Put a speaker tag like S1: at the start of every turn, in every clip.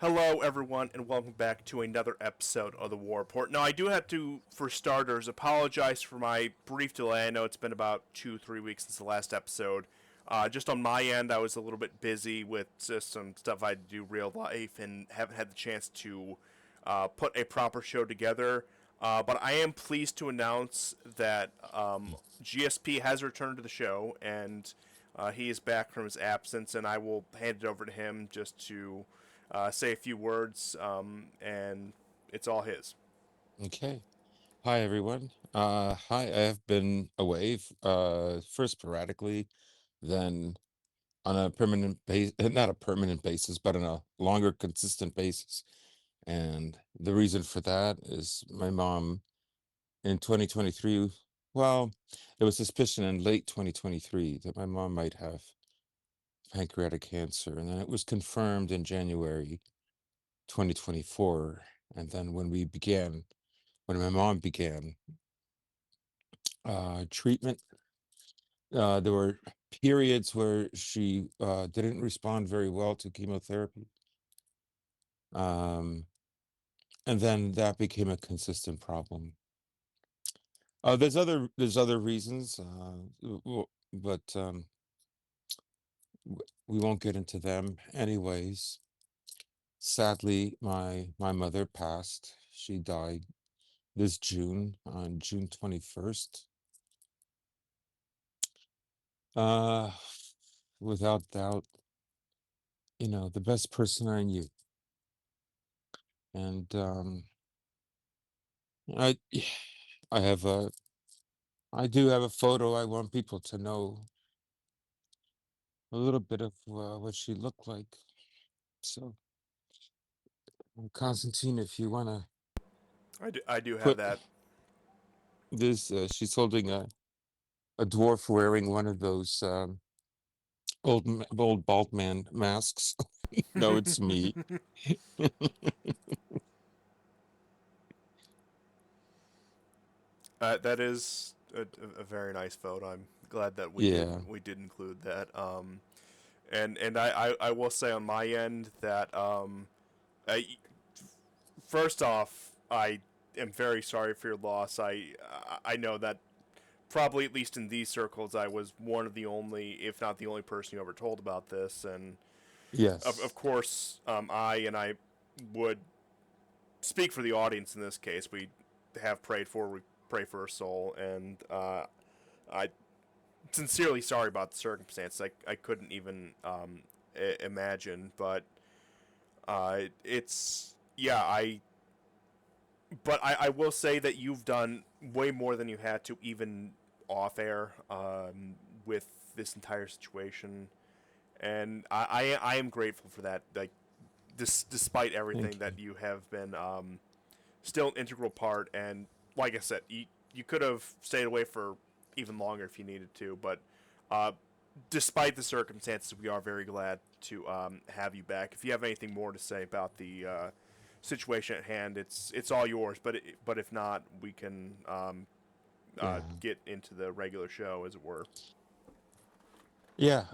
S1: Hello, everyone, and welcome back to another episode of the War Report. Now, I do have to, for starters, apologize for my brief delay. I know it's been about 2, 3 weeks since the last episode. Just on my end, I was a little bit busy with just some stuff I had to do real life and haven't had the chance to put a proper show together. But I am pleased to announce that GSP has returned to the show, and he is back from his absence, and I will hand it over to him just to say a few words, and it's all his.
S2: Okay. Hi, everyone. Hi, I have been away, first sporadically, then on a permanent base, not a permanent basis, but on a longer, consistent basis. And the reason for that is my mom in 2023, well, there was suspicion in late 2023 that my mom might have pancreatic cancer. And then it was confirmed in January 2024. And then when my mom began treatment. There were periods where she didn't respond very well to chemotherapy. Um, and then that became a consistent problem. There's other reasons, but we won't get into them. Anyways, sadly, my mother passed. She died this June on June 21st. Uh, Without doubt, the best person I knew. And I I have a I do have a photo. I want people to know a little bit of what she looked like. So, Constantine, if you want to
S1: I do have
S2: put
S1: that.
S2: this, she's holding a dwarf wearing one of those old bald man masks. No, it's me.
S1: That is a very nice photo. I'm glad that we
S2: Yeah.
S1: did we did include that. And I will say on my end that I, first off, I am very sorry for your loss. I know that probably at least in these circles, I was one of the only, if not the only person you ever told about this, and of
S2: Yes.
S1: course, I would speak for the audience in this case. We have prayed for, we pray for her soul, and I sincerely sorry about the circumstances. I couldn't even imagine, but it's yeah. I will say that you've done way more than you had to, even off air, with this entire situation, and I am grateful for that. Like, despite everything,
S2: Thank
S1: that
S2: you.
S1: you have been still an integral part. And like I said, you could have stayed away for even longer if you needed to, but uh, despite the circumstances, we are very glad to have you back. If you have anything more to say about the situation at hand, it's all yours. But if not, we can
S2: Yeah.
S1: get into the regular show, as it were.
S2: Yeah.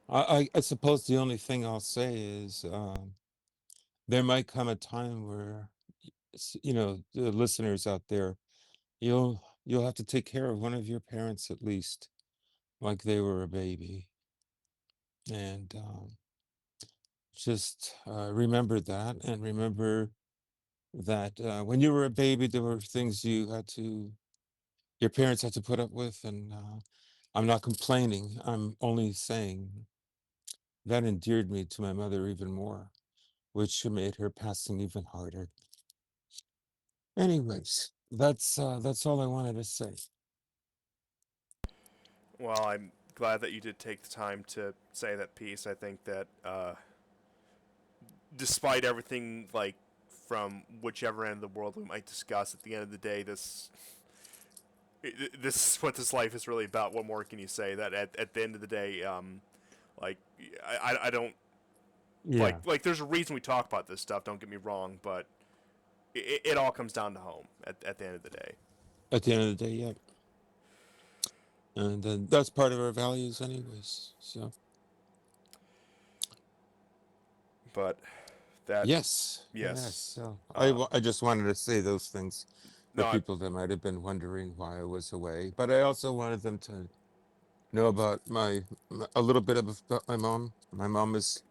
S2: I suppose the only thing I'll say is there might come a time where the listeners out there, you'll have to take care of one of your parents at least, like they were a baby, and just remember that, and remember that when you were a baby, there were things your parents had to put up with, and I'm not complaining. I'm only saying that endeared me to my mother even more, which made her passing even harder. Anyways, that's all I wanted to say.
S1: Well, I'm glad that you did take the time to say that piece. I think that despite everything, like, from whichever end of the world we might discuss, at the end of the day, this is what this life is really about. What more can you say? That at the end of the day, like, I don't
S2: Yeah.
S1: like. There's a reason we talk about this stuff. Don't get me wrong, but it all comes down to home at the end of the day.
S2: At the end of the day, yeah. And then that's part of our values anyways. So
S1: But that,
S2: Yes, yes.
S1: yes.
S2: So
S1: Uh,
S2: I just wanted to say those things for
S1: no,
S2: people that might have been wondering why I was away. But I also wanted them to know about a little bit about my mom. My mom was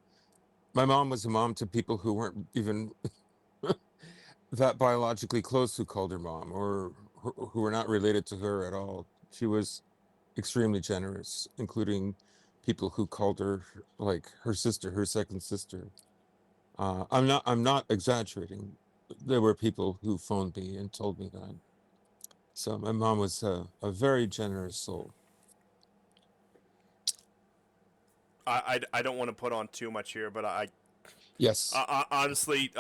S2: a mom to people who weren't even that biologically close who called her mom, or who were not related to her at all. She was extremely generous, including people who called her like her sister, her second sister. I'm not exaggerating. There were people who phoned me and told me that. So my mom was a very generous soul.
S1: I don't want to put on too much here, but
S2: Yes,
S1: honestly,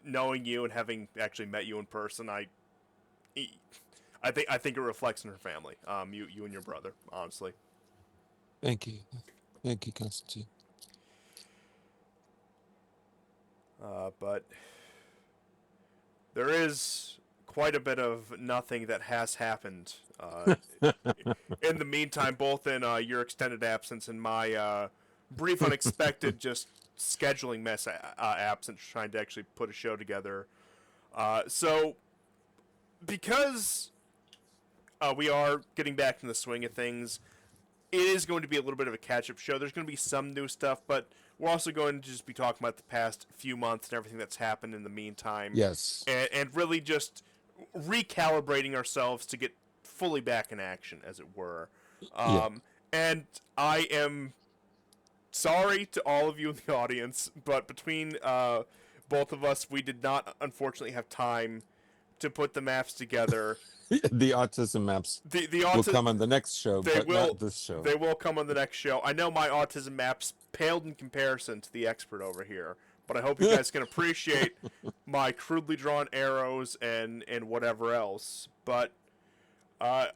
S1: knowing you and having actually met you in person, I think it reflects in her family. You and your brother, honestly.
S2: thank you, thank you, Constantine.
S1: But there is quite a bit of nothing that has happened. In the meantime, both in your extended absence and my brief, unexpected, just scheduling mess absence, trying to actually put a show together. So, because we are getting back in the swing of things, it is going to be a little bit of a catch-up show. There's going to be some new stuff, but we're also going to just be talking about the past few months and everything that's happened in the meantime,
S2: Yes,
S1: and really just recalibrating ourselves to get fully back in action, as it were.
S2: yeah,
S1: And I am sorry to all of you in the audience, but between both of us, we did not unfortunately have time to put the maps together.
S2: the autism maps
S1: The
S2: will
S1: autism
S2: come on the next show,
S1: they
S2: but
S1: will
S2: not this show.
S1: they will come on the next show. I know my autism maps paled in comparison to the expert over here, but I hope you guys can appreciate my crudely drawn arrows and whatever else. But uh,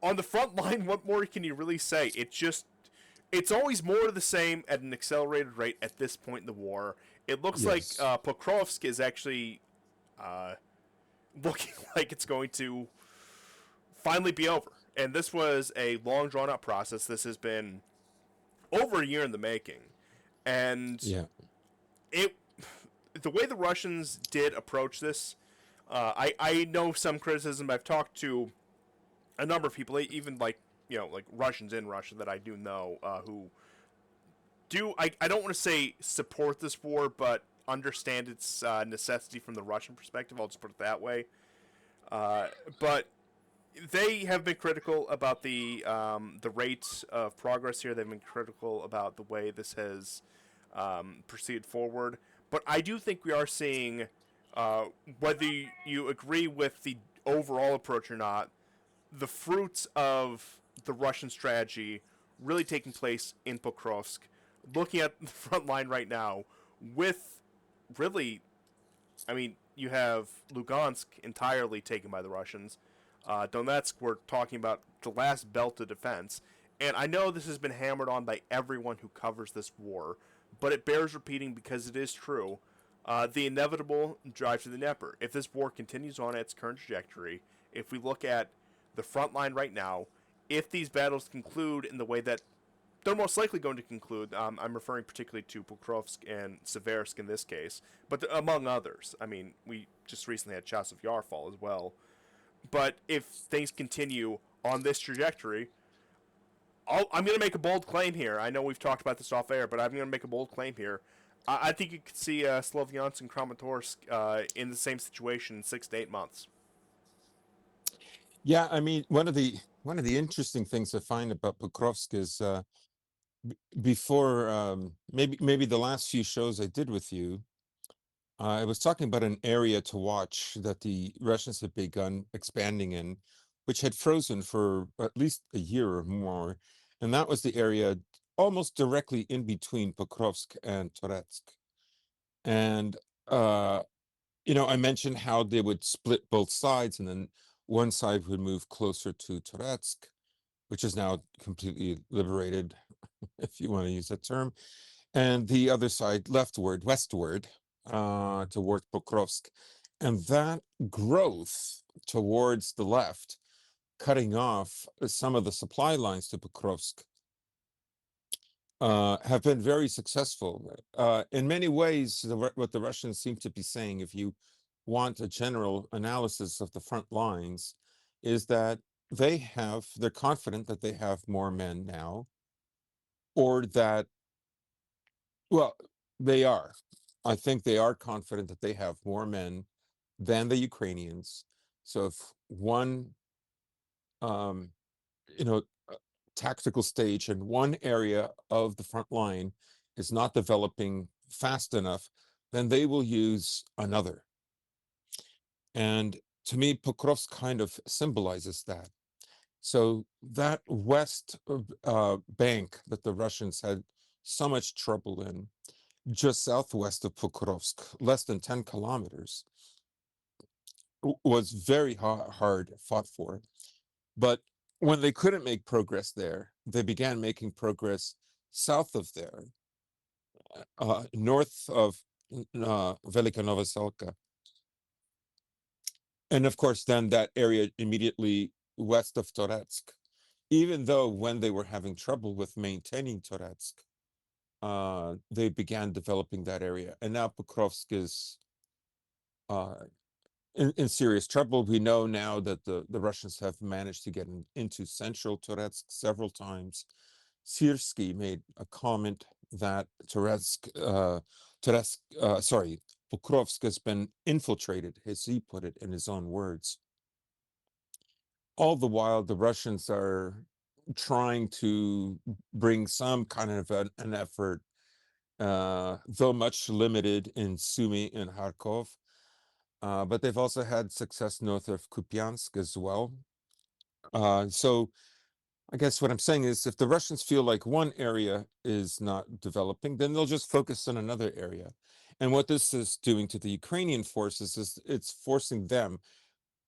S1: on the front line, what more can you really say? It's always more of the same at an accelerated rate at this point in the war. It looks like
S2: Yes,
S1: Pokrovsk is actually uh, looking like it's going to finally be over. And this was a long drawn out process. This has been over a year in the making. And
S2: yeah,
S1: it the way the Russians did approach this, I know some criticism. I've talked to a number of people, even like like Russians in Russia that I do know who do I don't want to say support this war, but understand its necessity from the Russian perspective. I'll just put it that way. Uh, but they have been critical about the rate of progress here. They've been critical about the way this has proceeded forward. But I do think we are seeing, uh, whether you agree with the overall approach or not, the fruits of the Russian strategy really taking place in Pokrovsk. Looking at the front line right now, with really, I mean, you have Lugansk entirely taken by the Russians. Donetsk, we're talking about the last belt of defense. And I know this has been hammered on by everyone who covers this war, but it bears repeating because it is true. The inevitable drive to the Dnieper. If this war continues on its current trajectory, if we look at the front line right now, if these battles conclude in the way that they're most likely going to conclude. I'm referring particularly to Pokrovsk and Seversk in this case, but among others. I mean, we just recently had Chasiv Yar fall as well. But if things continue on this trajectory, I'm going to make a bold claim here. I know we've talked about this off air, but I'm going to make a bold claim here. I think you could see Slovyansk and Kramatorsk in the same situation in 6 to 8 months.
S2: yeah. I mean, one of the interesting things I find about Pokrovsk is before maybe the last few shows I did with you, I was talking about an area to watch that the Russians had begun expanding in, which had frozen for at least a year or more, and that was the area almost directly in between Pokrovsk and Toretsk. And I mentioned how they would split both sides, and then one side would move closer to Toretsk, which is now completely liberated, if you want to use that term, and the other side westward, towards Pokrovsk. And that growth towards the left, cutting off some of the supply lines to Pokrovsk, have been very successful. In many ways, what the Russians seem to be saying, if you want a general analysis of the front lines, is that they're confident that they have more men now, or that, well, they are. I think they are confident that they have more men than the Ukrainians. So if one, um, you know, tactical stage in one area of the front line is not developing fast enough, then they will use another. And to me, Pokrovsk kind of symbolizes that. So that west bank that the Russians had so much trouble in, just southwest of Pokrovsk, less than 10 kilometers, was very hard fought for. But when they couldn't make progress there, they began making progress south of there, north of Velika Novoselka. And of course, then that area immediately west of Toretsk, even though when they were having trouble with maintaining Toretsk, they began developing that area. And now Pokrovsk is uh, in serious trouble. We know now that the Russians have managed to get into central Toretsk several times. Siersky made a comment that Pokrovsk has been infiltrated, as he put it in his own words. All the while, the Russians are trying to bring some kind of an effort, though much limited, in Sumy and Kharkov. But they've also had success north of Kupiansk as well. So I guess what I'm saying is, if the Russians feel like one area is not developing, then they'll just focus on another area. And what this is doing to the Ukrainian forces is it's forcing them,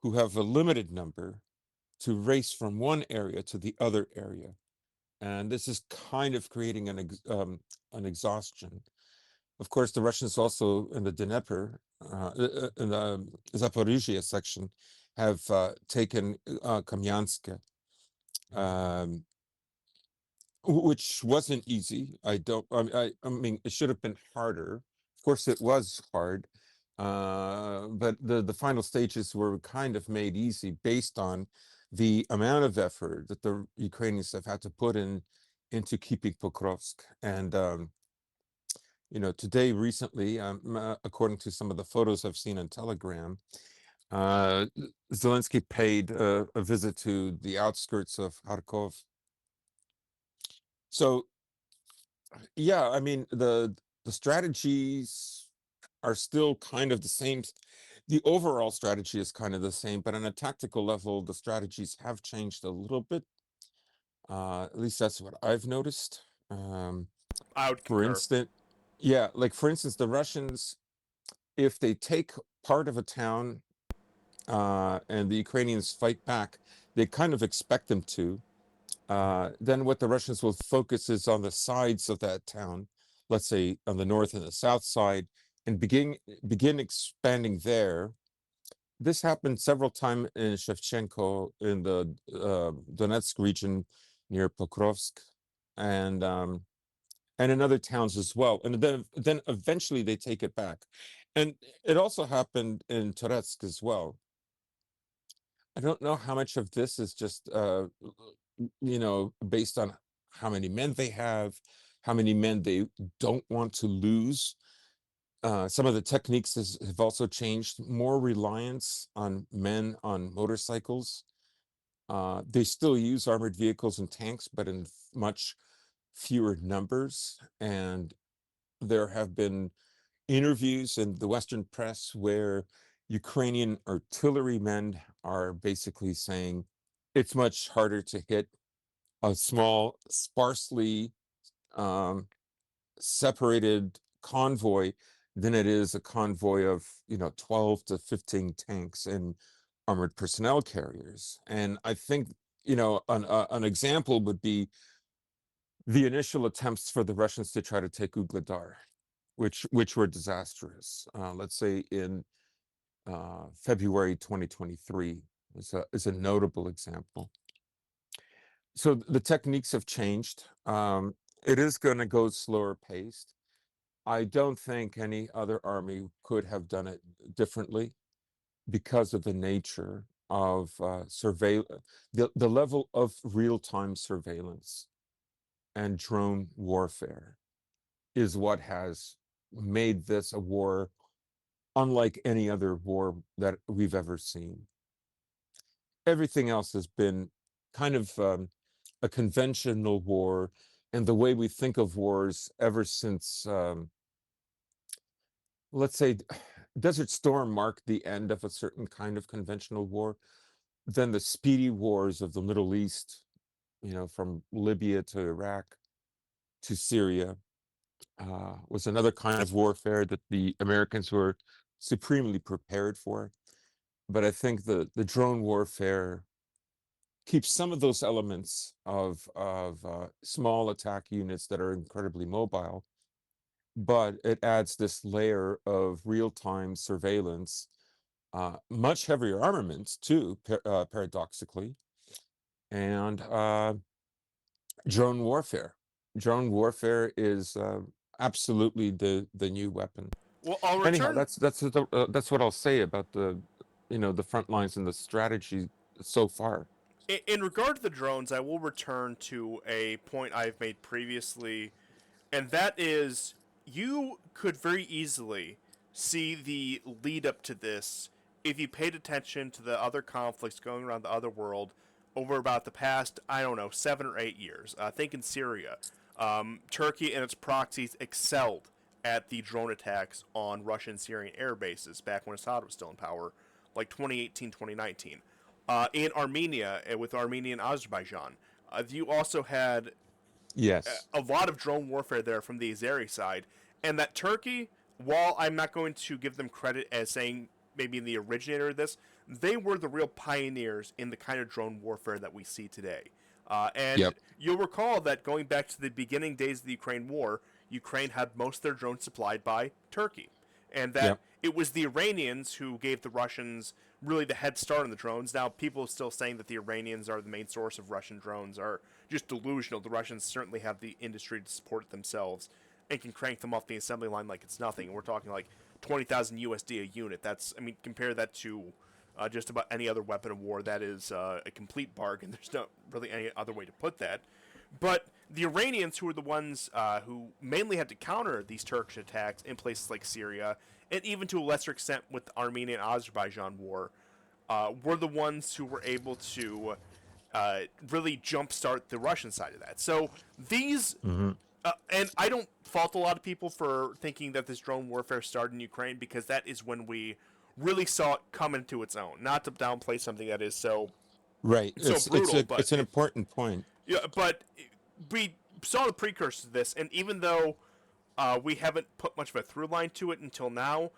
S2: who have a limited number, to race from one area to the other area. And this is kind of creating an exhaustion. Of course, the Russians also in the Dnieper, in the Zaporizhia section, have taken Kamyansk, um, which wasn't easy. I mean, it should have been harder. Of course, it was hard, but the final stages were kind of made easy based on the amount of effort that the Ukrainians have had to put into keeping Pokrovsk. And today, recently, according to some of the photos I've seen on Telegram, uh, Zelensky paid a visit to the outskirts of Kharkov. So yeah, I mean, the strategies are still kind of the same. The overall strategy is kind of the same, but on a tactical level, the strategies have changed a little bit. At least that's what I've noticed.
S1: I would
S2: For
S1: concur.
S2: instance, yeah, like for instance, the Russians, if they take part of a town, and the Ukrainians fight back, they kind of expect them to. Then what the Russians will focus is on the sides of that town, let's say on the north and the south side, and begin expanding there. This happened several times in Shevchenko in the Donetsk region near Pokrovsk, and in other towns as well. And then eventually they take it back, and it also happened in Toretsk as well. I don't know how much of this is just based on how many men they have, how many men they don't want to lose. Some of the techniques have also changed. More reliance on men on motorcycles. They still use armored vehicles and tanks, but in much fewer numbers. And there have been interviews in the Western press where Ukrainian artillerymen are basically saying it's much harder to hit a small, sparsely um, separated convoy than it is a convoy of 12 to 15 tanks and armored personnel carriers. And I think an example would be the initial attempts for the Russians to try to take Ugledar, which were disastrous. Let's say in February 2023 is a notable example. So the techniques have changed, It is going to go slower paced. I don't think any other army could have done it differently because of the nature of the level of real-time surveillance and drone warfare is what has made this a war unlike any other war that we've ever seen. Everything else has been kind of a conventional war, and the way we think of wars ever since, let's say, Desert Storm marked the end of a certain kind of conventional war. Then the speedy wars of the Middle East, from Libya to Iraq to Syria, was another kind of warfare that the Americans were supremely prepared for. But I think the drone warfare keeps some of those elements of small attack units that are incredibly mobile, but it adds this layer of real-time surveillance, much heavier armaments too, paradoxically, and drone warfare. Drone warfare is absolutely the new weapon.
S1: Well, I'll
S2: Anyhow,
S1: return
S2: that's what I'll say about the front lines and the strategy so far.
S1: in regard to the drones. I will return to a point I've made previously, and that is you could very easily see the lead up to this if you paid attention to the other conflicts going around the other world over about the past, I don't know, 7 or 8 years. Think in Syria. Turkey and its proxies excelled at the drone attacks on Russian Syrian air bases back when Assad was still in power, like 2018, 2019. In Armenia, with Armenia and Azerbaijan, you also had
S2: Yes.
S1: a lot of drone warfare there from the Azeri side, and that Turkey, while I'm not going to give them credit as saying maybe the originator of this, they were the real pioneers in the kind of drone warfare that we see today. And
S2: Yep.
S1: you'll recall that going back to the beginning days of the Ukraine war, Ukraine had most of their drones supplied by Turkey. And that
S2: Yep.
S1: it was the Iranians who gave the Russians really the head start on the drones. Now, people are still saying that the Iranians are the main source of Russian drones are just delusional. The Russians certainly have the industry to support it themselves and can crank them off the assembly line like it's nothing. We're talking like 20,000 USD a unit. That's, I mean, compare that to just about any other weapon of war. That is a complete bargain. There's not really any other way to put that. But the Iranians, who were the ones who mainly had to counter these Turkish attacks in places like Syria, and even to a lesser extent with the Armenian Azerbaijan war, were the ones who were able to really jumpstart the Russian side of that. So these,
S2: Hmm.
S1: and I don't fault a lot of people for thinking that this drone warfare started in Ukraine, because that is when we really saw it come into its own. Not to downplay something that is
S2: Right.
S1: so
S2: It's
S1: brutal,
S2: a
S1: but
S2: it's an important point.
S1: yeah, but we saw the precursors to this, and even though we haven't put much of a through line to it until now,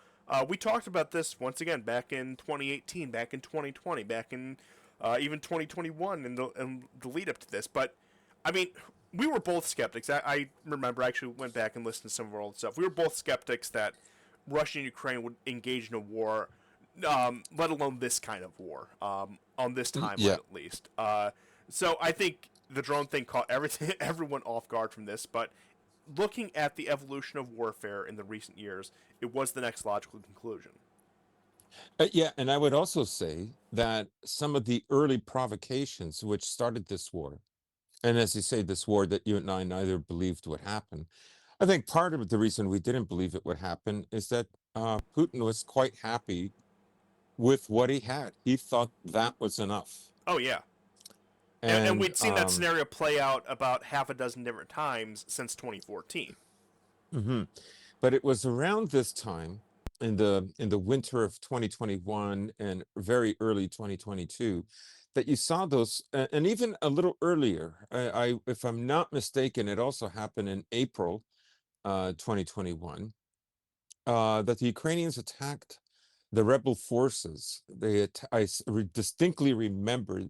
S1: we talked about this once again back in 2018, back in 2020, back in even 2021, and the lead up to this. But I mean, we were both skeptics. I remember I actually went back and listened to some of our old stuff. We were both skeptics that Russia and Ukraine would engage in a war, let alone this kind of war, on this timeline
S2: Yeah.
S1: at least. So I think the drone thing caught everything, everyone off guard from this. But looking at the evolution of warfare in the recent years, it was the next logical conclusion.
S2: Yeah, and I would also say that some of the early provocations which started this war, and as you say, this war that you and I neither believed would happen, I think part of the reason we didn't believe it would happen is that Putin was quite happy with what he had. He thought that was enough.
S1: Oh yeah, and
S2: And
S1: we'd seen that scenario play out about half a dozen different times since 2014.
S2: mhm. But it was around this time in the winter of 2021 and very early 2022 that you saw those, and even a little earlier. If I'm not mistaken, it also happened in April 2021, that the Ukrainians attacked the rebel forces. Distinctly remember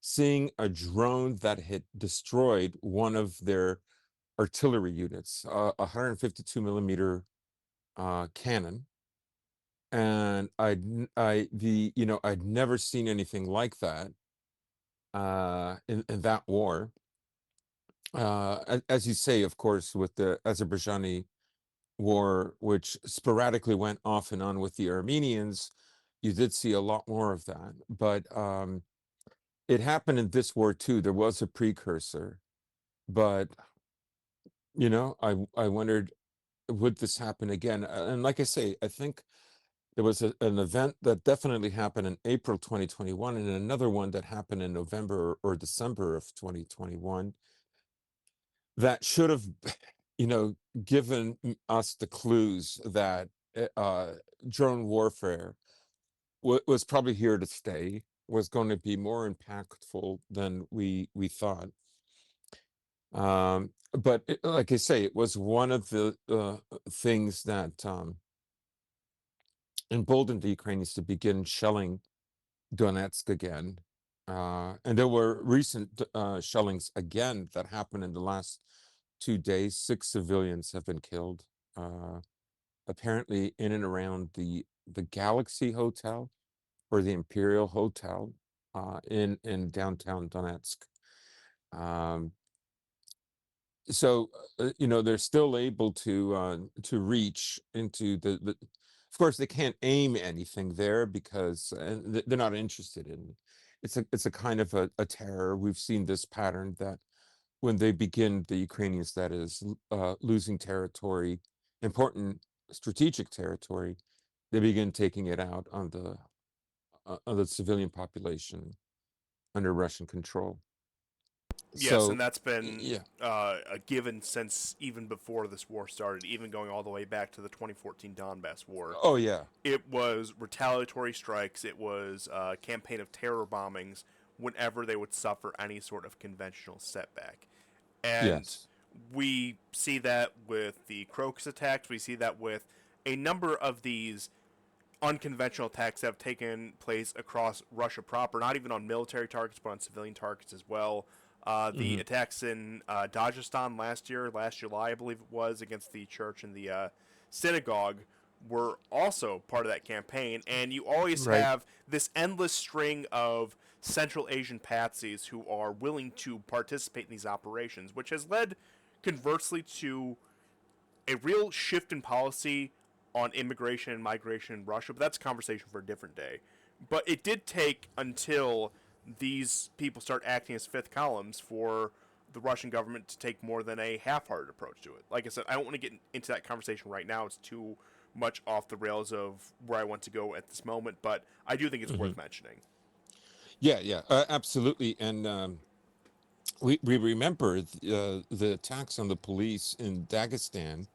S2: seeing a drone that had destroyed one of their artillery units, a 152 millimeter cannon, and I'd never seen anything like that in that war. As you say, of course, with the Azerbaijani war, which sporadically went off and on with the Armenians, you did see a lot more of that. But it happened in this war too. There was a precursor, but I wondered, would this happen again? And like I say, I think there was an event that definitely happened in April 2021, and another one that happened in November or December of 2021 that should have, you know, given us the clues that uh, drone warfare was probably here to stay, was going to be more impactful than we thought. But like I say, it was one of the things that emboldened the Ukrainians to begin shelling Donetsk again. And there were recent shellings again that happened in the last 2 days. 6 civilians have been killed, apparently in and around the Galaxy Hotel or the Imperial Hotel in downtown Donetsk. Um, so they're still able to reach into the of course they can't aim anything there because they're not interested in it's a kind of a terror. We've seen this pattern that when they begin, the Ukrainians, that is, losing territory, important strategic territory, they begin taking it out on the civilian population under Russian control.
S1: Yes,
S2: So
S1: and that's been
S2: yeah.
S1: a given since even before this war started, even going all the way back to the 2014 Donbass War.
S2: Oh yeah.
S1: It was retaliatory strikes. It was a campaign of terror bombings whenever they would suffer any sort of conventional setback. And
S2: Yes.
S1: we see that with the Crocus attacks. We see that with a number of these unconventional attacks that have taken place across Russia proper, not even on military targets, but on civilian targets as well. The
S2: Hmm.
S1: attacks in Dagestan last July, I believe it was, against the church and the synagogue were also part of that campaign. And you always
S2: Right.
S1: have this endless string of Central Asian patsies who are willing to participate in these operations, which has led, conversely, to a real shift in policy on immigration and migration in Russia, but that's a conversation for a different day. But it did take until these people start acting as fifth columns for the Russian government to take more than a half-hearted approach to it. Like I said, I don't want to get into that conversation right now. It's too much off the rails of where I want to go at this moment, but I do think it's
S2: Hmm.
S1: worth mentioning.
S2: Yeah, yeah, absolutely. And we remember the attacks on the police in Dagestan,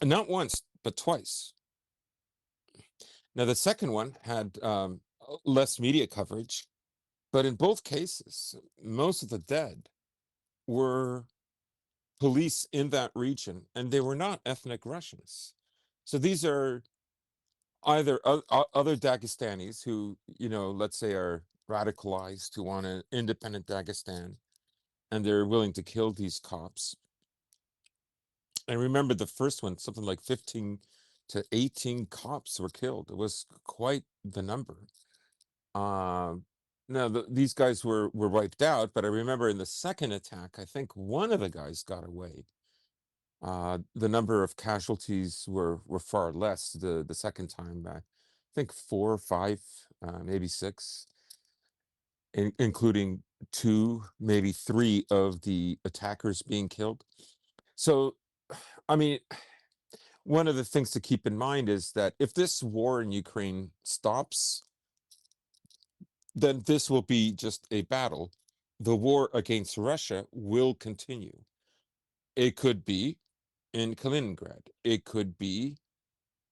S2: not once but twice. Now the second one had less media coverage, but in both cases, most of the dead were police in that region, and they were not ethnic Russians. So these are either other Dagestanis who, let's say, are radicalized, who want an independent Dagestan, and they're willing to kill these cops. I remember the first one, something like 15 to 18 cops were killed. It was quite the number. Um, Now these guys were wiped out, but I remember in the second attack, I think one of the guys got away. The number of casualties were far less the second time. I think 4 or 5, maybe 6, including 2, maybe 3 of the attackers being killed. So, I mean, one of the things to keep in mind is that if this war in Ukraine stops, then this will be just a battle. The war against Russia will continue. It could be in Kaliningrad. It could be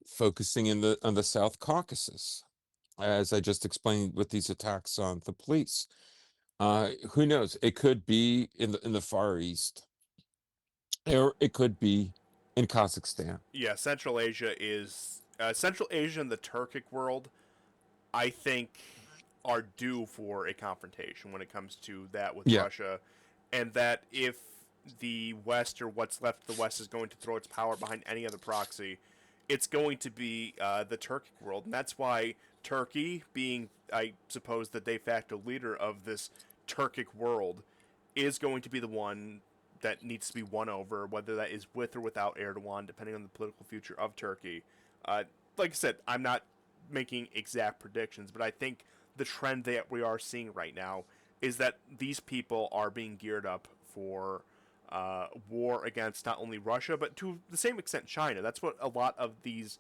S2: focusing in the on the South Caucasus, as I just explained with these attacks on the police. Who knows? It could be in the Far East, or it could be in Kazakhstan.
S1: Yeah, Central Asia and the Turkic world, I think, are due for a confrontation when it comes to that with
S2: Yeah.
S1: Russia, and that if the West or what's left of the West is going to throw its power behind any other proxy, it's going to be the Turkic world, and that's why Turkey, being, I suppose, the de facto leader of this Turkic world, is going to be the one that needs to be won over, whether that is with or without Erdogan, depending on the political future of Turkey. Uh, like I said, I'm not making exact predictions, but I think the trend that we are seeing right now is that these people are being geared up for war against not only Russia, but to the same extent China. That's what a lot of these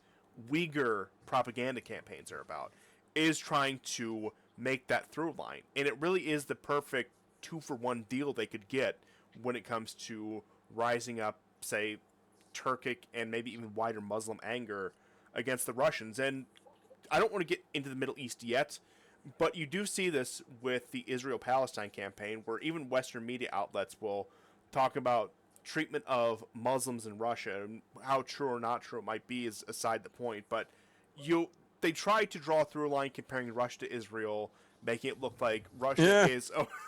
S1: Uyghur propaganda campaigns are about, is trying to make that through line. And it really is the perfect 2-for-1 deal they could get when it comes to rising up, say, Turkic and maybe even wider Muslim anger against the Russians. And I don't want to get into the Middle East yet, but you do see this with the Israel-Palestine campaign, where even Western media outlets will talk about treatment of Muslims in Russia. And how true or not true it might be is aside the point, but you they try to draw through a line comparing Russia to Israel, making it look like Russia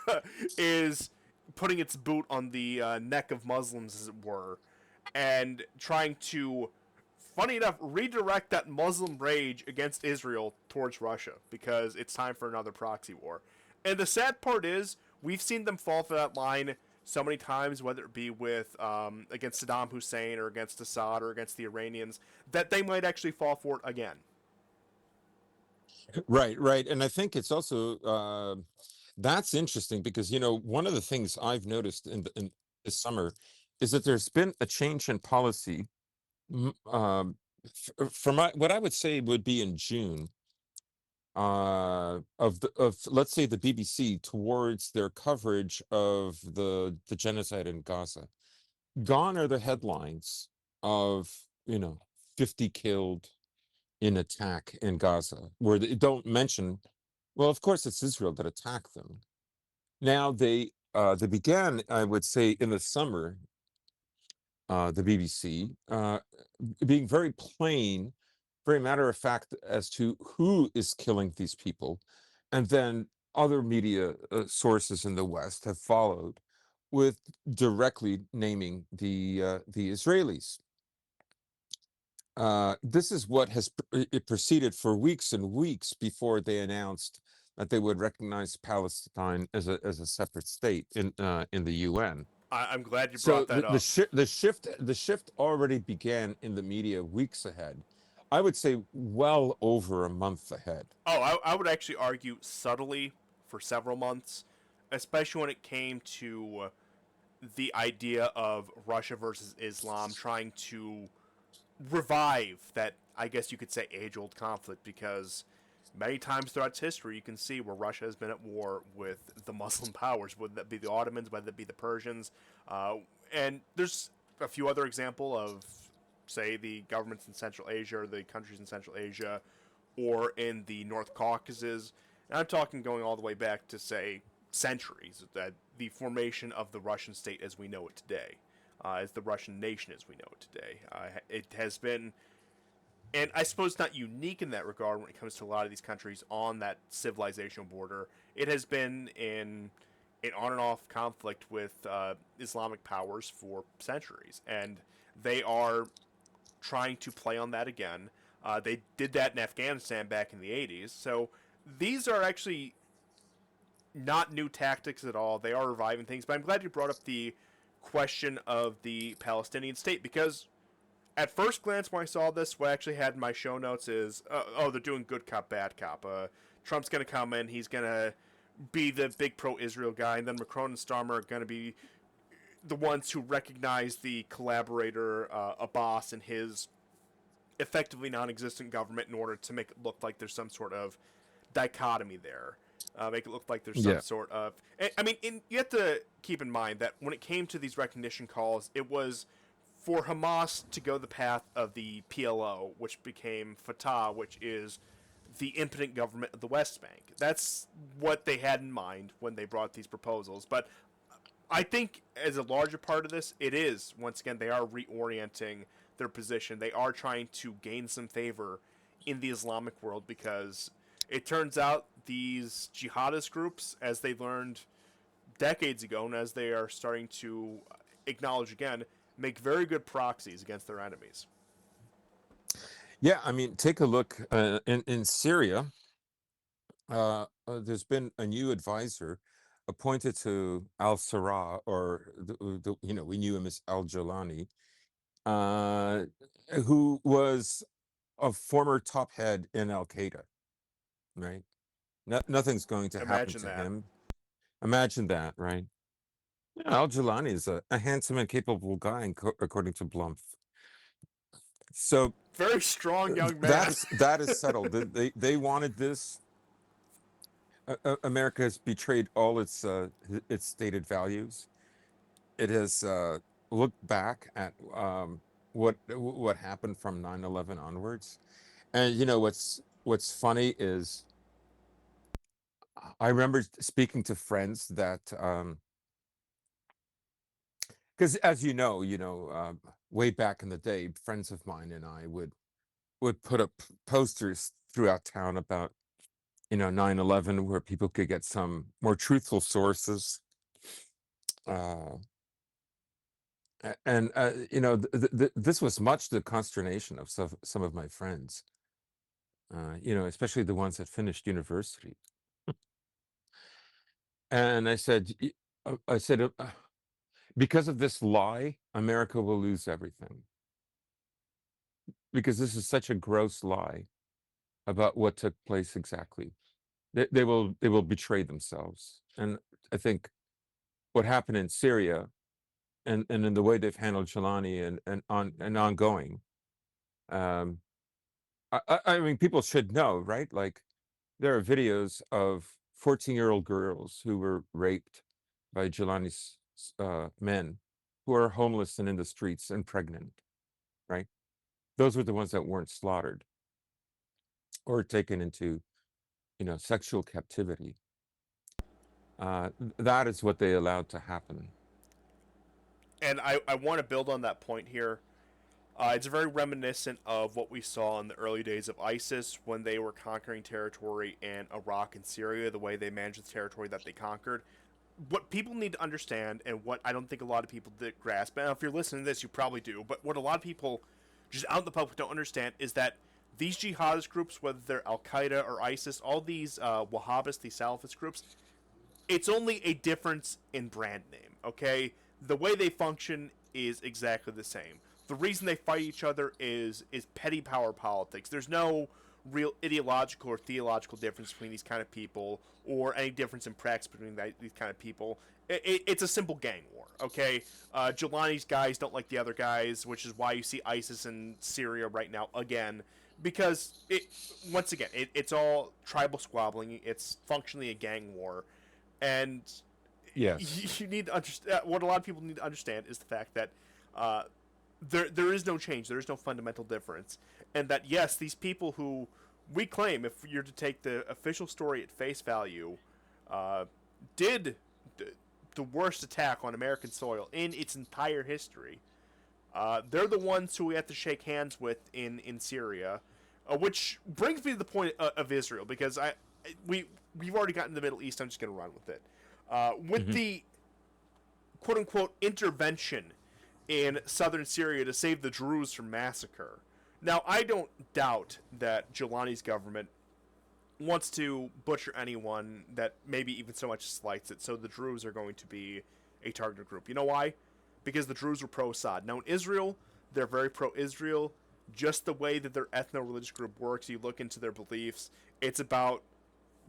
S2: Yeah.
S1: is putting its boot on the neck of Muslims, as it were, and trying to, funny enough, redirect that Muslim rage against Israel towards Russia because it's time for another proxy war. And the sad part is, we've seen them fall for that line so many times, whether it be with against Saddam Hussein or against Assad or against the Iranians, that they might actually fall for it again.
S2: Right, right. And I think it's also that's interesting because one of the things I've noticed in this summer is that there's been a change in policy from what I would say would be in June of let's say the BBC towards their coverage of the genocide in Gaza. Gone are the headlines of 50 killed in attack in Gaza, where they don't mention, well, of course, it's Israel that attacked them. Now they began, I would say, in the summer, the BBC being very plain, very matter of fact as to who is killing these people, and then other media sources in the West have followed with directly naming the Israelis. This is what it proceeded for weeks and weeks before they announced that they would recognize Palestine as a separate state in the UN.
S1: I'm glad you
S2: So
S1: brought that up.
S2: the shift already began in the media weeks ahead. I would say well over a month ahead.
S1: Oh, I would actually argue subtly for several months, especially when it came to the idea of Russia versus Islam trying to revive that, I guess you could say, age old conflict, because many times throughout its history you can see where Russia has been at war with the Muslim powers, whether that be the Ottomans, whether that be the Persians. And there's a few other examples of, say, the governments in Central Asia or the countries in Central Asia or in the North Caucasus. And I'm talking going all the way back to, say, centuries, that the formation of the Russian state as we know it today, as the Russian nation as we know it today. It has been, and I suppose not unique in that regard when it comes to a lot of these countries on that civilizational border. It has been in an on and off conflict with Islamic powers for centuries, and they are trying to play on that again. They did that in Afghanistan back in the 80s. So these are actually not new tactics at all. They are reviving things. But I'm glad you brought up the question of the Palestinian state, because at first glance when I saw this, what I actually had in my show notes is, oh, they're doing good cop, bad cop. Trump's going to come in. He's going to be the big pro-Israel guy. And then Macron and Starmer are going to be the ones who recognize the collaborator, Abbas, and his effectively non-existent government in order to make it look like there's some sort of dichotomy there. Make it look like there's some
S2: Yeah.
S1: sort of. I mean, you have to keep in mind that when it came to these recognition calls, it was for Hamas to go the path of the PLO, which became Fatah, which is the impotent government of the West Bank. That's what they had in mind when they brought these proposals. But I think as a larger part of this, it is, once again, they are reorienting their position. They are trying to gain some favor in the Islamic world, because it turns out these jihadist groups, as they learned decades ago and as they are starting to acknowledge again, make very good proxies against their enemies.
S2: Yeah, I mean, take a look in Syria. There's been a new advisor appointed to al-Sarraj, or we knew him as al-Jolani, uh, who was a former top head in Al-Qaeda, right? Nothing's going to happen
S1: Imagine
S2: to
S1: that.
S2: him. Imagine that, right? Yeah, al-Jolani is a handsome and capable guy, according to Blumf. So
S1: Very strong young man.
S2: that is settled. They wanted this. America has betrayed all its stated values. It has looked back at what happened from 9/11 onwards. And what's funny is I remember speaking to friends that because as way back in the day, friends of mine and I would put up posters throughout town about 9/11, where people could get some more truthful sources. Uh, and this was much to the consternation of some of my friends, especially the ones that finished university. And I said, because of this lie, America will lose everything, because this is such a gross lie about what took place exactly. They will betray themselves. And I think what happened in Syria, and in the way they've handled Jelani and ongoing, um, I mean, people should know, right? Like, there are videos of 14-year-old girls who were raped by Jelani's men, who are homeless and in the streets and pregnant, right? Those were the ones that weren't slaughtered or taken into, sexual captivity. That is what they allowed to happen.
S1: And I want to build on that point here. It's very reminiscent of what we saw in the early days of ISIS when they were conquering territory in Iraq and Syria, the way they managed the territory that they conquered. What people need to understand, and what I don't think a lot of people did grasp, and if you're listening to this, you probably do, but what a lot of people just out in the public don't understand is that these jihadist groups, whether they're Al Qaeda or ISIS, all these Wahhabist, these Salafist groups, it's only a difference in brand name, okay? The way they function is exactly the same. The reason they fight each other is petty power politics. There's no real ideological or theological difference between these kind of people, or any difference in practice between these kind of people. It's a simple gang war, okay? Jelani's guys don't like the other guys, which is why you see ISIS in Syria right now again. Because once again, it's all tribal squabbling. It's functionally a gang war, and
S2: Yes.
S1: you need to understand what a lot of people need to understand is the fact that uh, there is no change, there is no fundamental difference, and that yes, these people who we claim, if you're to take the official story at face value, uh, did the worst attack on American soil in its entire history. They're the ones who we have to shake hands with in Syria, which brings me to the point of Israel, because we've already gotten the Middle East. I'm just going to run with it. With
S2: Hmm.
S1: the quote unquote intervention in southern Syria to save the Druze from massacre. Now, I don't doubt that Jelani's government wants to butcher anyone that maybe even so much slights it, so the Druze are going to be a targeted group. You know why? Because the Druze were pro-Assad. Now, in Israel, they're very pro-Israel. Just the way that their ethno-religious group works, you look into their beliefs, it's about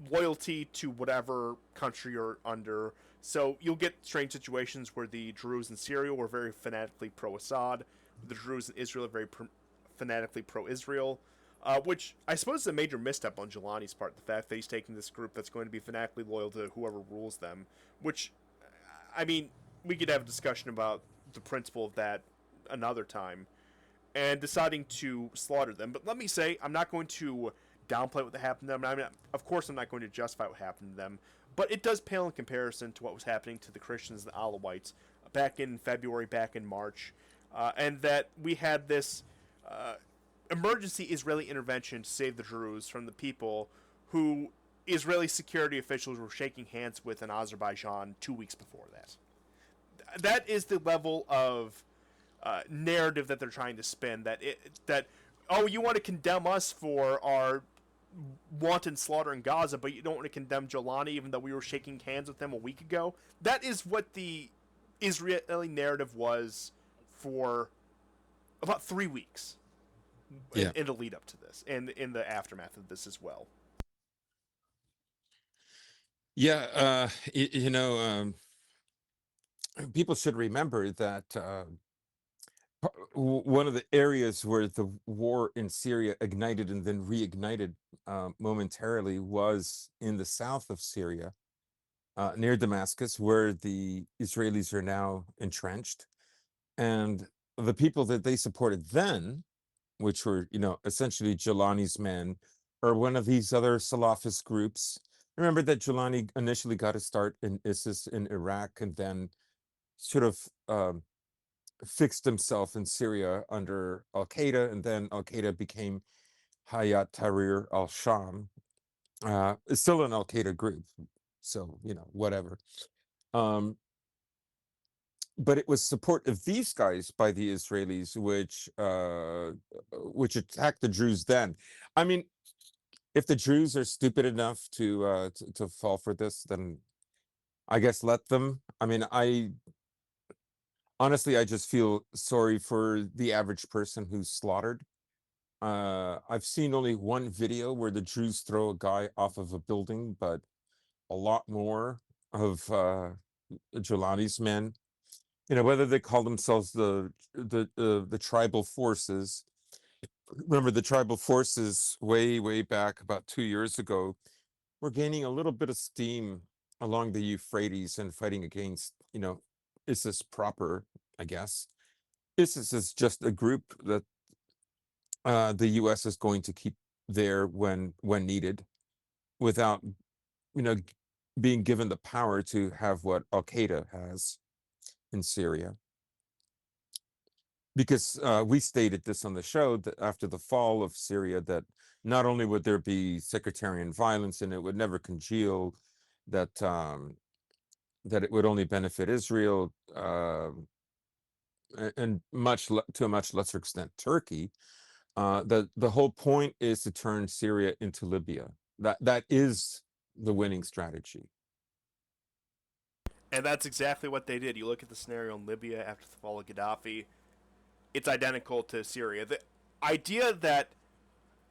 S1: loyalty to whatever country you're under. So you'll get strange situations where the Druze in Syria were very fanatically pro-Assad, the Druze in Israel are very fanatically pro-Israel, which I suppose is a major misstep on Jelani's part. The fact that he's taking this group that's going to be fanatically loyal to whoever rules them, which, I mean, we could have a discussion about the principle of that another time, and deciding to slaughter them. But let me say, I'm not going to downplay what happened to them. I mean, of course, I'm not going to justify what happened to them, but it does pale in comparison to what was happening to the Christians and the Alawites back in February, back in March, and that we had this uh, emergency Israeli intervention to save the Druze from the people who Israeli security officials were shaking hands with in Azerbaijan 2 weeks before that. That is the level of narrative that they're trying to spin. That oh, you want to condemn us for our wanton slaughter in Gaza, but you don't want to condemn Jolani, even though we were shaking hands with him a week ago. That is what the Israeli narrative was for about 3 weeks
S2: Yeah.
S1: in the lead up to this, and in the aftermath of this as well.
S2: Yeah. People should remember that one of the areas where the war in Syria ignited and then reignited momentarily was in the south of Syria, near Damascus, where the Israelis are now entrenched. And the people that they supported then, which were, essentially Jelani's men, or one of these other Salafist groups. Remember that Jelani initially got a start in ISIS in Iraq and then sort of fixed himself in Syria under Al Qaeda, and then Al Qaeda became Hayat Tahrir al Sham. It's still an Al Qaeda group, so whatever. Um, but it was support of these guys by the Israelis, which attacked the Druze then. I mean, if the Druze are stupid enough to fall for this, then I guess let them. I mean, I honestly, I just feel sorry for the average person who's slaughtered. I've seen only one video where the Druze throw a guy off of a building, but a lot more of Jelani's men. Whether they call themselves the tribal forces. Remember, the tribal forces way back about 2 years ago were gaining a little bit of steam along the Euphrates and fighting against, ISIS proper, I guess. ISIS is just a group that the U.S. is going to keep there when needed, without, you know, being given the power to have what Al Qaeda has in Syria. Because we stated this on the show that after the fall of Syria, that not only would there be sectarian violence and it would never congeal, that that it would only benefit Israel, and to a much lesser extent Turkey. The whole point is to turn Syria into Libya. That is the winning strategy.
S1: And that's exactly what they did. You look at the scenario in Libya after the fall of Gaddafi, it's identical to Syria. The idea that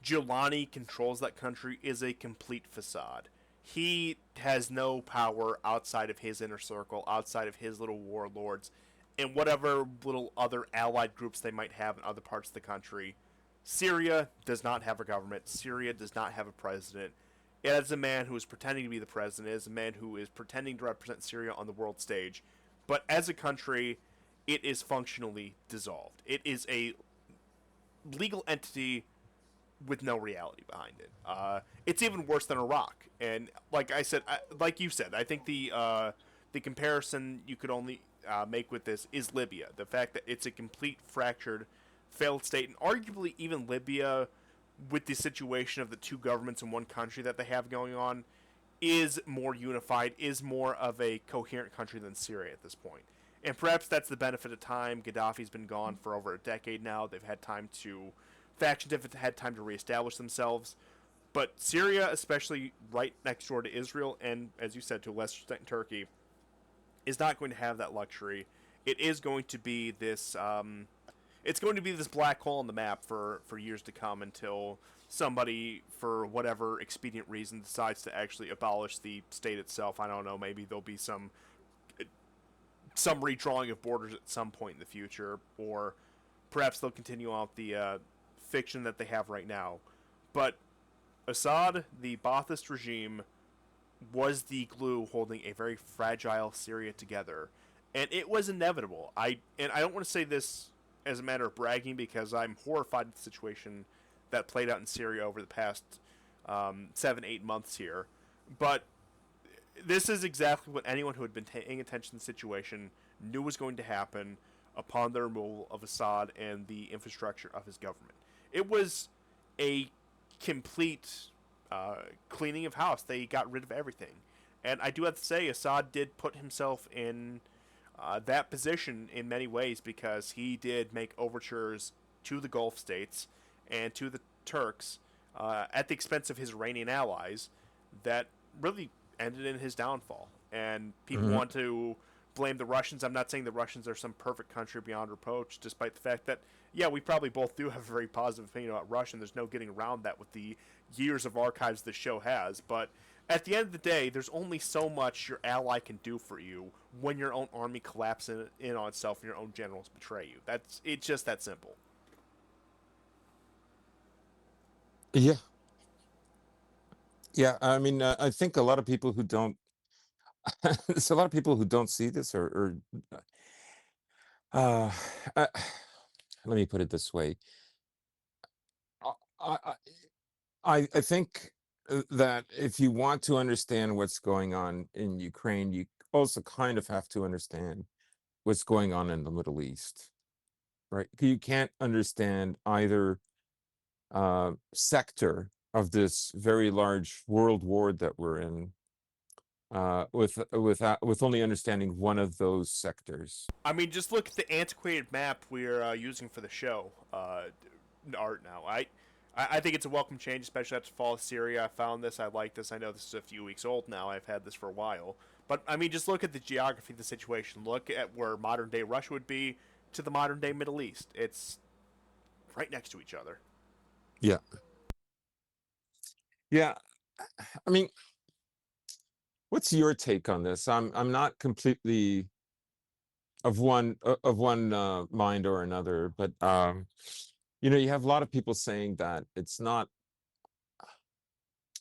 S1: Giuliani controls that country is a complete facade. He has no power outside of his inner circle, outside of his little warlords, and whatever little other allied groups they might have in other parts of the country. Syria does not have a government. Syria does not have a president. It is a man who is pretending to be the president. It is a man who is pretending to represent Syria on the world stage. But as a country, it is functionally dissolved. It is a legal entity with no reality behind it. It's even worse than Iraq. And like I said, like you said, I think the comparison you could only make with this is Libya. The fact that it's a complete fractured, failed state, and arguably even Libya, with the situation of the two governments in one country that they have going on, is more unified, is more of a coherent country than Syria at this point. And perhaps that's the benefit of time. Gaddafi's been gone for over a decade now. They've had time to factions have had time to reestablish themselves. But Syria, especially right next door to Israel, and as you said, to a lesser extent Turkey, is not going to have that luxury. It is going to be this. It's going to be this black hole on the map for years to come until somebody, for whatever expedient reason, decides to actually abolish the state itself. I don't know. Maybe there'll be some redrawing of borders at some point in the future, or perhaps they'll continue on with the fiction that they have right now. But Assad, the Ba'athist regime, was the glue holding a very fragile Syria together, and it was inevitable. I don't want to say this as a matter of bragging, because I'm horrified at the situation that played out in Syria over the past 7-8 months here, but this is exactly what anyone who had been paying attention to the situation knew was going to happen upon the removal of Assad and the infrastructure of his government. It was a complete cleaning of house. They got rid of everything. And I do have to say, Assad did put himself in that position in many ways, because he did make overtures to the Gulf states and to the Turks at the expense of his Iranian allies, that really ended in his downfall. And people
S2: Mhm.
S1: want to blame the Russians. I'm not saying the Russians are some perfect country beyond reproach, despite the fact that, yeah, we probably both do have a very positive opinion about Russia, and there's no getting around that with the years of archives the show has. But at the end of the day, there's only so much your ally can do for you when your own army collapses in on itself and your own generals betray you. It's just that simple.
S2: Yeah, yeah. I mean, I think a lot of people who don't, there's a lot of people who don't see this, or uh, uh, let me put it this way. I, I, I think that if you want to understand what's going on in Ukraine, you also kind of have to understand what's going on in the Middle East, right? You can't understand either sector of this very large world war that we're in with only understanding one of those sectors.
S1: I mean, just look at the antiquated map we're using for the show art now. I think it's a welcome change, especially after the fall of Syria. I found this. I like this. I know this is a few weeks old now. I've had this for a while. But, I mean, just look at the geography of the situation. Look at where modern day Russia would be to the modern day Middle East. It's right next to each other.
S2: Yeah, yeah. I mean, what's your take on this? I'm not completely of one mind or another, but you have a lot of people saying that it's not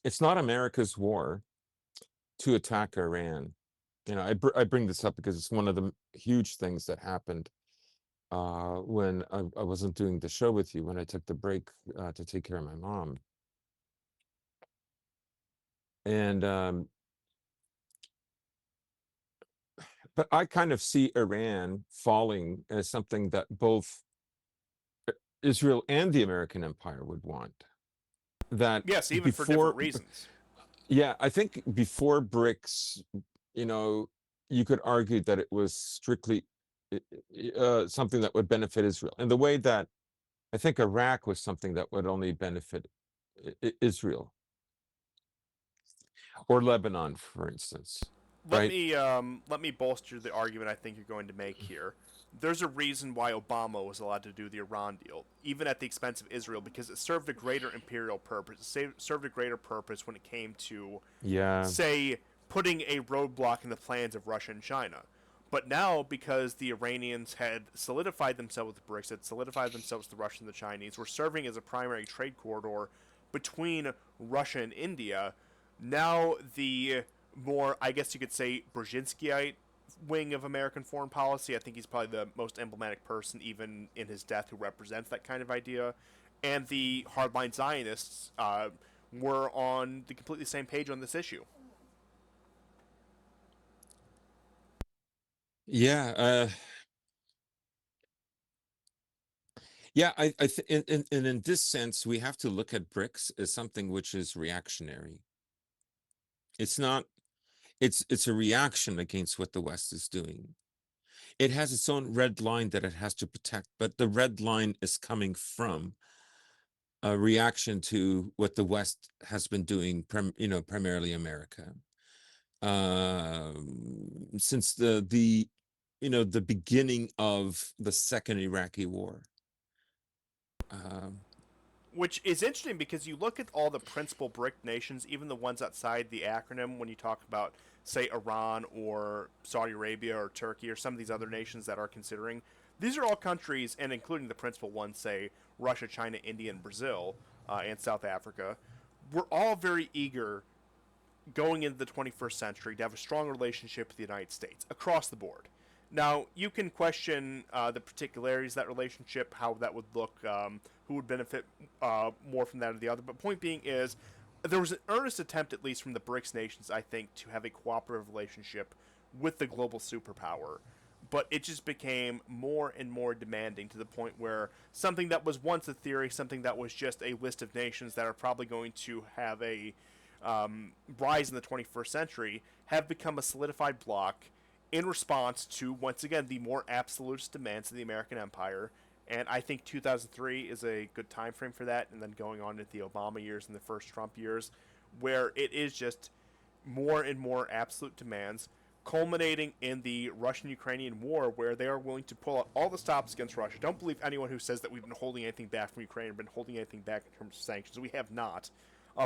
S2: America's war to attack Iran. I bring this up because it's one of the huge things that happened when I wasn't doing the show with you, when I took the break to take care of my mom. And but I kind of see Iran falling as something that both Israel and the American empire would want. That
S1: Yes, even for different
S2: before,
S1: reasons.
S2: yeah, I think before BRICS, you know, you could argue that it was strictly something that would benefit Israel, in the way that I think Iraq was something that would only benefit Israel or Lebanon, for instance,
S1: let
S2: right?
S1: me let me bolster the argument I think you're going to make here. There's a reason why Obama was allowed to do the Iran deal, even at the expense of Israel, because it served a greater imperial purpose. It served a greater purpose when it came to,
S2: Yeah,
S1: say, putting a roadblock in the plans of Russia and China. But now, because the Iranians had solidified themselves with the BRICS, had solidified themselves with the Russians and the Chinese, were serving as a primary trade corridor between Russia and India. Now the more, I guess you could say, Brzezinskiite wing of American foreign policy. I think he's probably the most emblematic person, even in his death, who represents that kind of idea. And the hardline Zionists were on the completely same page on this issue.
S2: yeah, yeah. In this sense, we have to look at BRICS as something which is reactionary. It's not. It's a reaction against what the West is doing. It has its own red line that it has to protect, but the red line is coming from a reaction to what the West has been doing, primarily America, since the beginning of the second Iraqi war. Um,
S1: Which is interesting because you look at all the principal BRIC nations, even the ones outside the acronym, when you talk about, say, Iran or Saudi Arabia or Turkey or some of these other nations that are considering, these are all countries, and including the principal ones, say, Russia, China, India, and Brazil, and South Africa, we're all very eager going into the 21st century to have a strong relationship with the United States across the board. Now, you can question the particularities of that relationship, how that would look, who would benefit more from that or the other. But point being is, there was an earnest attempt, at least from the BRICS nations, I think, to have a cooperative relationship with the global superpower. But it just became more and more demanding, to the point where something that was once a theory, something that was just a list of nations that are probably going to have a rise in the 21st century, have become a solidified bloc in response to, once again, the more absolutist demands of the American empire And I think 2003 is a good time frame for that, and then going on into the Obama years and the first Trump years, where it is just more and more absolute demands, culminating in the Russian-Ukrainian war, where they are willing to pull out all the stops against Russia. Don't believe anyone who says that we've been holding anything back from Ukraine or been holding anything back in terms of sanctions. We have not.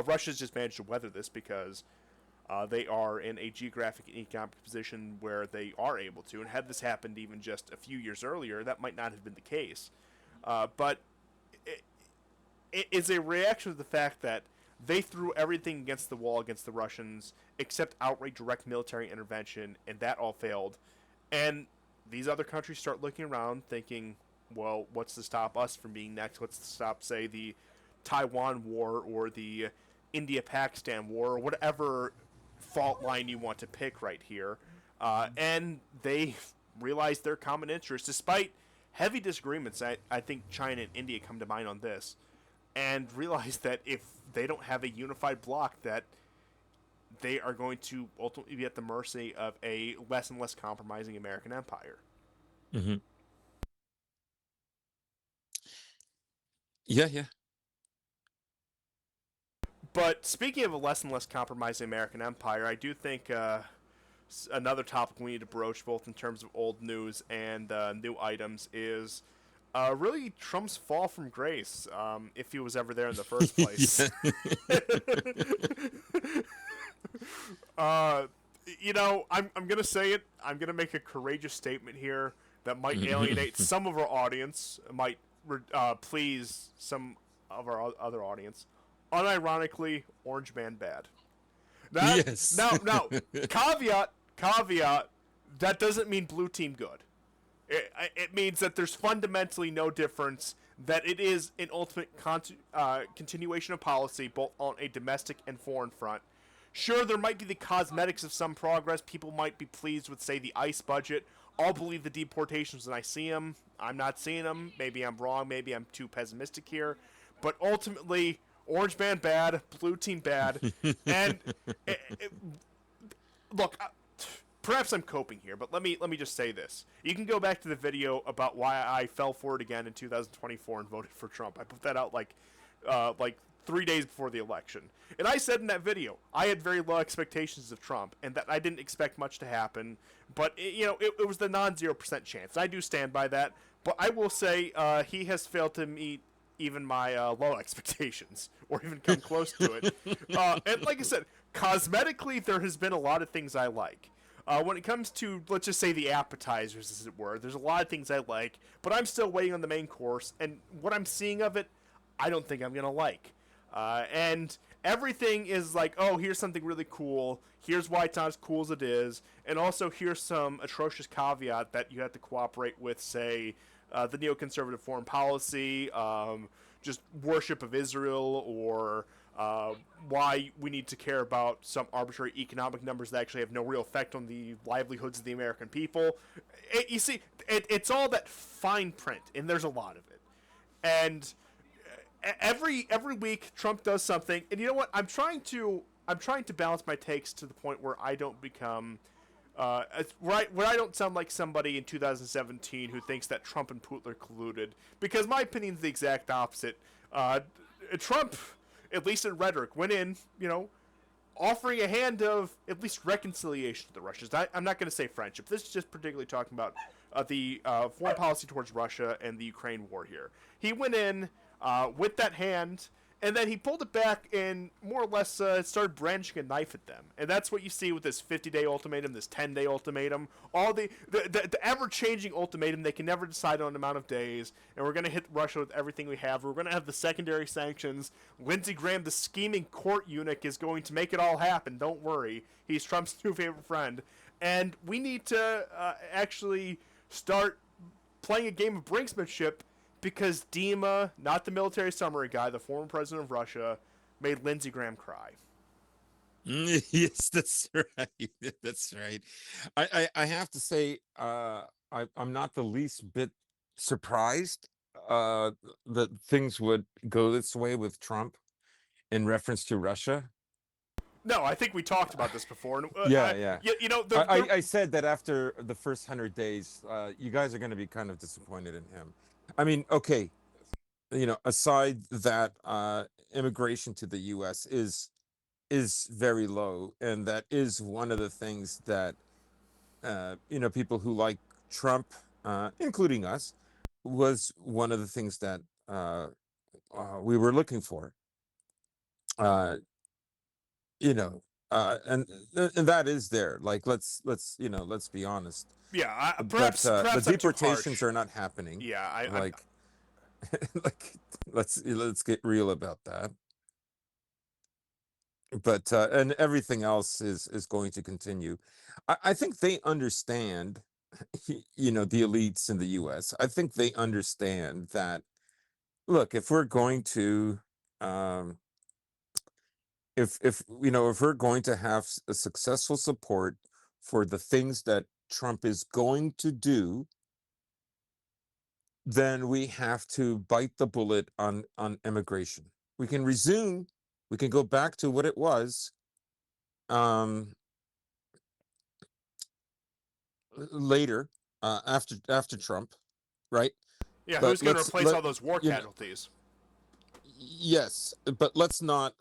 S1: Russia's just managed to weather this because they are in a geographic and economic position where they are able to. And had this happened even just a few years earlier, that might not have been the case. But it is a reaction to the fact that they threw everything against the wall against the Russians except outright direct military intervention, and that all failed. And these other countries start looking around thinking, well, what's to stop us from being next? What's to stop, say, the Taiwan War or the India-Pakistan War or whatever fault line you want to pick right here? And they realize their common interests, despite heavy disagreements. I think China and India come to mind on this, and realize that if they don't have a unified bloc, that they are going to ultimately be at the mercy of a less and less compromising American empire.
S2: Mm-hmm. Yeah.
S1: But speaking of a less and less compromising American empire, I do think another topic we need to broach, both in terms of old news and new items, is really Trump's fall from grace, if he was ever there in the first place. I'm going to say it. I'm going to make a courageous statement here that might alienate some of our audience, might please some of our other audience. Unironically, Orange Man bad.
S2: Yes.
S1: Now, caveat, that doesn't mean blue team good. It means that there's fundamentally no difference, that it is an ultimate continuation of policy, both on a domestic and foreign front. Sure, there might be the cosmetics of some progress. People might be pleased with, say, the ICE budget. I'll believe the deportations when I see them. I'm not seeing them. Maybe I'm wrong. Maybe I'm too pessimistic here. But ultimately, Orange Man bad, blue team bad. And look, perhaps I'm coping here, but let me just say this. You can go back to the video about why I fell for it again in 2024 and voted for Trump. I put that out like 3 days before the election. And I said in that video, I had very low expectations of Trump and that I didn't expect much to happen. But, it was the non-0% chance. I do stand by that. But I will say he has failed to meet even my low expectations or even come close to it. And like I said, cosmetically, there has been a lot of things I like. When it comes to, let's just say, the appetizers, as it were, there's a lot of things I like, but I'm still waiting on the main course, and what I'm seeing of it, I don't think I'm going to like. And everything is like, oh, here's something really cool, here's why it's not as cool as it is, and also here's some atrocious caveat that you have to cooperate with, say, the neoconservative foreign policy, just worship of Israel, or why we need to care about some arbitrary economic numbers that actually have no real effect on the livelihoods of the American people. You see, it's all that fine print, and there's a lot of it. And every week Trump does something, and you know what? I'm trying to balance my takes to the point where I don't become where I don't sound like somebody in 2017 who thinks that Trump and Putin are colluded, because my opinion is the exact opposite. Trump, at least in rhetoric, went in, offering a hand of at least reconciliation to the Russians. I'm not going to say friendship. This is just particularly talking about the foreign policy towards Russia and the Ukraine war here. He went in with that hand, and then he pulled it back and more or less started brandishing a knife at them. And that's what you see with this 50-day ultimatum, this 10-day ultimatum, all the ever-changing ultimatum. They can never decide on an amount of days, and we're going to hit Russia with everything we have. We're going to have the secondary sanctions. Lindsey Graham, the scheming court eunuch, is going to make it all happen. Don't worry. He's Trump's new favorite friend. And we need to actually start playing a game of brinksmanship, because Dima, not the military summary guy, the former president of Russia, made Lindsey Graham cry.
S2: Yes, that's right. That's right. I have to say, I'm not the least bit surprised that things would go this way with Trump in reference to Russia.
S1: No, I think we talked about this before. And,
S2: Yeah.
S1: I
S2: I said that after the first 100 days, you guys are going to be kind of disappointed in him. I mean, okay, aside that, immigration to the U.S. is very low, and that is one of the things that people who like Trump, including us, was one of the things that we were looking for. Uh, you know, and that is there. Like, let's be honest.
S1: Yeah,
S2: But the
S1: perhaps I'm too
S2: deportations
S1: harsh.
S2: are not happening.
S1: Yeah, I'm.
S2: Like, like let's get real about that. But and everything else is going to continue. I think they understand, the elites in the U.S. I think they understand that. Look, if we're going to, um, if we're going to have a successful support for the things that Trump is going to do, then we have to bite the bullet on immigration. We can resume, we can go back to what it was, um, later, after Trump, right?
S1: Yeah,
S2: But
S1: who's going to replace all those war
S2: you know,
S1: casualties?
S2: yes, but let's not,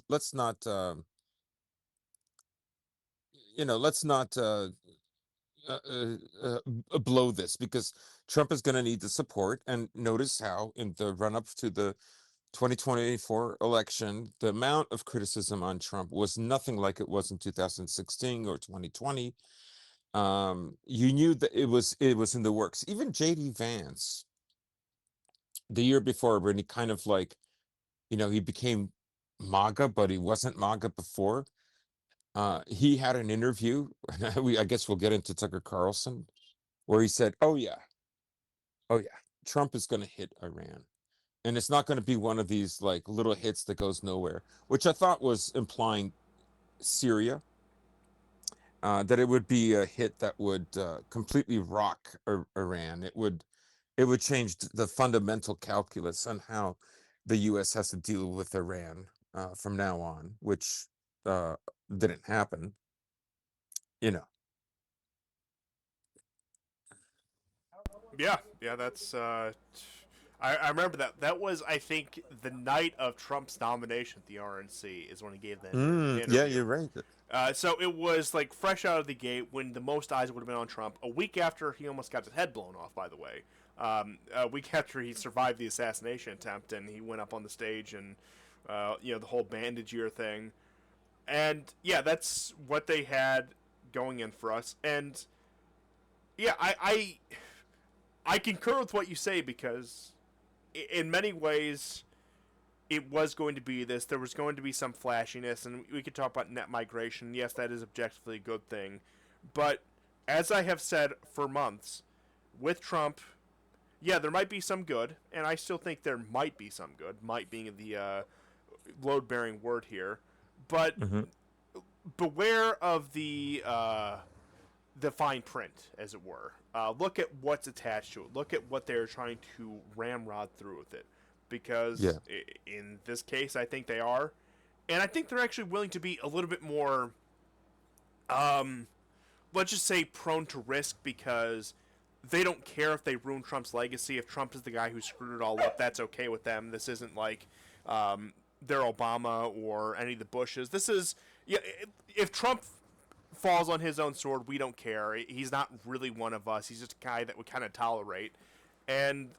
S2: let's not uh, uh, blow this, because Trump is going to need the support. And notice how in the run up to the 2024 election, the amount of criticism on Trump was nothing like it was in 2016 or 2020. You knew that it was in the works. Even JD Vance, the year before, when he kind of like, he became MAGA, but he wasn't MAGA before. He had an interview, and I guess we'll get into Tucker Carlson, where he said, oh yeah, Trump is going to hit Iran. And it's not going to be one of these like little hits that goes nowhere, which I thought was implying Syria, that it would be a hit that would completely rock Iran. It would change the fundamental calculus on how the U.S. has to deal with Iran from now on, which uh, didn't happen. You know.
S1: Yeah, yeah, that's. I remember that. That was, I think, the night of Trump's nomination at the RNC is when he gave that
S2: Yeah,
S1: interview.
S2: you're right.
S1: So it was like fresh out of the gate when the most eyes would have been on Trump. A week after he almost got his head blown off, by the way. A week after he survived the assassination attempt, and he went up on the stage and, the whole bandage year thing. And yeah, that's what they had going in for us. And yeah, I concur with what you say because in many ways it was going to be this. There was going to be some flashiness, and we could talk about net migration. Yes, that is objectively a good thing. But as I have said for months, with Trump, yeah, there might be some good, and I still think there might be some good, might being the load bearing word here. But
S2: Hmm.
S1: beware of the fine print, as it were. Look at what's attached to it. Look at what they're trying to ramrod through with it. Because
S2: Yeah.
S1: in this case, I think they are. And I think they're actually willing to be a little bit more, um, let's just say, prone to risk because they don't care if they ruin Trump's legacy. If Trump is the guy who screwed it all up, that's okay with them. This isn't like they're Obama or any of the Bushes. This is, yeah, if Trump falls on his own sword, we don't care. He's not really one of us. He's just a guy that we kind of tolerate. And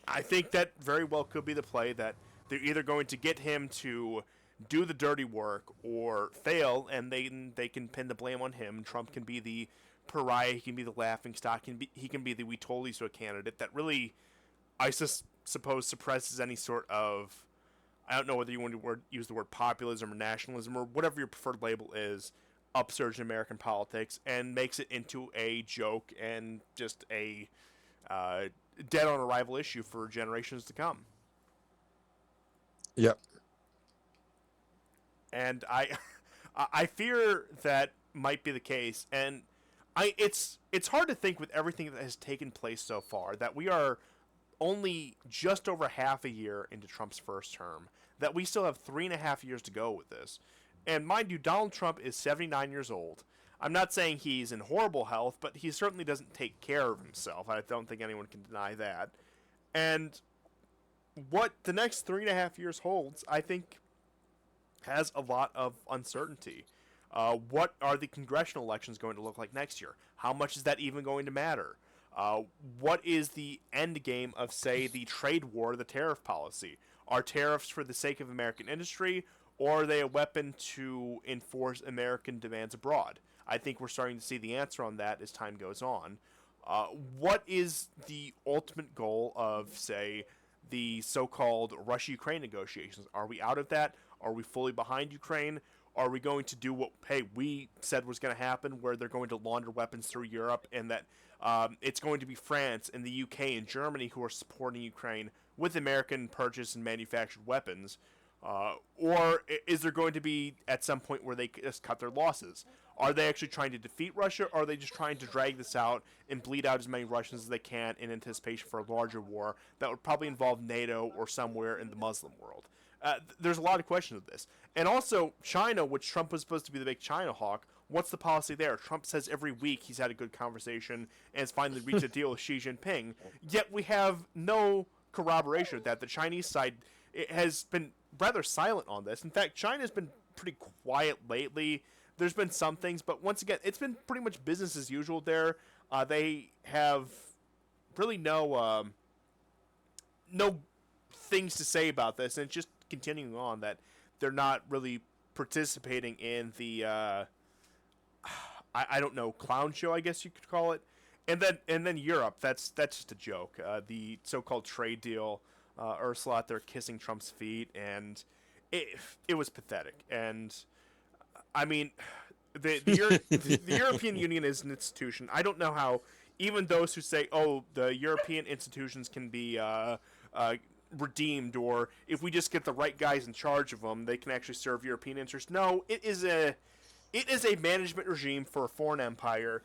S1: I think that very well could be the play that they're either going to get him to do the dirty work or fail, and they can pin the blame on him. Trump can be the pariah. He can be the laughing stock. He can be the we told you so candidate that really, suppose, suppresses any sort of, I don't know whether you want to use the word populism or nationalism or whatever your preferred label is, upsurge in American politics and makes it into a joke and just a uh, dead on arrival issue for generations to come.
S2: Yep.
S1: And I fear that might be the case. And it's hard to think with everything that has taken place so far that we are only just over half a year into Trump's first term, that we still have 3.5 years to go with this. And mind you, Donald Trump is 79 years old. I'm not saying he's in horrible health, but he certainly doesn't take care of himself. I don't think anyone can deny that. And what the next 3.5 years holds, I think, has a lot of uncertainty. What are the congressional elections going to look like next year? How much is that even going to matter? What is the end game of, say, the trade war, the tariff policy? Are tariffs for the sake of American industry, or are they a weapon to enforce American demands abroad? I think we're starting to see the answer on that as time goes on. What is the ultimate goal of, say, the so-called Russia-Ukraine negotiations? Are we out of that? Are we fully behind Ukraine? Are we going to do what, hey, we said was going to happen, where they're going to launder weapons through Europe, and that it's going to be France and the UK and Germany who are supporting Ukraine with American purchased and manufactured weapons? Or is there going to be at some point where they just cut their losses? Are they actually trying to defeat Russia, or are they just trying to drag this out and bleed out as many Russians as they can in anticipation for a larger war that would probably involve NATO or somewhere in the Muslim world? There's a lot of questions of this. And also, China, which Trump was supposed to be the big China hawk, what's the policy there? Trump says every week he's had a good conversation and has finally reached a deal with Xi Jinping, yet we have no corroboration of that. The Chinese side has been rather silent on this. In fact, China's been pretty quiet lately. There's been some things, but once again, it's been pretty much business as usual there. They have really no things to say about this, and it's just continuing on that they're not really participating in the I don't know, clown show, I guess you could call it. And then Europe, that's just a joke. The so-called trade deal, Ursula out there kissing Trump's feet, and it was pathetic. And I mean, the European Union is an institution. I don't know how even those who say, "Oh, the European institutions can be redeemed," or if we just get the right guys in charge of them, they can actually serve European interests. No, it is a management regime for a foreign empire.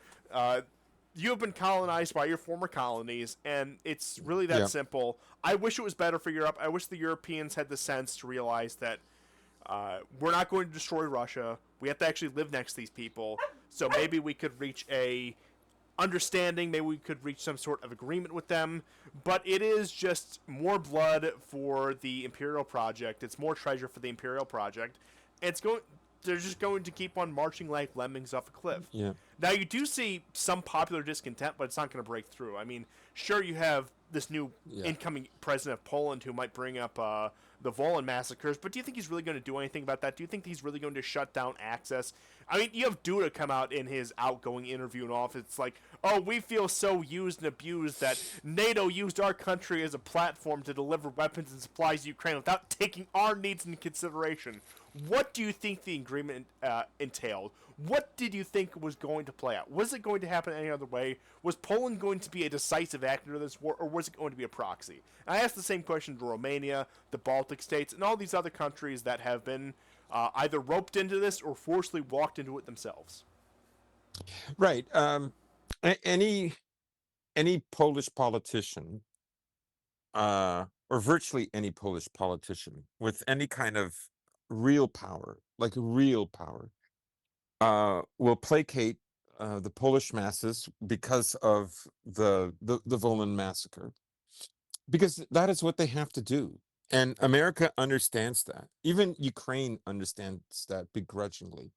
S1: You have been colonized by your former colonies, and it's really that
S2: Yeah.
S1: simple. I wish it was better for Europe. I wish the Europeans had the sense to realize that we're not going to destroy Russia. We have to actually live next to these people. So maybe we could reach a understanding. Maybe we could reach some sort of agreement with them. But it is just more blood for the Imperial Project. It's more treasure for the Imperial Project. It's going. They're just going to keep on marching like lemmings off a cliff.
S2: Yeah.
S1: Now, you do see some popular discontent, but it's not going to break through. I mean, sure, you have this new incoming president of Poland who might bring up the Volyn massacres, but do you think he's really going to do anything about that? Do you think he's really going to shut down access? I mean, you have Duda come out in his outgoing interview in office. It's like, oh, we feel so used and abused that NATO used our country as a platform to deliver weapons and supplies to Ukraine without taking our needs into consideration. What do you think the agreement entailed? What did you think was going to play out? Was it going to happen any other way? Was Poland going to be a decisive actor in this war, or was it going to be a proxy? And I asked the same question to Romania, the Baltic states, and all these other countries that have been either roped into this or forcibly walked into it themselves.
S2: Right. Any Polish politician, or virtually any Polish politician with any kind of real power, like real power, will placate the Polish masses because of the Volyn massacre, because that is what they have to do. And America understands that. Even Ukraine understands that begrudgingly.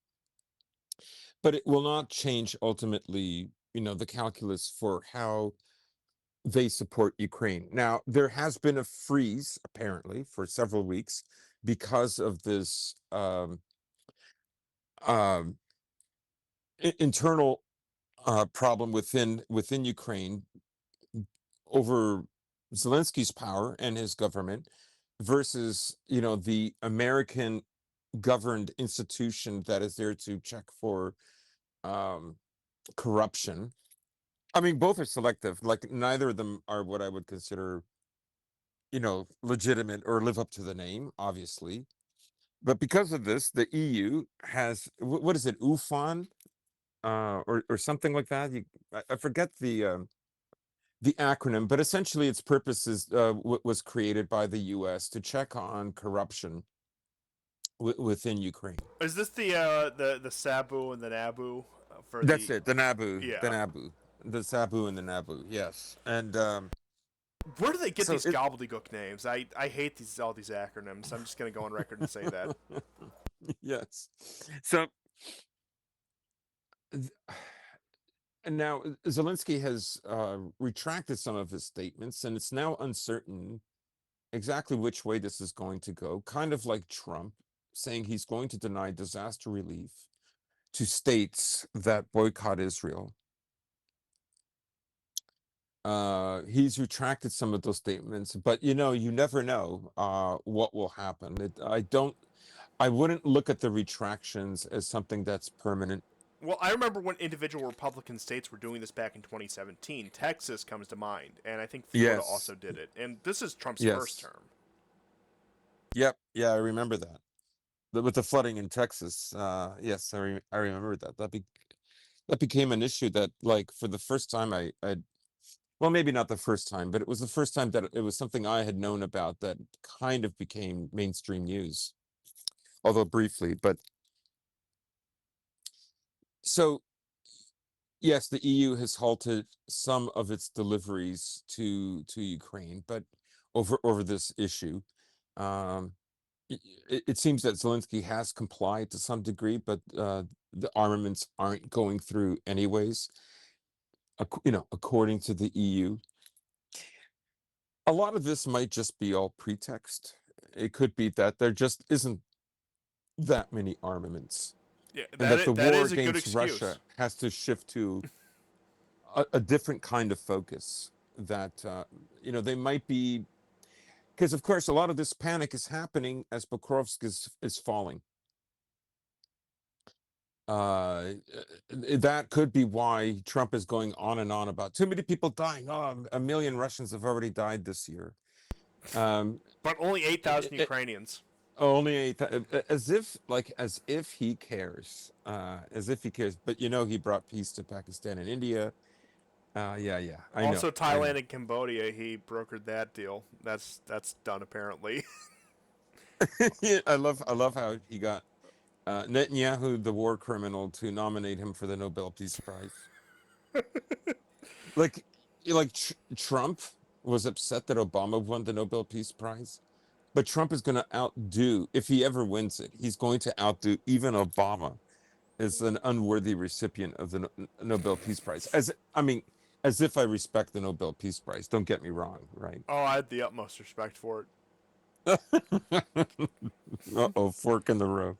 S2: But it will not change ultimately, the calculus for how they support Ukraine. Now, there has been a freeze, apparently, for several weeks because of this um, internal problem within Ukraine over Zelensky's power and his government versus the American governed institution that is there to check for corruption. I mean, both are selective. Like, neither of them are what I would consider legitimate or live up to the name, obviously. But because of this, the EU has what is it, UFON, or something like that. I forget the acronym, but essentially its purpose is was created by the U.S. to check on corruption within Ukraine.
S1: Is this the Sabu and the Nabu for
S2: That's
S1: the
S2: it. The Naboo,
S1: yeah.
S2: the Sabu and the Naboo. Yes, and
S1: Where do they get
S2: so
S1: these
S2: it.
S1: gobbledygook names? I hate all these acronyms. I'm just gonna go on record and say that.
S2: Yes. So th- and now Zelensky has retracted some of his statements, and it's now uncertain exactly which way this is going to go. Kind of like Trump saying he's going to deny disaster relief to states that boycott Israel. He's retracted some of those statements, but you never know what will happen. I wouldn't look at the retractions as something that's permanent.
S1: Well, I remember when individual Republican states were doing this back in 2017. Texas comes to mind, and I think Florida
S2: Yes,
S1: also did it. And this is Trump's first
S2: yes,
S1: term.
S2: yep, yeah, I remember that. With the flooding in Texas, yes, I remember that. That became an issue that, like, for the first time, well, maybe not the first time, but it was the first time that it was something I had known about that kind of became mainstream news, although briefly. But so, yes, the EU has halted some of its deliveries to Ukraine, but over this issue, um, it seems that Zelensky has complied to some degree, but the armaments aren't going through anyways, according to the EU. A lot of this might just be all pretext. It could be that there just isn't that many armaments,
S1: Yeah,
S2: and that the
S1: that
S2: war
S1: is a good
S2: against Russia
S1: excuse.
S2: has to shift to a different kind of focus. That they might be, because of course a lot of this panic is happening as Pokrovsk is falling. That could be why Trump is going on and on about too many people dying. Oh, a million Russians have already died this year. Um,
S1: But only 8,000
S2: it,
S1: Ukrainians.
S2: Only as if he cares, as if he cares. But he brought peace to Pakistan and India. Yeah, yeah,
S1: Also,
S2: I know.
S1: Thailand and Cambodia, he brokered that deal. That's done apparently.
S2: Yeah, I love how he got Netanyahu, the war criminal, to nominate him for the Nobel Peace Prize. Like, Trump was upset that Obama won the Nobel Peace Prize, but Trump is going to outdo, if he ever wins it, he's going to outdo even Obama is an unworthy recipient of the Nobel Peace Prize. As if I respect the Nobel Peace Prize. Don't get me wrong, right?
S1: Oh, I had the utmost respect for
S2: Uh-oh, fork in the road.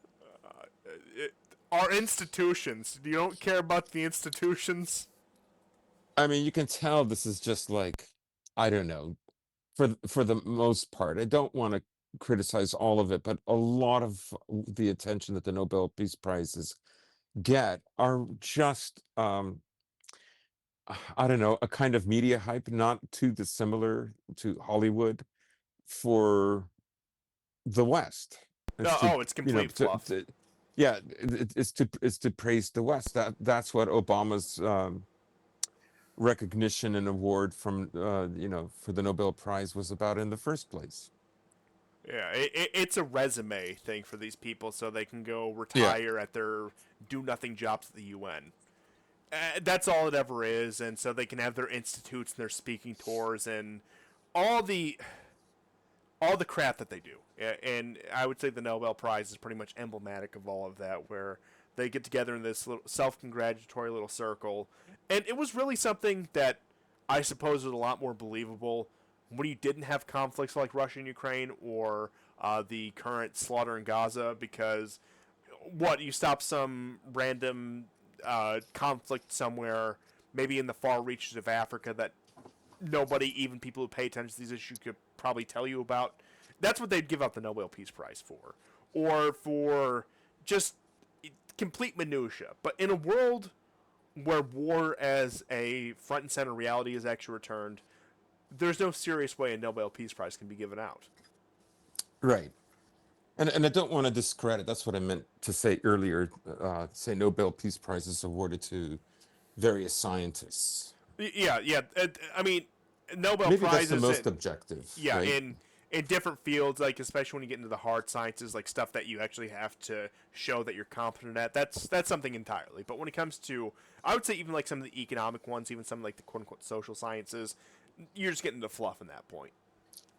S1: it. Our institutions. You don't care about the institutions?
S2: I mean, you can tell this is just like, I don't know, for the most part. I don't want to criticize all of it, but a lot of the attention that the Nobel Peace Prizes get are just I don't know, a kind of media hype, not too dissimilar to Hollywood for the West. It's to,
S1: Oh, it's complete fluff.
S2: yeah, it's to praise the West. That's what Obama's recognition and award from for the Nobel Prize was about in the first place.
S1: Yeah, it's a resume thing for these people so they can go
S2: Yeah,
S1: retire at their do nothing jobs at the UN. That's all it ever is, and so they can have their institutes and their speaking tours and all the all the crap that they do. And I would say the Nobel Prize is pretty much emblematic of all of that, where they get together in this little self-congratulatory little circle, and it was really something that I suppose was a lot more believable when you didn't have conflicts like Russia and Ukraine or the current slaughter in Gaza, because what you stop some random conflict somewhere, maybe in the far reaches of Africa that nobody, even people who pay attention to these issues, could probably tell you about. That's what they'd give out the Nobel Peace Prize for, or for just complete minutia. But in a world where war as a front and center reality is actually returned, there's no serious way a Nobel Peace Prize can be given out.
S2: right. And I don't want to discredit. That's what I meant to say earlier. Say Nobel Peace Prize is awarded to various scientists.
S1: Yeah, yeah. I mean, Nobel
S2: Maybe that's the
S1: prizes
S2: most
S1: in
S2: objective,
S1: yeah
S2: right?
S1: in different fields, like especially when you get into the hard sciences, like stuff that you actually have to show that you're competent at, that's something entirely. But when it comes to, I would say even like some of the economic ones, even some of like the quote unquote social sciences, you're just getting into fluff in that point.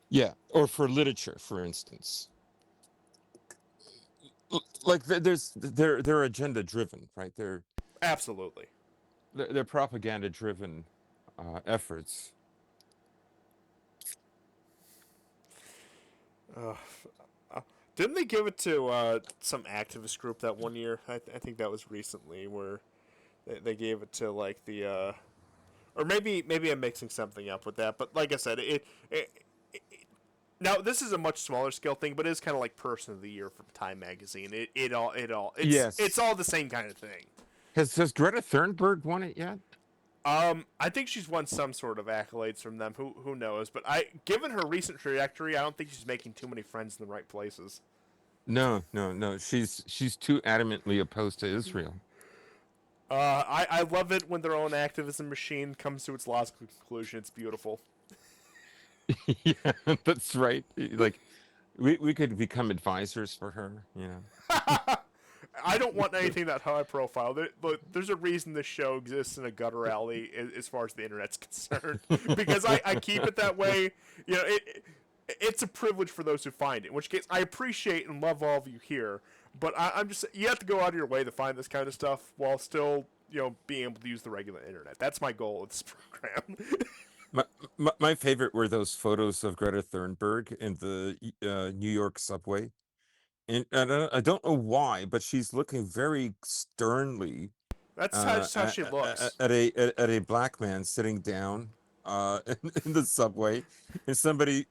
S2: Yeah, or for literature, for instance. Like they're agenda driven, right?
S1: Absolutely.
S2: They're propaganda driven efforts.
S1: Uh, didn't they give it to some activist group that one year? I think that was recently where they gave it to like the or maybe I'm mixing something up with that. But like I said, it now this is a much smaller scale thing, but it is kind of like Person of the Year from Time magazine. It's
S2: Yes.
S1: all the same kind of thing.
S2: Has Greta Thunberg won it yet?
S1: I think she's won some sort of accolades from them. Who knows? But given her recent trajectory, I don't think she's making too many friends in the right places.
S2: No, no, no. She's too adamantly opposed to Israel.
S1: I love it when their own activism machine comes to its logical conclusion. It's beautiful.
S2: Yeah, that's right. Like we could become advisors for her, you know.
S1: I don't want anything that high profile. Look, there's a reason this show exists in a gutter alley as far as the internet's concerned. Because I keep it that way. You know, it's a privilege for those who find it. In which case, I appreciate and love all of you here. But I'm just, you have to go out of your way to find this kind of stuff while still, being able to use the regular internet. That's my goal with this program.
S2: My favorite were those photos of Greta Thunberg in the New York subway. And I don't know why, but she's looking very sternly
S1: That's just how she looks.
S2: at a black man sitting down in the subway, and somebody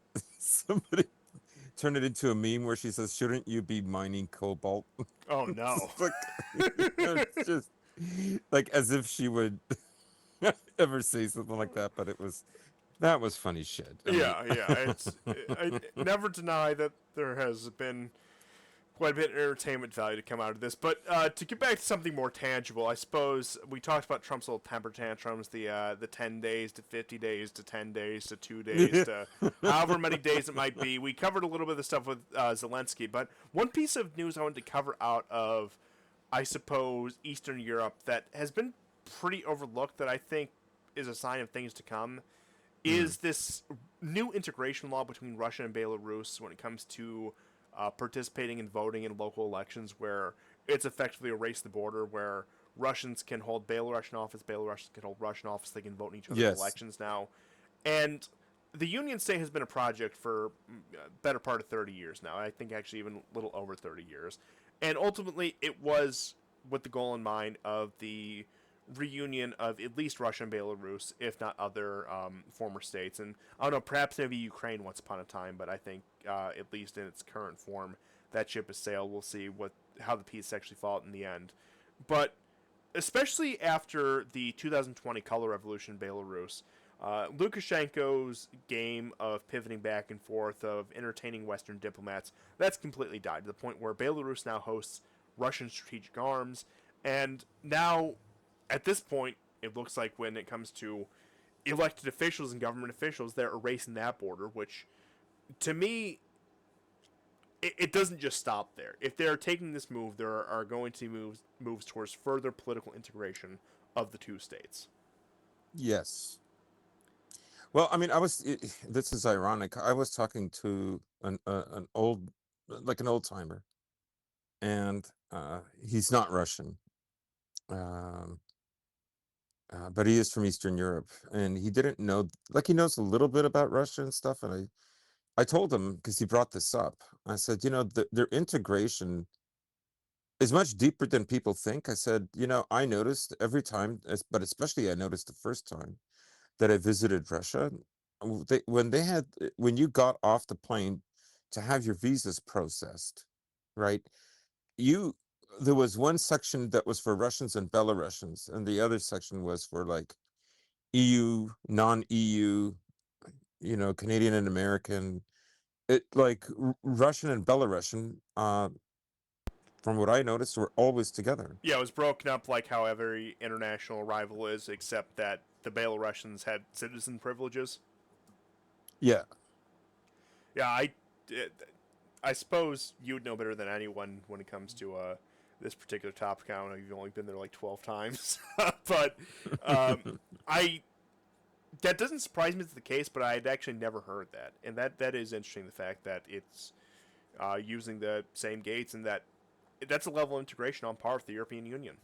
S2: turned it into a meme where she says, "Shouldn't you be mining cobalt?"
S1: Oh no.
S2: It's like, it's just like as if she would ever say something like that, but that was funny shit. I mean,
S1: Yeah. I never deny that there has been quite a bit of entertainment value to come out of this. But to get back to something more tangible, I suppose we talked about Trump's little temper tantrums, the 10 days to 50 days to 10 days to 2 days to however many days it might be. We covered a little bit of the stuff with Zelensky, but one piece of news I wanted to cover out of, I suppose, Eastern Europe that has been pretty overlooked that I think is a sign of things to come
S2: mm,
S1: is this new integration law between Russia and Belarus when it comes to participating in voting in local elections, where it's effectively erased the border, where Russians can hold Belarusian office, Belarusians can hold Russian office, they can vote in each other's
S2: yes,
S1: elections now. And the Union State has been a project for better part of 30 years now. I think actually even a little over 30 years. And ultimately, it was with the goal in mind of the reunion of at least Russia and Belarus, if not other former states. And I don't know, perhaps maybe Ukraine once upon a time, but I think at least in its current form, that ship has sailed. We'll see how the peace actually fall out in the end. But especially after the 2020 color revolution in Belarus, Lukashenko's game of pivoting back and forth, of entertaining Western diplomats, that's completely died to the point where Belarus now hosts Russian strategic arms. And now, at this point, it looks like when it comes to elected officials and government officials, they're erasing that border, which to me, it doesn't just stop there. If they're taking this move, there are going to be moves towards further political integration of the two states.
S2: yes. Well, I mean, this is ironic. I was talking to an old, like an old timer, and he's not Russian, um, but he is from Eastern Europe, and he didn't know, like he knows a little bit about Russia and stuff. And I told him because he brought this up. I said, their integration is much deeper than people think. I said, I noticed every time, but especially I noticed the first time that I visited Russia, when you got off the plane to have your visas processed, right? You There was one section that was for Russians and Belarusians, and the other section was for like EU, non-EU, Canadian and American. It like Russian and Belarusian, from what I noticed, were always together.
S1: Yeah, it was broken up like how every international arrival is, except that the Belarusians had citizen privileges.
S2: Yeah.
S1: Yeah, I suppose you would know better than anyone when it comes to this particular topic. I don't know, you've only been there like 12 times, but um, I that doesn't surprise me as the case, but I had actually never heard that, and that is interesting. The fact that it's using the same gates, and that's a level of integration on par with the European Union.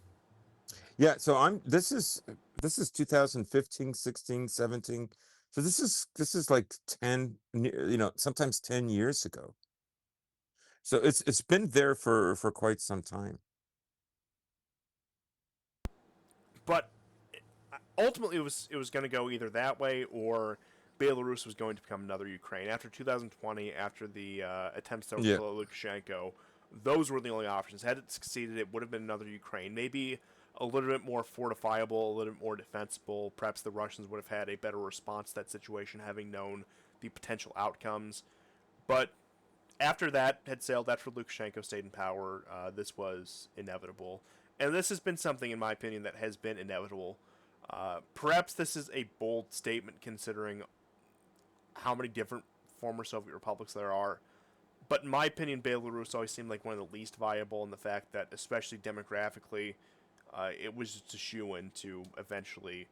S2: Yeah, so this is 2015, 16, 17. So this is like 10, sometimes 10 years ago. So it's been there for quite some time.
S1: But ultimately, it was going to go either that way or Belarus was going to become another Ukraine after 2020. After the attempts to
S2: Yeah.
S1: overthrow Lukashenko, those were the only options. Had it succeeded, it would have been another Ukraine. Maybe a little bit more fortifiable, a little bit more defensible. Perhaps the Russians would have had a better response to that situation, having known the potential outcomes. But after that had sailed, after Lukashenko stayed in power, this was inevitable. And this has been something, in my opinion, that has been inevitable. Perhaps this is a bold statement considering how many different former Soviet republics there are. But in my opinion, Belarus always seemed like one of the least viable in the fact that, especially demographically, it was just a shoe-in to eventually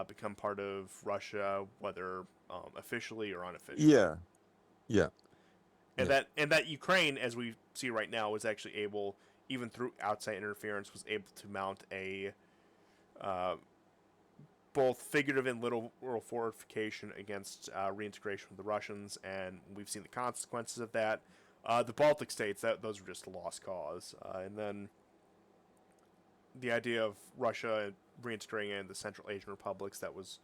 S1: become part of Russia, whether officially or unofficially.
S2: Yeah. Yeah.
S1: And
S2: Yeah.
S1: that Ukraine, as we see right now, was actually able, even through outside interference, was able to mount a uh, both figurative and literal fortification against reintegration with the Russians, and we've seen the consequences of that. The Baltic states, those were just a lost cause, and then the idea of Russia reintegrating in the Central Asian republics, that was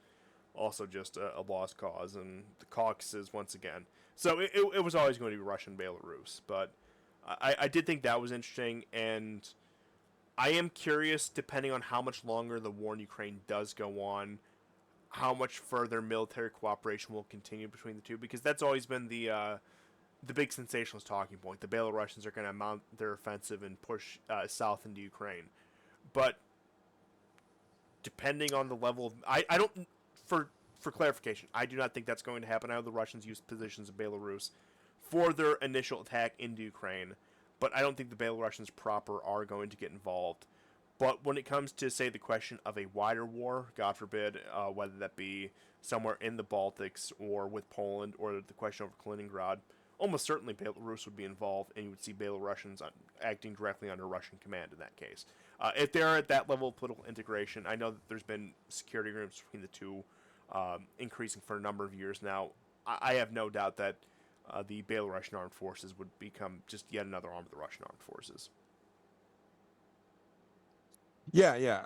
S1: also just a lost cause, and the Caucasus once again. So it was always going to be Russia and Belarus, but I did think that was interesting, and I am curious, depending on how much longer the war in Ukraine does go on, how much further military cooperation will continue between the two, because that's always been the big sensationalist talking point. The Belarusians are going to mount their offensive and push south into Ukraine, but depending on the level of, I don't for clarification, I do not think that's going to happen. I know the Russians used positions in Belarus for their initial attack into Ukraine, but I don't think the Belarusians proper are going to get involved. But when it comes to, say, the question of a wider war, God forbid, whether that be somewhere in the Baltics or with Poland or the question over Kaliningrad, almost certainly Belarus would be involved, and you would see Belarusians acting directly under Russian command in that case. If they're at that level of political integration, I know that there's been security agreements between the two increasing for a number of years now. I have no doubt that the Belarusian armed forces would become just yet another arm of the Russian armed forces.
S2: Yeah, yeah.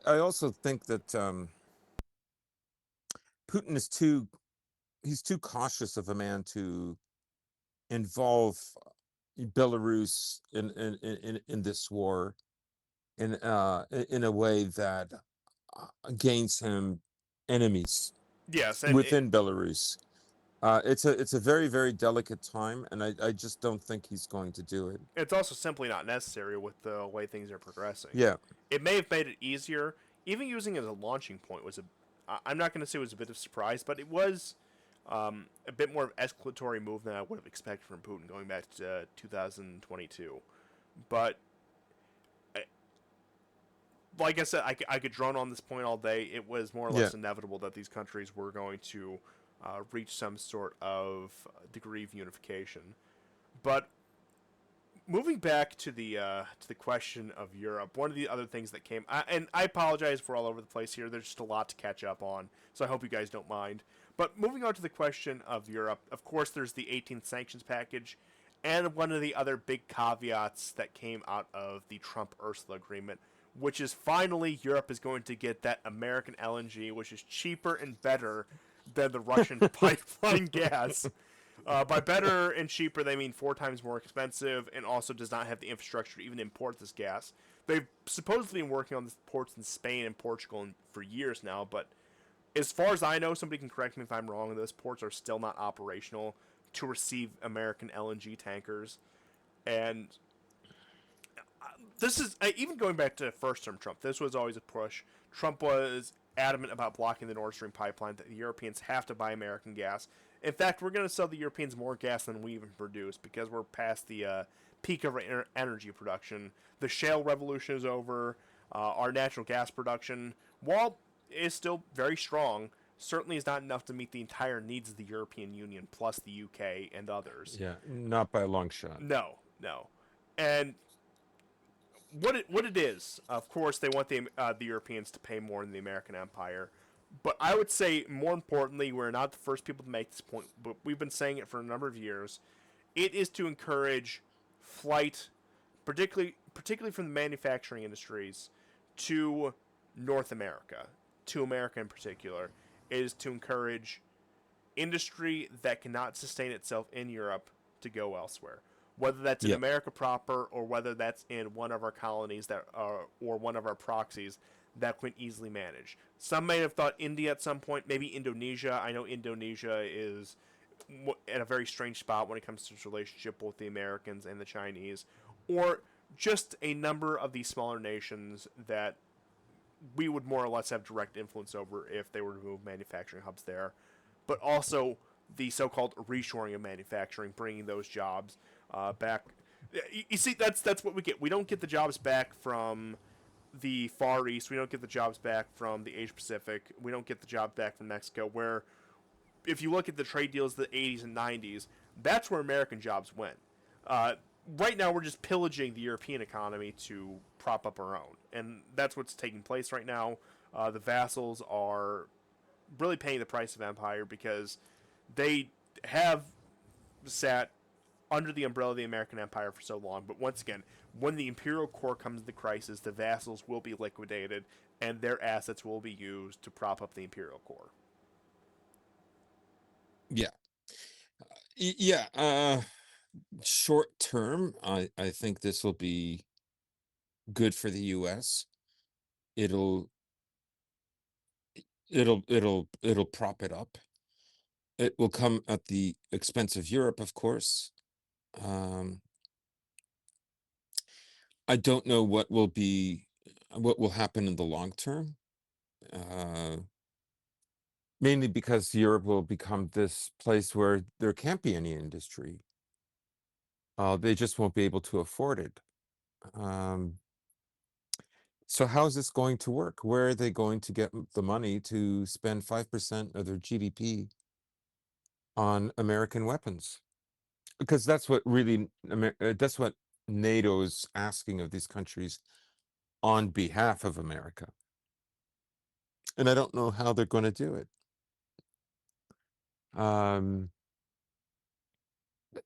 S2: I also think that Putin he's too cautious of a man to involve Belarus in this war in a way that gains him enemies
S1: Yes, and
S2: within Belarus. It's a very, very delicate time, and I just don't think he's going to do it.
S1: it's also simply not necessary with the way things are progressing.
S2: Yeah.
S1: It may have made it easier. Even using it as a launching point was I'm not going to say it was a bit of a surprise, but it was a bit more of an escalatory move than I would have expected from Putin going back to 2022. But like I said, I could drone on this point all day. It was more or
S2: Yeah.
S1: less inevitable that these countries were going to reach some sort of degree of unification. But moving back to the question of Europe, one of the other things that came, and I apologize for all over the place here. There's just a lot to catch up on, so I hope you guys don't mind. But moving on to the question of Europe, of course, there's the 18th sanctions package, and one of the other big caveats that came out of the Trump-Ursula agreement, which is finally Europe is going to get that American LNG, which is cheaper and better than the Russian pipeline gas. By better and cheaper, they mean 4 times more expensive, and also does not have the infrastructure to even import this gas. They've supposedly been working on these ports in Spain and Portugal for years now, but as far as I know, somebody can correct me if I'm wrong, those ports are still not operational to receive American LNG tankers. And this is, even going back to first term Trump, this was always a push. Trump was adamant about blocking the Nord Stream pipeline, that the Europeans have to buy American gas. In fact, we're going to sell the Europeans more gas than we even produce because we're past the peak of our energy production. The shale revolution is over. Our natural gas production, while is still very strong, certainly is not enough to meet the entire needs of the European Union plus the UK and others.
S2: Yeah, not by a long shot.
S1: No, no. And what it is, of course, they want the Europeans to pay more than the American Empire. But I would say, more importantly, we're not the first people to make this point, but we've been saying it for a number of years. It is to encourage flight, particularly from the manufacturing industries, to North America, to America in particular. It is to encourage industry that cannot sustain itself in Europe to go elsewhere, whether that's in
S2: Yep.
S1: America proper or whether that's in one of our colonies that or one of our proxies that can easily manage. Some may have thought India at some point, maybe Indonesia. I know Indonesia is at a very strange spot when it comes to its relationship with the Americans and the Chinese, or just a number of these smaller nations that we would more or less have direct influence over if they were to move manufacturing hubs there, but also the so-called reshoring of manufacturing, bringing those jobs back. You see, that's what we get. We don't get the jobs back from the Far East. We don't get the jobs back from the Asia Pacific. We don't get the jobs back from Mexico. Where, if you look at the trade deals of the 80s and 90s, that's where American jobs went. Uh, right now, we're just pillaging the European economy to prop up our own, and that's what's taking place right now. The vassals are really paying the price of empire because they have sat under the umbrella of the American Empire for so long. But once again, when the imperial core comes into crisis, the vassals will be liquidated and their assets will be used to prop up the imperial core.
S2: Yeah. Yeah. Short term, I think this will be good for the US. It'll it'll prop it up. It will come at the expense of Europe, of course. Um, I don't know what will happen in the long term. Uh, Mainly because Europe will become this place where there can't be any industry. They just won't be able to afford it. Um, so how is this going to work? Where are they going to get the money to spend 5% of their GDP on American weapons? Because that's what really that's what NATO's asking of these countries on behalf of America. And I don't know how they're going to do it. Um,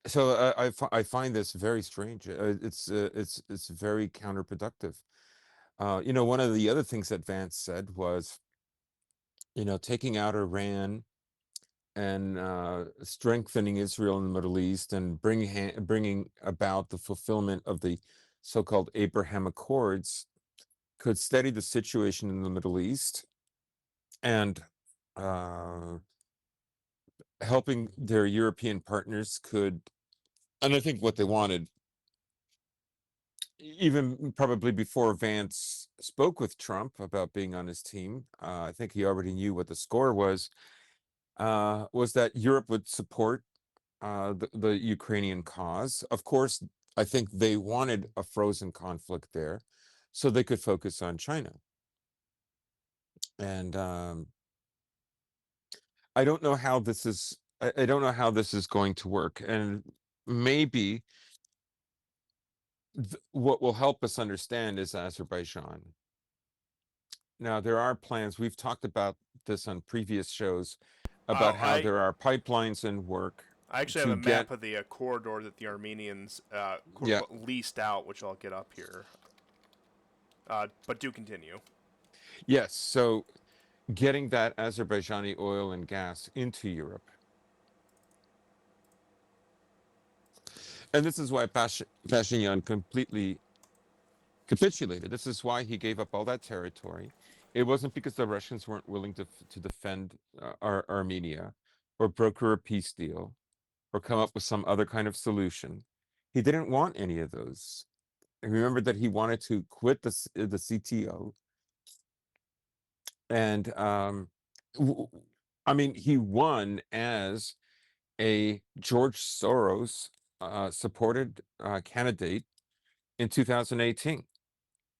S2: so I find this very strange. It's very counterproductive. One of the other things that Vance said was, taking out Iran and strengthening Israel in the Middle East and bringing about the fulfillment of the so-called Abraham Accords could steady the situation in the Middle East and uh, helping their European partners could, and I think what they wanted, even probably before Vance spoke with Trump about being on his team, I think he already knew what the score was that Europe would support the Ukrainian cause. Of course, I think they wanted a frozen conflict there so they could focus on China. And I don't know how this is. I don't know how this is going to work. And maybe what will help us understand is Azerbaijan. Now, there are plans. We've talked about this on previous shows about how
S1: I
S2: there are pipelines in work
S1: I actually have
S2: to
S1: a
S2: get,
S1: map of the corridor that the Armenians quote
S2: yeah,
S1: unquote leased out, which I'll get up here. But do continue.
S2: yes. So getting that Azerbaijani oil and gas into Europe. And this is why Pashinyan completely capitulated. This is why he gave up all that territory. It wasn't because the Russians weren't willing to defend Armenia or broker a peace deal or come up with some other kind of solution. He didn't want any of those. And remember that he wanted to quit the CTO. And I mean, he won as a George Soros supported candidate in 2018.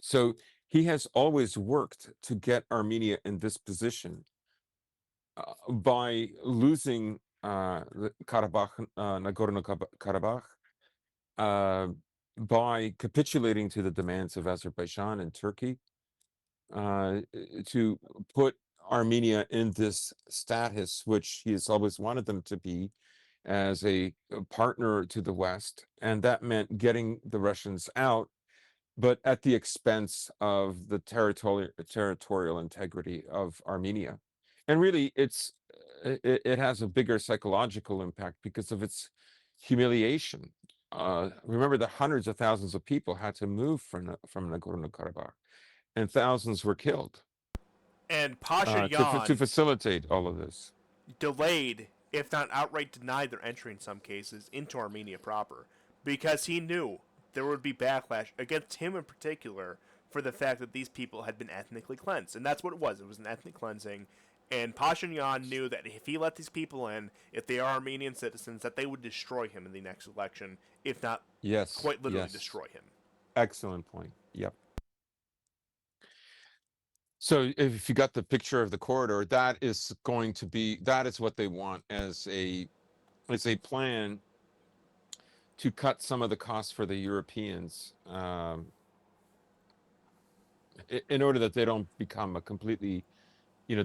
S2: So he has always worked to get Armenia in this position by losing the Karabakh, Nagorno-Karabakh, uh, by capitulating to the demands of Azerbaijan and Turkey, to put Armenia in this status, which he has always wanted them to be, as a partner to the West. And that meant getting the Russians out, but at the expense of the territorial integrity of Armenia. And really, it has a bigger psychological impact because of its humiliation. Remember that hundreds of thousands of people had to move from Nagorno-Karabakh, and thousands were killed
S1: And
S2: to
S1: Pashinyan
S2: facilitate all of this.
S1: delayed, if not outright denied, their entry in some cases into Armenia proper because he knew there would be backlash against him in particular for the fact that these people had been ethnically cleansed. And that's what it was. It was an ethnic cleansing. And Pashinyan knew that if he let these people in, if they are Armenian citizens, that they would destroy him in the next election, if not
S2: Yes,
S1: quite literally
S2: yes.
S1: destroy him.
S2: Excellent point. Yep. So if you got the picture of the corridor, that is what they want as a plan to cut some of the costs for the Europeans, in order that they don't become a completely,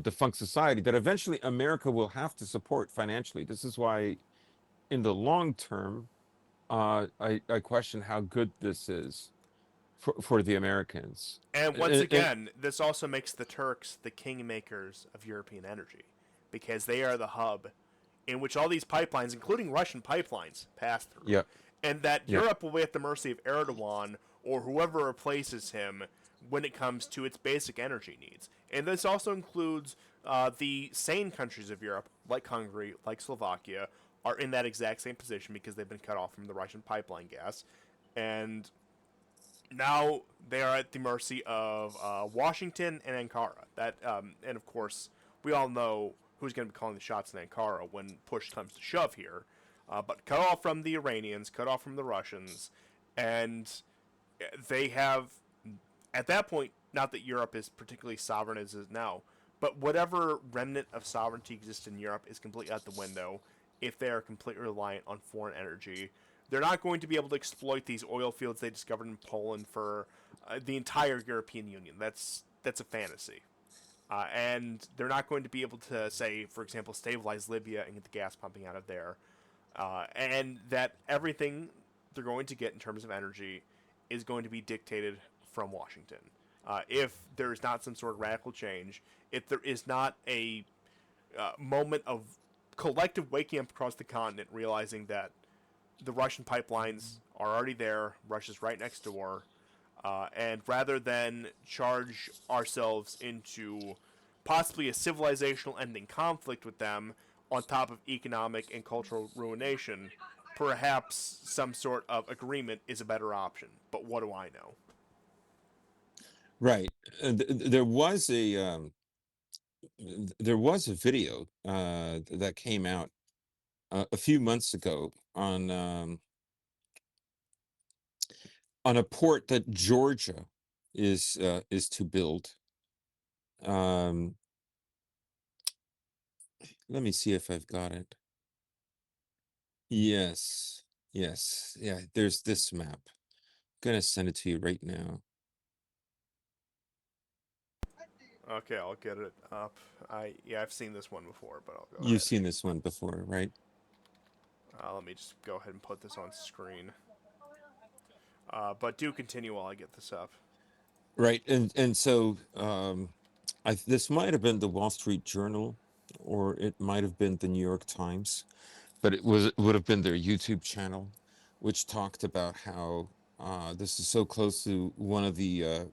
S2: defunct society that eventually America will have to support financially. This is why, in the long term, I question how good this is for the Americans.
S1: And once again, this also makes the Turks the kingmakers of European energy because they are the hub in which all these pipelines, including Russian pipelines, pass through.
S2: Yeah,
S1: And that
S2: yeah,
S1: Europe will be at the mercy of Erdogan or whoever replaces him when it comes to its basic energy needs. And this also includes the sane countries of Europe, like Hungary, like Slovakia, are in that exact same position because they've been cut off from the Russian pipeline gas. And now they are at the mercy of Washington and Ankara. And of course, we all know who's going to be calling the shots in Ankara when push comes to shove here. But cut off from the Iranians, cut off from the Russians, and they have, at that point, not that Europe is particularly sovereign as it is now, but whatever remnant of sovereignty exists in Europe is completely out the window if they are completely reliant on foreign energy. They're not going to be able to exploit these oil fields they discovered in Poland for the entire European Union. That's a fantasy. And they're not going to be able to, say, for example, stabilize Libya and get the gas pumping out of there. And that everything they're going to get in terms of energy is going to be dictated from Washington. If there is not some sort of radical change, if there is not a moment of collective waking up across the continent, realizing that the Russian pipelines are already there, Russia's right next door, and rather than charge ourselves into possibly a civilizational ending conflict with them on top of economic and cultural ruination, perhaps some sort of agreement is a better option. But what do I know?
S2: right. There was a video that came out a few months ago on a port that Georgia is to build. Um, Let me see if I've got it. Yes, yes, yeah. There's this map. I'm gonna send it to you right now.
S1: Okay, I'll get it up. I've seen this one before, but I'll go
S2: You've
S1: ahead.
S2: seen this one before, right?
S1: Let me just go ahead and put this on screen. But do continue while I get this up.
S2: Right, and so this might have been the Wall Street Journal, or it might have been the New York Times, but it would have been their YouTube channel, which talked about how this is so close to one of the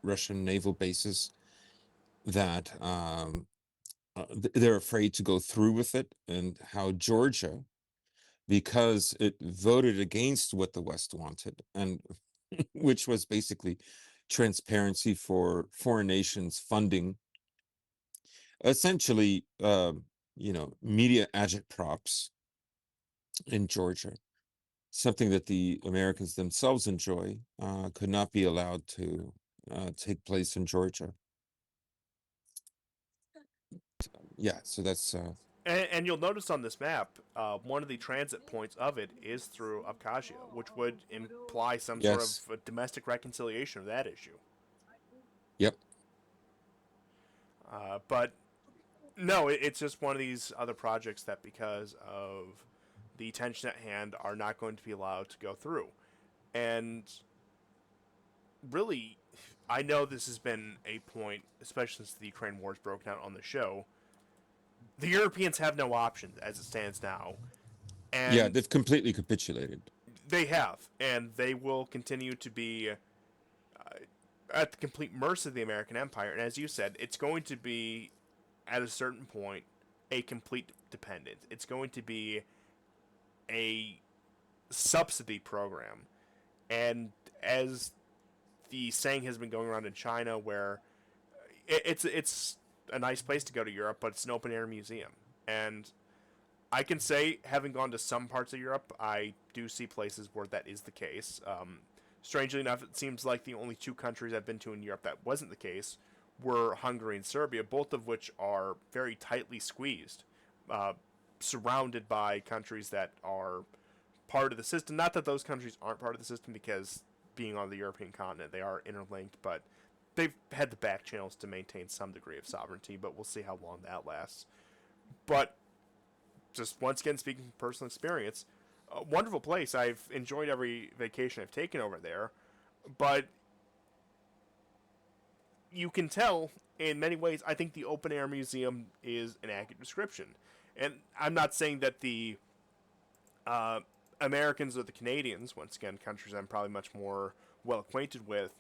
S2: Russian naval bases that they're afraid to go through with it, and how Georgia, because it voted against what the West wanted, and which was basically transparency for foreign nations funding, essentially, media agitprops, in Georgia. Something that the Americans themselves enjoy could not be allowed to take place in Georgia. Yeah, so that's
S1: And you'll notice on this map, one of the transit points of it is through Abkhazia, which would imply some sort of
S2: yes,
S1: domestic reconciliation of that issue.
S2: yep,
S1: But no, it's just one of these other projects that, because of the tension at hand, are not going to be allowed to go through. And really, I know this has been a point, especially since the Ukraine war has broken out on the show. The Europeans have no options as it stands now,
S2: yeah.
S1: and
S2: They've completely capitulated.
S1: they have, and they will continue to be at the complete mercy of the American empire. And as you said, it's going to be, at a certain point, a complete dependence. It's going to be a subsidy program. And as the saying has been going around in China, where it's a nice place to go to Europe, but it's an open air museum. And I can say, having gone to some parts of Europe, I do see places where that is the case. Strangely enough, it seems like the only two countries I've been to in Europe that wasn't the case were Hungary and Serbia, both of which are very tightly squeezed, uh, surrounded by countries that are part of the system. Not that those countries aren't part of the system, because being on the European continent, they are interlinked, but they've had the back channels to maintain some degree of sovereignty, but we'll see how long that lasts. But just once again, speaking from personal experience, a wonderful place. I've enjoyed every vacation I've taken over there, but you can tell in many ways, I think the open air museum is an accurate description. And I'm not saying that the uh, Americans or the Canadians, once again, countries I'm probably much more well acquainted with,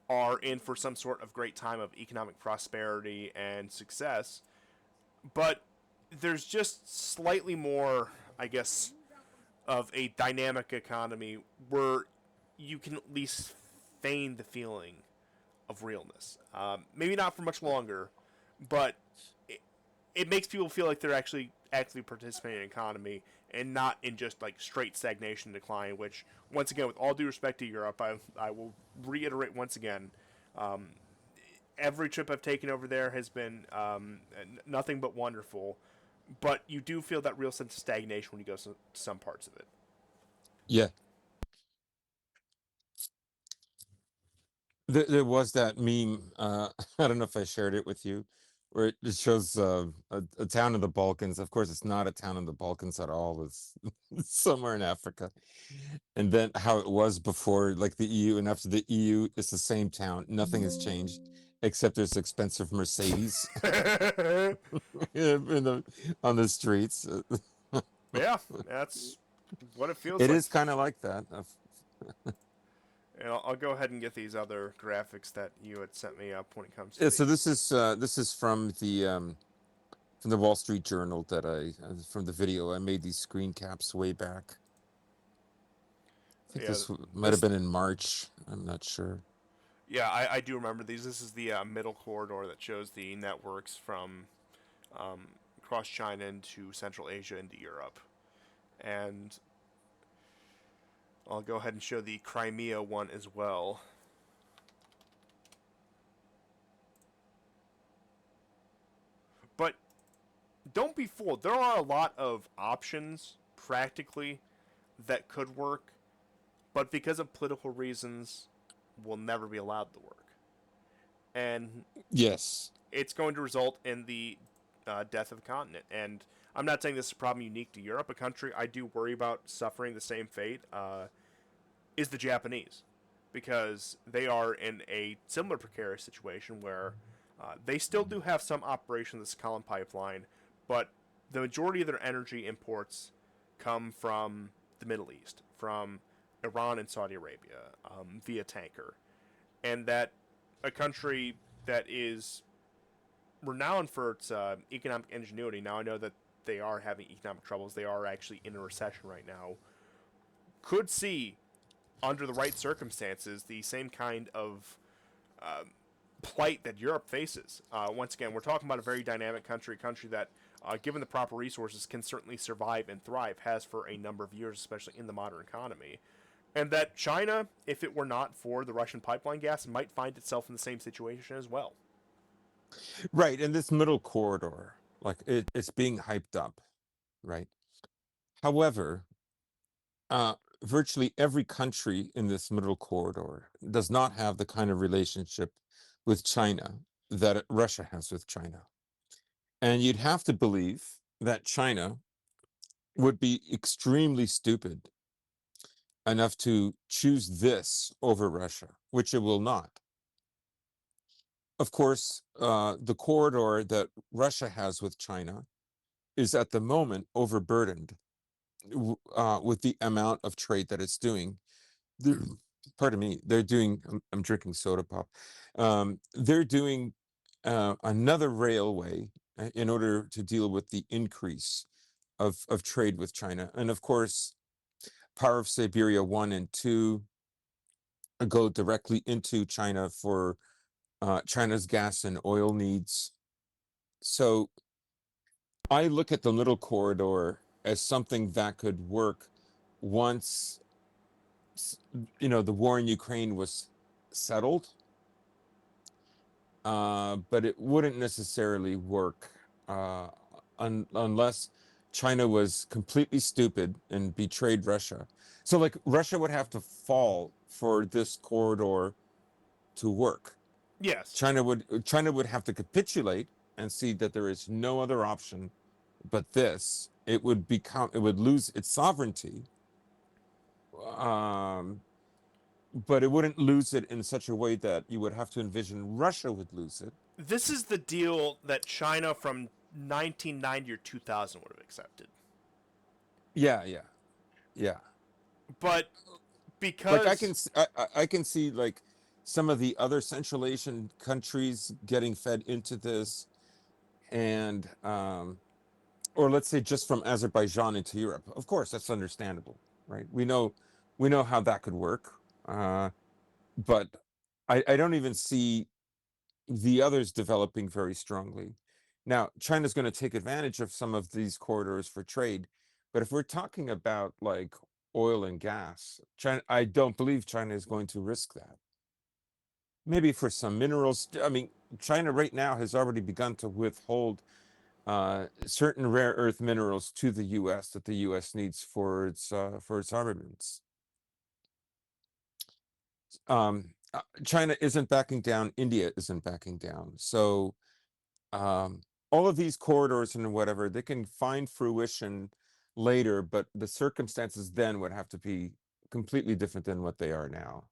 S1: are in for some sort of great time of economic prosperity and success. But there's just slightly more, I guess, of a dynamic economy where you can at least feign the feeling of realness. Maybe not for much longer, but it makes people feel like they're actually actively participating in the economy and not in just like straight stagnation decline. Which, once again, with all due respect to Europe, I will reiterate once again. Um, every trip I've taken over there has been nothing but wonderful, but you do feel that real sense of stagnation when you go to some parts of it.
S2: Yeah, there was that meme. I don't know if I shared it with you, where it shows a town in the Balkans. Of course, it's not a town in the Balkans at all. It's somewhere in Africa. And then how it was before, like the EU, and after the EU, it's the same town. Nothing has changed, except there's expensive Mercedes in the on the streets.
S1: Yeah, that's what it feels
S2: It
S1: like.
S2: is kind of like that.
S1: And I'll go ahead and get these other graphics that you had sent me up when it comes to
S2: Yeah,
S1: the.
S2: so this is from the Wall Street Journal that from the video. I made these screen caps way back. I think
S1: Yeah,
S2: this might have
S1: this.
S2: been in March. I'm not sure.
S1: Yeah, I do remember these. This is the middle corridor that shows the networks from um, across China into Central Asia into Europe. And I'll go ahead and show the Crimea one as well. But don't be fooled. There are a lot of options, practically, that could work, but because of political reasons, will never be allowed to work. And
S2: Yes.
S1: it's going to result in the death of the continent. And I'm not saying this is a problem unique to Europe. A country I do worry about suffering the same fate is the Japanese, because they are in a similar precarious situation where they still do have some operation of the Sakhalin pipeline, but the majority of their energy imports come from the Middle East, from Iran and Saudi Arabia, via tanker. And that a country that is renowned for its economic ingenuity. Now I know that they are having economic troubles. They are actually in a recession right now. Could see, under the right circumstances, the same kind of plight that Europe faces. Once again, we're talking about a very dynamic country, a country that given the proper resources, can certainly survive and thrive, has for a number of years, especially in the modern economy. And that China, if it were not for the Russian pipeline gas, might find itself in the same situation as well.
S2: Right. And this middle corridor, like it's being hyped up, right? However, uh, virtually every country in this middle corridor does not have the kind of relationship with China that Russia has with China. And you'd have to believe that China would be extremely stupid enough to choose this over Russia, which it will not. Of course, the corridor that Russia has with China is at the moment overburdened with the amount of trade that it's doing. They're, pardon me, they're doing, I'm drinking soda pop. They're doing another railway in order to deal with the increase of trade with China. And of course, Power of Siberia 1 and 2 go directly into China for China's gas and oil needs. So I look at the Little Corridor as something that could work once, the war in Ukraine was settled, but it wouldn't necessarily work unless China was completely stupid and betrayed Russia. So, like, Russia would have to fall for this corridor to work.
S1: Yes.
S2: China would have to capitulate and see that there is no other option but this. It would lose its sovereignty, um, but it wouldn't lose it in such a way that you would have to envision Russia would lose it.
S1: This is the deal that China from 1990 or 2000 would have accepted.
S2: Yeah, yeah, yeah.
S1: But
S2: Like
S1: because
S2: I can see like some of the other Central Asian countries getting fed into this, and or let's say just from Azerbaijan into Europe. Of course, that's understandable, right? We know how that could work, but I don't even see the others developing very strongly. Now, China's going to take advantage of some of these corridors for trade, but if we're talking about like oil and gas, China, I don't believe China is going to risk that. Maybe for some minerals. I mean, China right now has already begun to withhold certain rare earth minerals to the U.S. that the U.S. needs for its armaments. China isn't backing down. India isn't backing down. So um, all of these corridors and whatever, they can find fruition later, but the circumstances then would have to be completely different than what they are now.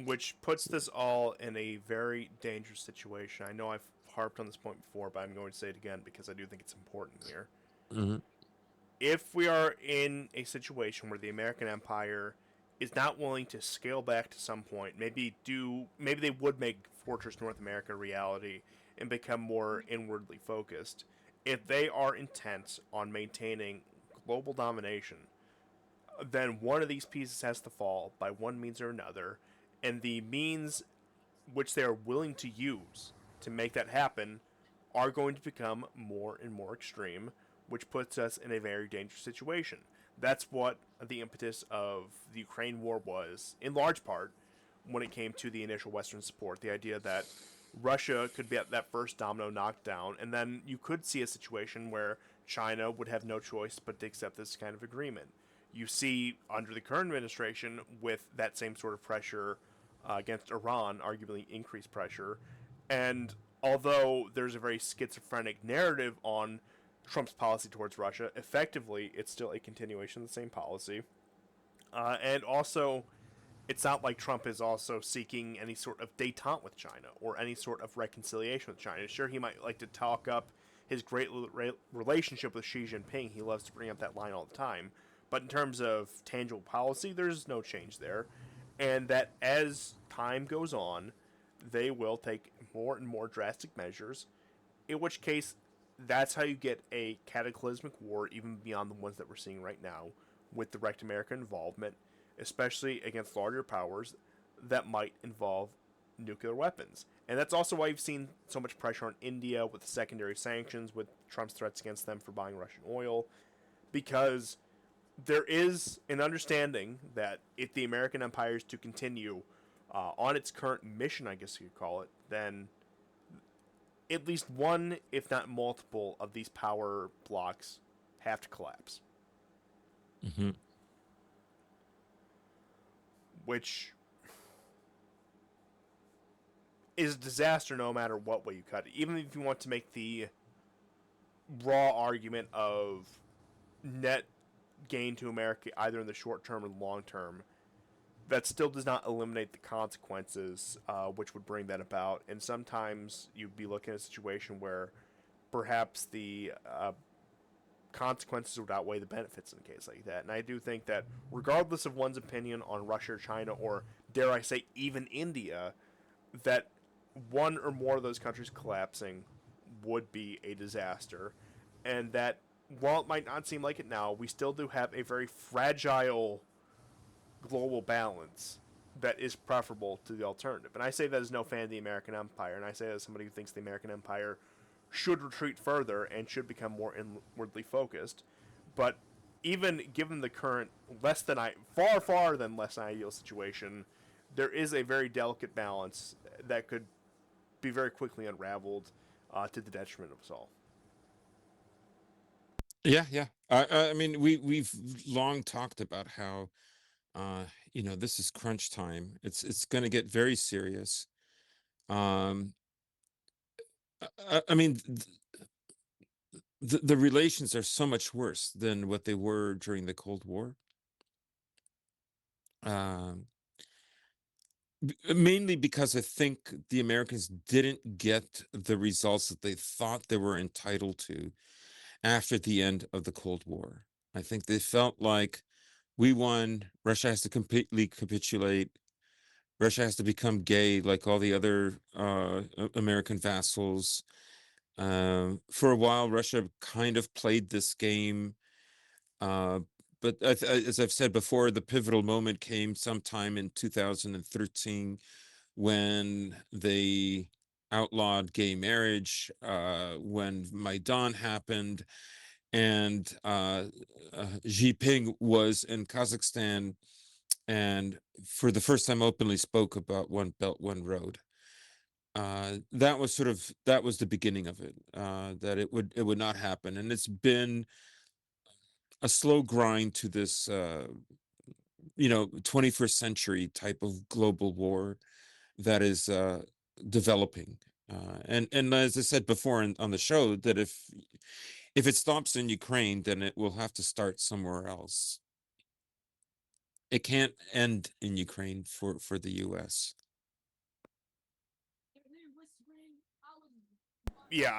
S1: which puts this all in a very dangerous situation. I know I've harped on this point before, but I'm going to say it again because I do think it's important here.
S2: Hmm.
S1: If we are in a situation where the American empire is not willing to scale back to some point, maybe they would make Fortress North America a reality and become more inwardly focused. If they are intent on maintaining global domination, then one of these pieces has to fall by one means or another, and the means which they are willing to use to make that happen are going to become more and more extreme, which puts us in a very dangerous situation. That's what the impetus of the Ukraine war was, in large part, when it came to the initial Western support. The idea that Russia could be at that first domino knocked down, and then you could see a situation where China would have no choice but to accept this kind of agreement. You see, under the current administration, with that same sort of pressure against Iran, arguably increased pressure. And although there's a very schizophrenic narrative on Trump's policy towards Russia, effectively, it's still a continuation of the same policy. And also, it's not like Trump is also seeking any sort of detente with China or any sort of reconciliation with China. Sure, he might like to talk up his great relationship with Xi Jinping. He loves to bring up that line all the time. But in terms of tangible policy, there's no change there. And that as time goes on, they will take more and more drastic measures, in which case, that's how you get a cataclysmic war, even beyond the ones that we're seeing right now, with direct American involvement, especially against larger powers that might involve nuclear weapons. And that's also why you've seen so much pressure on India with the secondary sanctions, with Trump's threats against them for buying Russian oil, because there is an understanding that if the American empire is to continue on its current mission, I guess you could call it, then at least one, if not multiple, of these power blocks have to collapse.
S2: Hmm.
S1: Which is a disaster no matter what way you cut it. Even if you want to make the raw argument of net gain to America either in the short term or the long term, that still does not eliminate the consequences which would bring that about. And sometimes you'd be looking at a situation where perhaps the consequences would outweigh the benefits in a case like that. And I do think that regardless of one's opinion on Russia or China, or dare I say even India, that one or more of those countries collapsing would be a disaster. And that while it might not seem like it now, we still do have a very fragile global balance that is preferable to the alternative. And I say that as no fan of the American empire, and I say that as somebody who thinks the American empire should retreat further and should become more inwardly focused. But even given the current far than less than ideal situation, there is a very delicate balance that could be very quickly unraveled to the detriment of us all.
S2: Yeah, yeah. I mean, we've long talked about how this is crunch time. It's going to get very serious. Um, I mean, the relations are so much worse than what they were during the Cold War. Um, Mainly because I think the Americans didn't get the results that they thought they were entitled to after the end of the Cold War. I think they felt like we won, Russia has to completely capitulate, Russia has to become gay like all the other American vassals. For a while, Russia kind of played this game. Uh, but as I've said before, the pivotal moment came sometime in 2013 when they outlawed gay marriage, when Maidan happened, and Xi Jinping was in Kazakhstan and for the first time openly spoke about One Belt, One Road. That was the beginning of it, that it would not happen. And it's been a slow grind to this 21st century type of global war that is developing. And as I said before on the show, that if it stops in Ukraine, then it will have to start somewhere else. It can't end in Ukraine for the US.
S1: Yeah,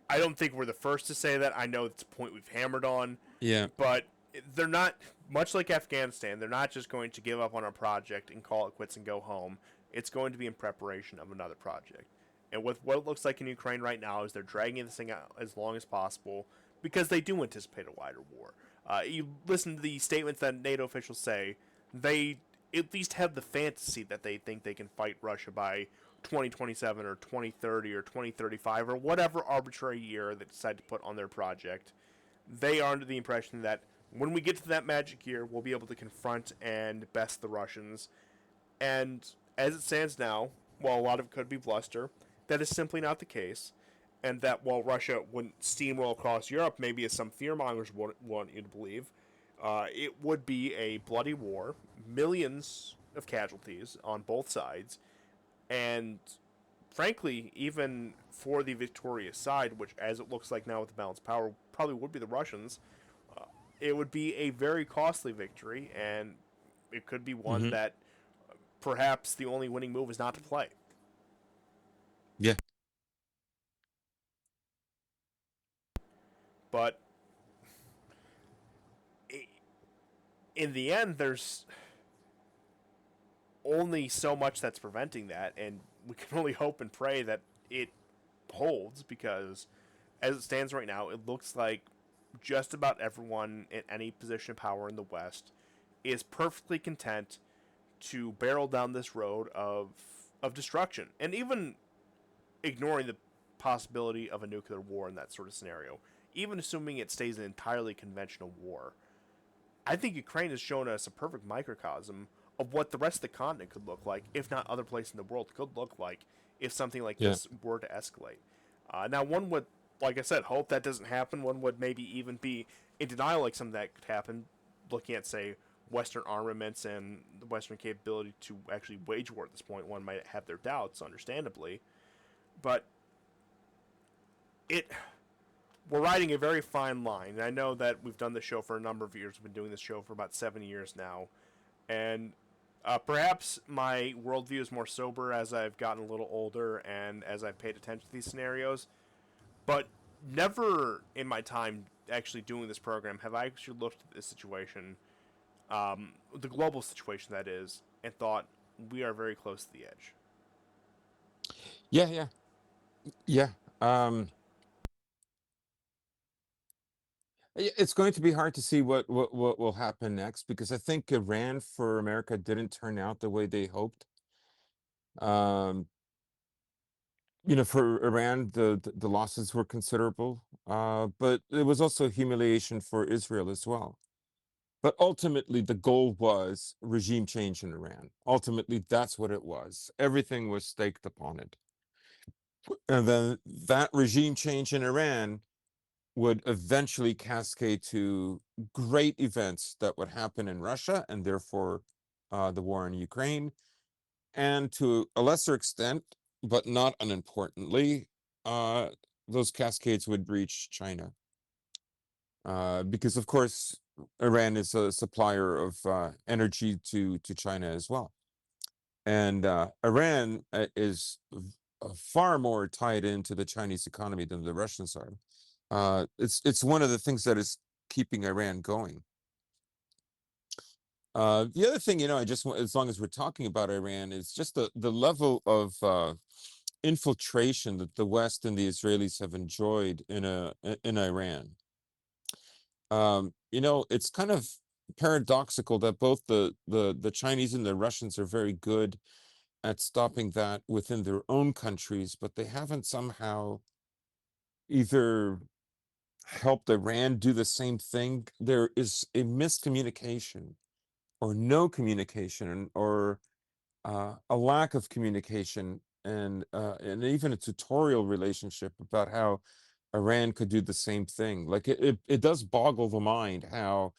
S1: I don't think we're the first to say that. I know it's a point we've hammered on,
S2: Yeah.
S1: but they're not, much like Afghanistan, they're not just going to give up on a project and call it quits and go home. It's going to be in preparation of another project. And with what it looks like in Ukraine right now is they're dragging this thing out as long as possible because they do anticipate a wider war. You listen to the statements that NATO officials say, they at least have the fantasy that they think they can fight Russia by 2027 or 2030 or 2035 or whatever arbitrary year they decide to put on their project. They are under the impression that when we get to that magic year, we'll be able to confront and best the Russians. And as it stands now, while a lot of it could be bluster, that is simply not the case. And that while Russia wouldn't steamroll across Europe, maybe as some fearmongers want you to believe, it would be a bloody war, millions of casualties on both sides, and frankly, even for the victorious side, which as it looks like now with the balanced power probably would be the Russians, it would be a very costly victory, and it could be one
S2: Hmm.
S1: that perhaps the only winning move is not to play.
S2: Yeah.
S1: But in the end, there's only so much that's preventing that, and we can only hope and pray that it holds because as it stands right now, it looks like just about everyone in any position of power in the West is perfectly content to barrel down this road of destruction, and even ignoring the possibility of a nuclear war in that sort of scenario, even assuming it stays an entirely conventional war. I think Ukraine has shown us a perfect microcosm of what the rest of the continent could look like, if not other places in the world could look like, if something like
S2: Yeah.
S1: this were to escalate. Now, one would, like I said, hope that doesn't happen. One would maybe even be in denial like something that could happen, looking at, say, Western armaments and the Western capability to actually wage war at this point. One might have their doubts, understandably. But it we're riding a very fine line. And I know that we've done this show for a number of years. We've been doing this show for about 7 years now. And perhaps my worldview is more sober as I've gotten a little older and as I've paid attention to these scenarios. But never in my time actually doing this program have I actually looked at this situation, the global situation that is, and thought we are very close to the edge.
S2: Yeah, yeah, yeah. It's going to be hard to see what will happen next, because I think Iran for America didn't turn out the way they hoped. Um, for Iran, the losses were considerable, but it was also humiliation for Israel as well. But ultimately, the goal was regime change in Iran. Ultimately, that's what it was. Everything was staked upon it. And then that regime change in Iran would eventually cascade to great events that would happen in Russia, and therefore the war in Ukraine, and to a lesser extent, but not unimportantly, uh, those cascades would reach China. Because, of course, Iran is a supplier of energy to China as well. And Iran is far more tied into the Chinese economy than the Russians are. It's one of the things that is keeping Iran going. The other thing, I just want, as long as we're talking about Iran, is just the level of infiltration that the West and the Israelis have enjoyed in Iran. It's kind of paradoxical that both the Chinese and the Russians are very good at stopping that within their own countries, but they haven't somehow either helped Iran do the same thing. There is a miscommunication or no communication, or a lack of communication, and even a tutorial relationship about how Iran could do the same thing. Like it does boggle the mind how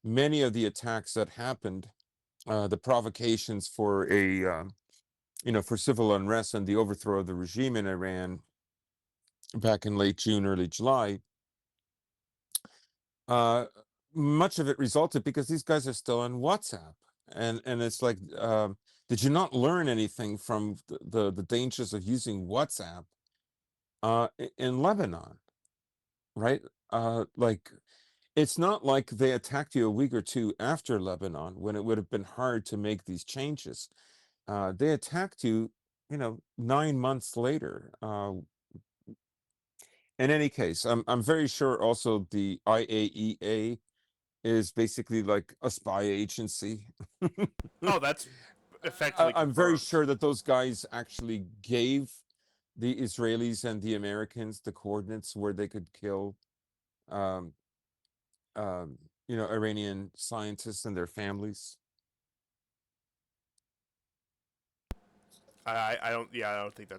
S2: many of the attacks that happened, the provocations for for civil unrest and the overthrow of the regime in Iran back in late June, early July, uh, much of it resulted because these guys are still on WhatsApp, and it's like, did you not learn anything from the dangers of using WhatsApp in Lebanon, right? Like, it's not like they attacked you a week or two after Lebanon when it would have been hard to make these changes. They attacked you, 9 months later. In any case, I'm very sure also the IAEA is basically like a spy agency.
S1: Oh, that's effectively
S2: I'm very
S1: confirmed.
S2: sure that those guys actually gave the Israelis and the Americans the coordinates where they could kill, um, Iranian scientists and their families.
S1: I don't. Yeah, I don't think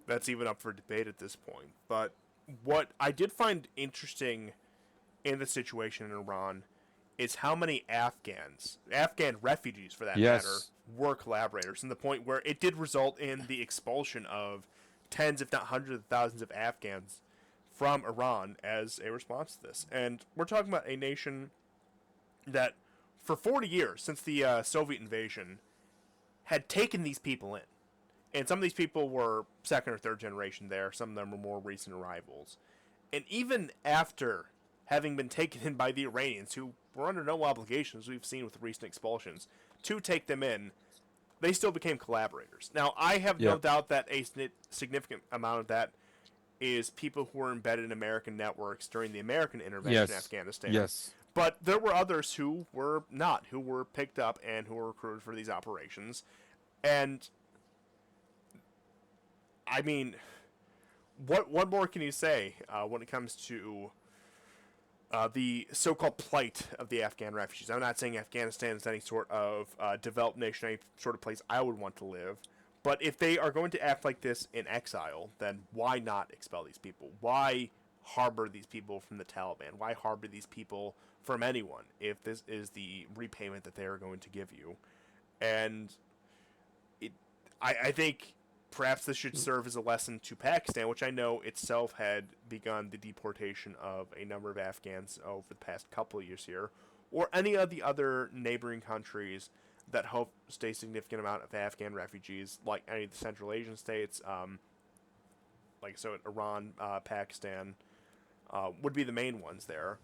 S1: that's even up for debate at this point. But what I did find interesting in the situation in Iran is how many Afghan refugees for that matter,
S2: Yes.
S1: were collaborators, and the point where it did result in the expulsion of tens, if not hundreds of thousands of Afghans from Iran as a response to this. And we're talking about a nation that, for 40 years, since the Soviet invasion, had taken these people in. And some of these people were second or third generation there. Some of them were more recent arrivals. And even after having been taken in by the Iranians, who were under no obligations, we've seen with recent expulsions, to take them in, they still became collaborators. Now, I have no
S2: Yeah.
S1: doubt that a significant amount of that is people who were embedded in American networks during the American intervention in
S2: Yes.
S1: Afghanistan.
S2: Yes.
S1: But there were others who were not, who were picked up and who were recruited for these operations. And I mean, what more can you say when it comes to the so-called plight of the Afghan refugees? I'm not saying Afghanistan is any sort of developed nation, any sort of place I would want to live. But if they are going to act like this in exile, then why not expel these people? Why harbor these people from the Taliban? Why harbor these people from anyone if this is the repayment that they are going to give you? And I think perhaps this should serve as a lesson to Pakistan, which I know itself had begun the deportation of a number of Afghans over the past couple of years here, or any of the other neighboring countries that host a significant amount of Afghan refugees, like any of the Central Asian states, like so Iran, Pakistan, would be the main ones there.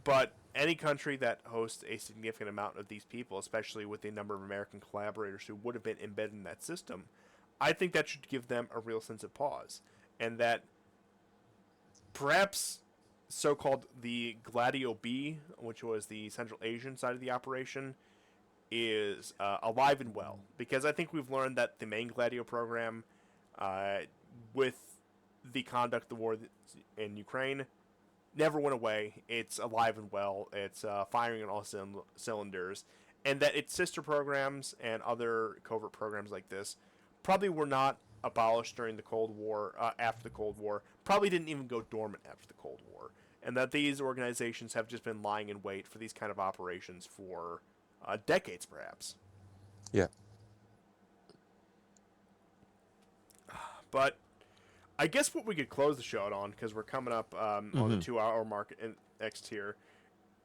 S1: But any country that hosts a significant amount of these people, especially with the number of American collaborators who would have been embedded in that system, I think that should give them a real sense of pause. And that perhaps so-called the Gladio B, which was the Central Asian side of the operation, is alive and well. Because I think we've learned that the main Gladio program, with the conduct of the war in Ukraine, never went away. It's alive and well. It's firing on all cylinders. And that its sister programs and other covert programs like this probably were not abolished during the Cold War, after the Cold War, probably didn't even go dormant after the Cold War. And that these organizations have just been lying in wait for these kind of operations for decades, perhaps.
S2: Yeah.
S1: But I guess what we could close the show on, because we're coming up on the 2-hour mark next here,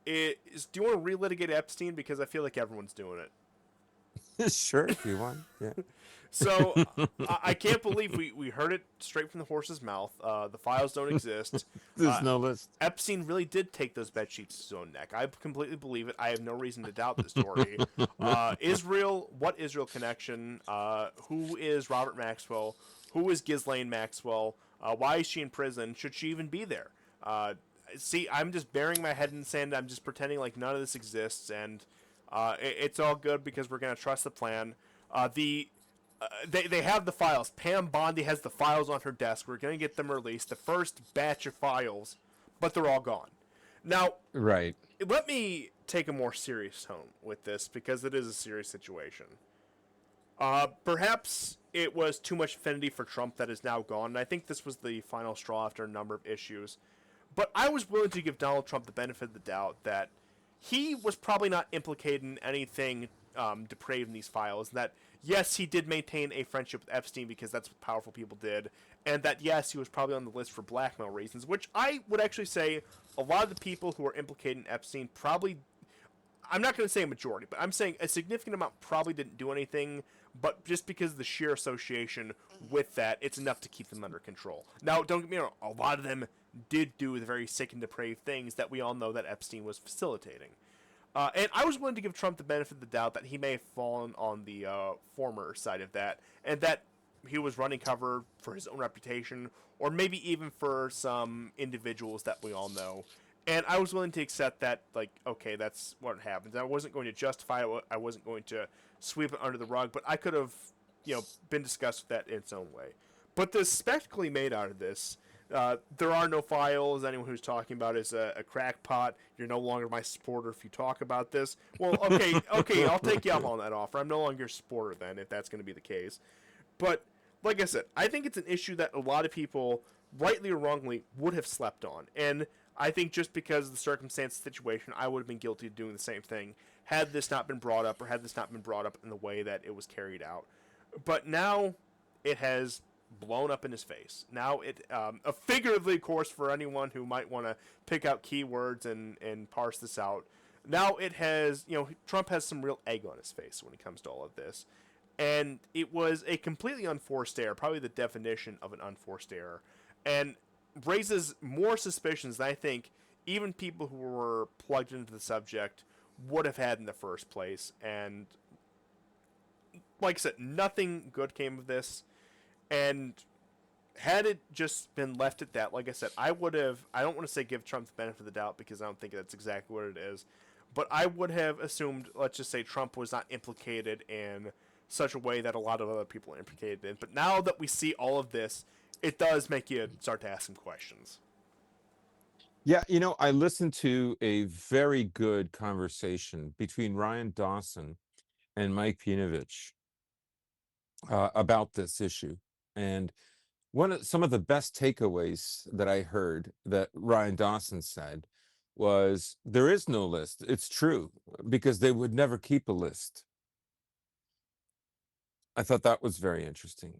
S1: is do you want to relitigate Epstein? Because I feel like everyone's doing it.
S2: Sure, if you want. Yeah.
S1: So I can't believe we heard it straight from the horse's mouth. The files don't exist.
S2: There's no list.
S1: Epstein really did take those bed sheets to his own neck. I completely believe it. I have no reason to doubt this story. Israel, what Israel connection? Who is Robert Maxwell? Who is Ghislaine Maxwell? Why is she in prison? Should she even be there? See, I'm just burying my head in the sand. I'm just pretending like none of this exists, and it's all good because we're going to trust the plan. They have the files. Pam Bondi has the files on her desk. We're going to get them released. The first batch of files, but they're all gone. Now,
S2: Right.
S1: let me take a more serious tone with this because it is a serious situation. Perhaps it was too much affinity for Trump that is now gone, and I think this was the final straw after a number of issues. But I was willing to give Donald Trump the benefit of the doubt that he was probably not implicated in anything depraved in these files. That, yes, he did maintain a friendship with Epstein because that's what powerful people did. And that, yes, he was probably on the list for blackmail reasons, which I would actually say a lot of the people who are implicated in Epstein probably, I'm not going to say a majority, but I'm saying a significant amount probably didn't do anything, but just because of the sheer association with that, it's enough to keep them under control. Now, don't get me wrong, a lot of them did do the very sick and depraved things that we all know that Epstein was facilitating. And I was willing to give Trump the benefit of the doubt that he may have fallen on the former side of that, and that he was running cover for his own reputation, or maybe even for some individuals that we all know. And I was willing to accept that, like, okay, that's what happens. I wasn't going to justify it. I wasn't going to sweep it under the rug, but I could have, been discussed with that in its own way. But the spectacle he made out of this, there are no files. Anyone who's talking about is a crackpot. You're no longer my supporter if you talk about this. Well, okay, I'll take you up on that offer. I'm no longer your supporter then, if that's going to be the case. But like I said, I think it's an issue that a lot of people, rightly or wrongly, would have slept on. And I think just because of the circumstance, situation, I would have been guilty of doing the same thing had this not been brought up, or had this not been brought up in the way that it was carried out. But now it has blown up in his face. Now it, figuratively, of course, for anyone who might want to pick out keywords and parse this out, now it has, Trump has some real egg on his face when it comes to all of this. And it was a completely unforced error, probably the definition of an unforced error, and raises more suspicions than I think even people who were plugged into the subject would have had in the first place. And like I said, nothing good came of this. And had it just been left at that, like I said, I would have. I don't want to say give Trump the benefit of the doubt because I don't think that's exactly what it is, but I would have assumed, let's just say, Trump was not implicated in such a way that a lot of other people are implicated in. But now that we see all of this, it does make you start to ask some questions.
S2: Yeah, I listened to a very good conversation between Ryan Dawson and Mike Pinovich about this issue. And some of the best takeaways that I heard that Ryan Dawson said was there is no list. It's true because they would never keep a list. I thought that was very interesting.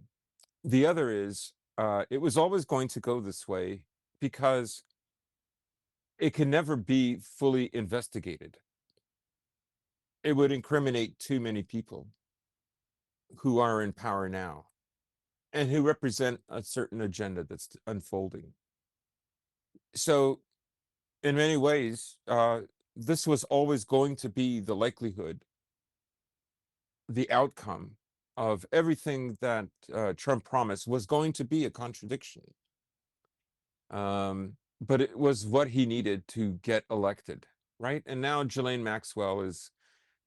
S2: The other is it was always going to go this way because it can never be fully investigated. It would incriminate too many people who are in power now and who represent a certain agenda that's unfolding. So, in many ways, this was always going to be the likelihood, the outcome of everything that Trump promised was going to be a contradiction. But it was what he needed to get elected, right? And now Ghislaine Maxwell is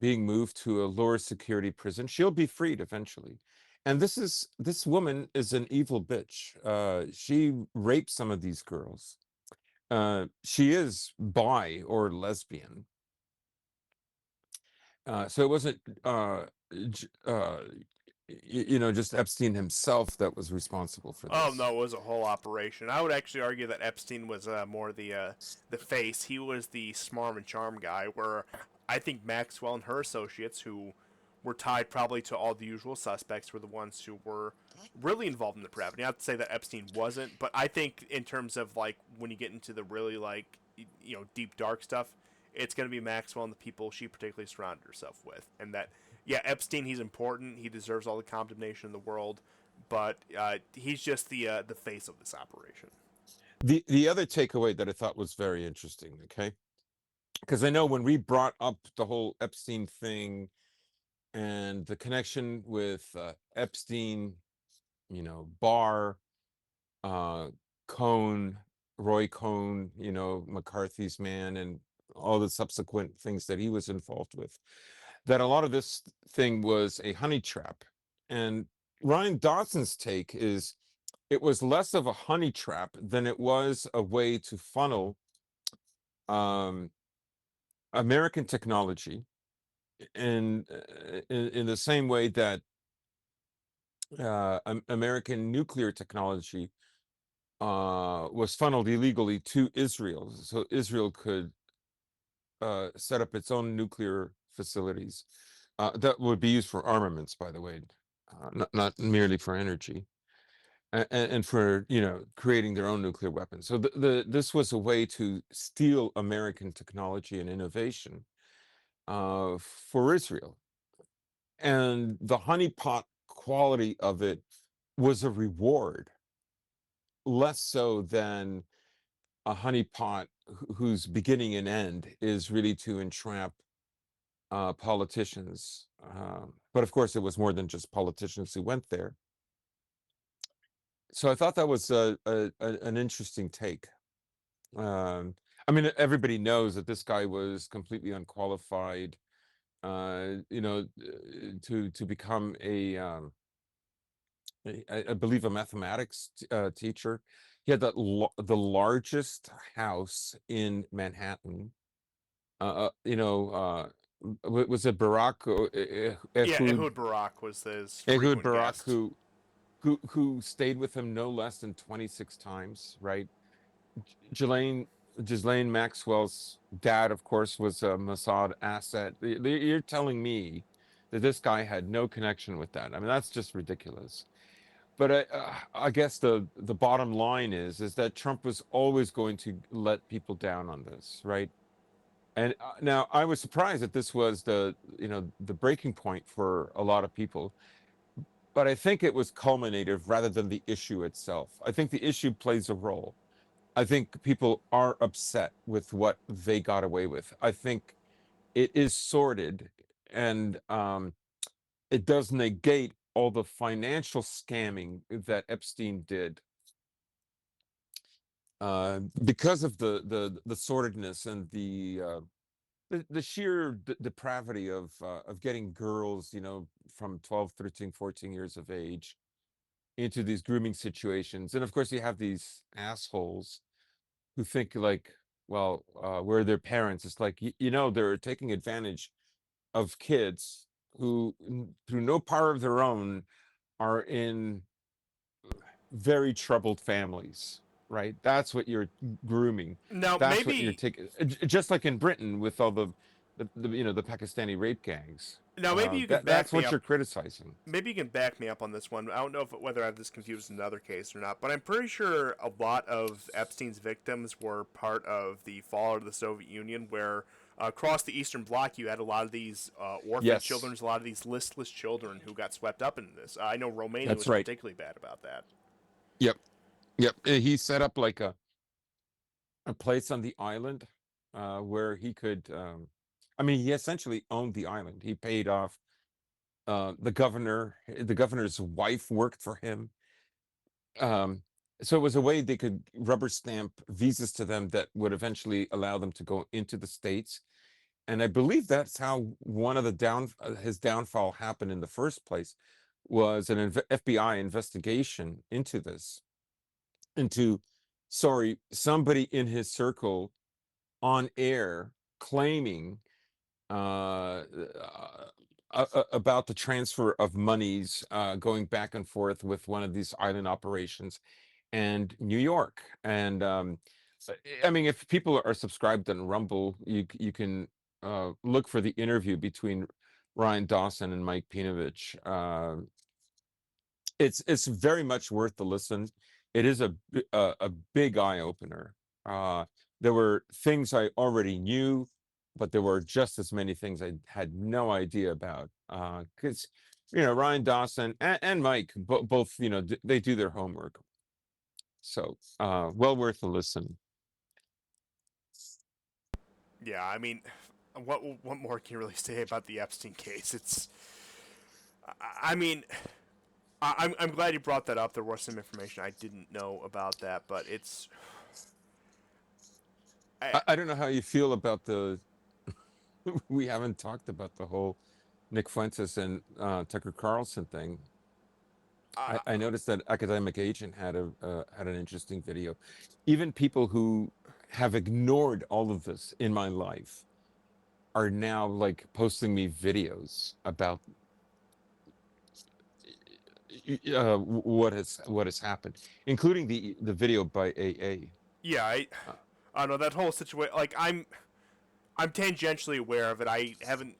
S2: being moved to a lower security prison. She'll be freed eventually. And this woman is an evil bitch. She raped some of these girls. She is bi or lesbian. So it wasn't just Epstein himself that was responsible for
S1: Oh
S2: this.
S1: no, it was a whole operation. I would actually argue that Epstein was more the face. He was the smarm and charm guy. Where I think Maxwell and her associates, who were tied probably to all the usual suspects, were the ones who were really involved in the depravity. Not to say that Epstein wasn't, but I think in terms of like when you get into the really like deep dark stuff, it's going to be Maxwell and the people she particularly surrounded herself with, and that yeah, Epstein, he's important. He deserves all the condemnation in the world, but he's just the face of this operation.
S2: The other takeaway that I thought was very interesting, okay, because I know when we brought up the whole Epstein thing and the connection with Epstein, Barr, uh, Cohn, Roy Cohn, McCarthy's man, and all the subsequent things that he was involved with, that a lot of this thing was a honey trap. And Ryan Dawson's take is it was less of a honey trap than it was a way to funnel um, American technology in the same way that American nuclear technology was funneled illegally to Israel, so Israel could set up its own nuclear facilities that would be used for armaments, by the way, not merely for energy, and for creating their own nuclear weapons. So this was a way to steal American technology and innovation for Israel, and the honeypot quality of it was a reward, less so than a honeypot whose beginning and end is really to entrap politicians. But of course, it was more than just politicians who went there. So I thought that was an interesting take. Um, I mean, everybody knows that this guy was completely unqualified, to become I believe a mathematics teacher. He had the largest house in Manhattan. Was it Barack
S1: Yeah,
S2: Ehud
S1: Ehud Barak was his
S2: Ehud
S1: frequent
S2: Barak
S1: guest.
S2: who stayed with him no less than 26 times, right? Ghislaine Ghislaine Maxwell's dad, of course, was a Mossad asset. You're telling me that this guy had no connection with that? I mean, that's just ridiculous. But I guess the bottom line is that Trump was always going to let people down on this, right? And now I was surprised that this was the breaking point for a lot of people, but I think it was culminative rather than the issue itself. I think the issue plays a role. I think people are upset with what they got away with. I think it is sordid, and it does negate all the financial scamming that Epstein did because of the sordidness and the sheer depravity of getting girls, from 12, 13, 14 years of age into these grooming situations. And of course, you have these assholes who think like, well, we're their parents. It's like, they're taking advantage of kids who, through no power of their own, are in very troubled families, right? That's what you're grooming.
S1: Now
S2: That's what you're
S1: maybe
S2: taking. Just like in Britain with all the Pakistani rape gangs.
S1: maybe you can
S2: That's
S1: back me
S2: what
S1: up.
S2: you're criticizing.
S1: Maybe you can back me up on this one. I don't know whether I have this confused in another case or not, but I'm pretty sure a lot of Epstein's victims were part of the fall of the Soviet Union, where across the Eastern Bloc you had a lot of these orphan children,
S2: Yes,
S1: a lot of these listless children who got swept up into this. I know Romania
S2: that's
S1: was
S2: right.
S1: particularly bad about that.
S2: Yep, yep. He set up like a place on the island where he could. I mean, he essentially owned the island. He paid off the governor. The governor's wife worked for him. Um, so it was a way they could rubber stamp visas to them that would eventually allow them to go into the States. And I believe that's how one of the his downfall happened in the first place, was an FBI investigation into this, into, sorry, somebody in his circle on air claiming about the transfer of monies going back and forth with one of these island operations and New York. And I mean, if people are subscribed on Rumble, you can look for the interview between Ryan Dawson and Mike Pinovich. It's very much worth the listen. It is a big eye opener. There were things I already knew, but there were just as many things I had no idea about. Because Ryan Dawson and Mike both, they do their homework. So well worth the listen.
S1: Yeah, I mean, what more can you really say about the Epstein case? I mean, I'm glad you brought that up. There was some information I didn't know about that, but I,
S2: I don't know how you feel about the. We haven't talked about the whole Nick Fuentes and Tucker Carlson thing.
S1: I
S2: I noticed that Academic Agent had an interesting video. Even people who have ignored all of this in my life are now like posting me videos about what has happened, including the video by AA.
S1: yeah,
S2: Uh,
S1: I don't know that whole situation. Like I'm tangentially aware of it. I haven't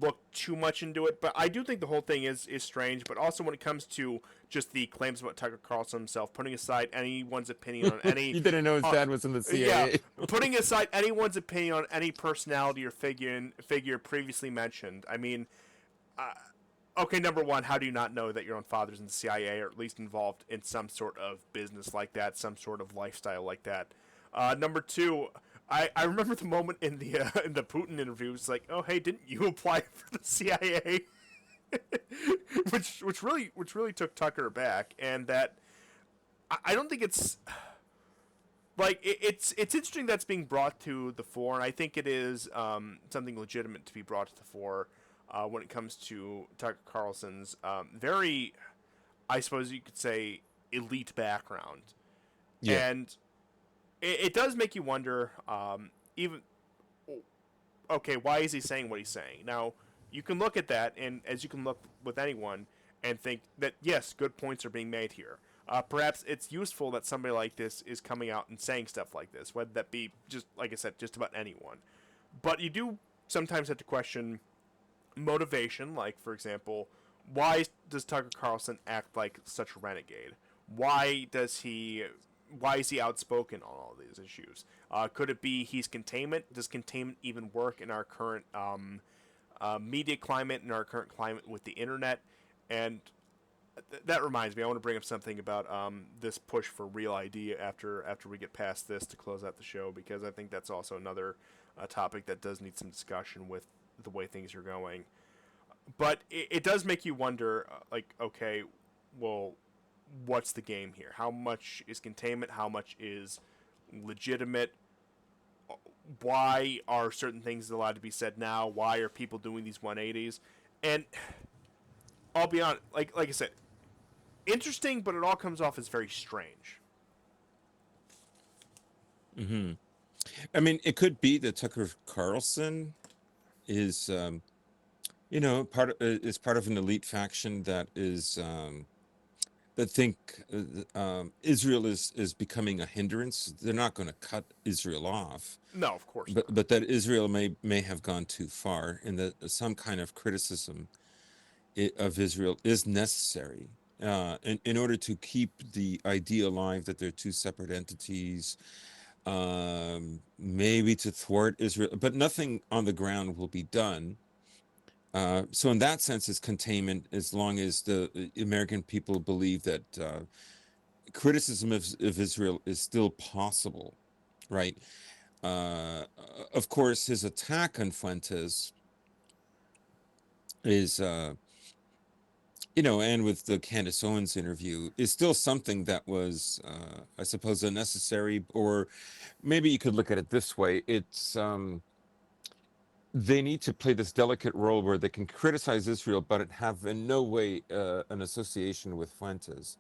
S1: looked too much into it, but I do think the whole thing is strange. But also when it comes to just the claims about Tucker Carlson himself, putting aside anyone's opinion on any,
S2: you didn't know his
S1: uh,
S2: dad was in the
S1: yeah,
S2: CIA.
S1: putting aside anyone's opinion on any personality or figure previously mentioned. I mean, okay, number one, how do you not know that your own father's in the CIA or at least involved in some sort of business like that, some sort of lifestyle like that? Number two, I remember the moment in the in the Putin interview. It's like, oh hey, didn't you apply for the CIA? which really took Tucker back, and that I don't think it's like it's interesting that's being brought to the fore, and I think it is something legitimate to be brought to the fore when it comes to Tucker Carlson's very, I suppose you could say, elite background,
S2: Yeah,
S1: and it does make you wonder. Even okay, why is he saying what he's saying? Now you can look at that, and as you can look with anyone, and think that yes, good points are being made here. Perhaps it's useful that somebody like this is coming out and saying stuff like this, whether that be just like I said, just about anyone. But you do sometimes have to question motivation. Like for example, why does Tucker Carlson act like such a renegade? Why does he? Why is he outspoken on all these issues? Could it be he's containment? Does containment even work in our current media climate, in our current climate with the internet? And that reminds me, I want to bring up something about this push for Real ID after we get past this to close out the show, because I think that's also another topic that does need some discussion with the way things are going. But it does make you wonder, like, okay, well, what's the game here? How much is containment? How much is legitimate? Why are certain things allowed to be said now? Why are people doing these 180s? And I'll be honest, like I said, interesting, but it all comes off as very strange.
S2: Hmm. I mean, it could be that Tucker Carlson is, is part of an elite faction that is that think Israel is becoming a hindrance. They're not going to cut Israel off,
S1: No, of course
S2: but
S1: not.
S2: that Israel may have gone too far, and that some kind of criticism of Israel is necessary in order to keep the idea alive that they're two separate entities, maybe to thwart Israel, but nothing on the ground will be done. So in that sense, it's containment as long as the American people believe that criticism of Israel is still possible, right? Uh, of course, his attack on Fuentes is, and with the Candace Owens interview, is still something that was, I suppose, unnecessary, or maybe you could look at it this way. It's they need to play this delicate role where they can criticize Israel, but it have in no way an association with Fuentes,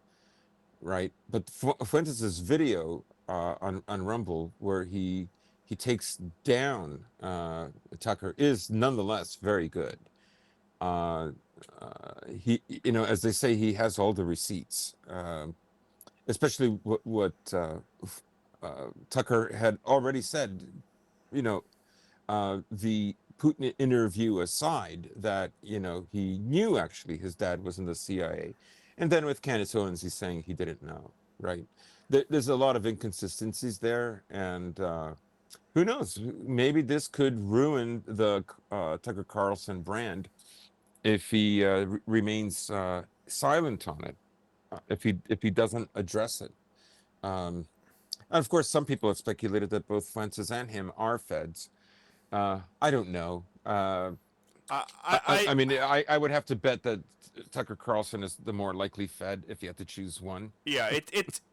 S2: right? But Fuentes' video on Rumble, where he takes down Tucker, is nonetheless very good. Uh, he, as they say, he has all the receipts, especially what Tucker had already said. You know, the Putin interview aside, that he knew actually his dad was in the CIA, and then with Candace Owens, he's saying he didn't know. Right? There's a lot of inconsistencies there, and who knows? Maybe this could ruin the Tucker Carlson brand if he remains silent on it. If he doesn't address it. Um, and of course, some people have speculated that both Fuentes and him are feds. I don't know.
S1: I,
S2: I, I,
S1: I,
S2: I mean, I would have to bet that Tucker Carlson is the more likely Fed if you had to choose one.
S1: yeah,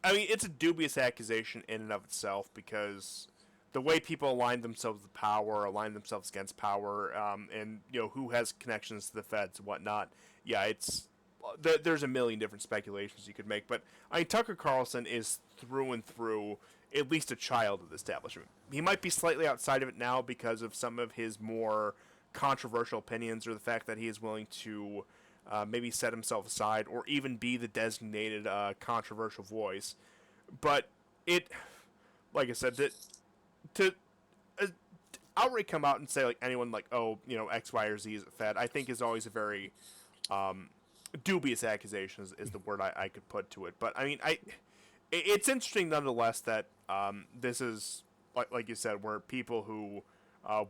S1: I mean, it's a dubious accusation in and of itself because the way people align themselves with power, align themselves against power, and who has connections to the feds and whatnot. Yeah, there's a million different speculations you could make, but I mean, Tucker Carlson is through and through at least a child of the establishment. He might be slightly outside of it now because of some of his more controversial opinions or the fact that he is willing to maybe set himself aside or even be the designated controversial voice. But it, like I said, to uh, outright come out and say like anyone like X, Y, or Z is Fed, I think is always a very dubious accusation is the word I could put to it. But I mean, it's interesting nonetheless that this is like you said, where people who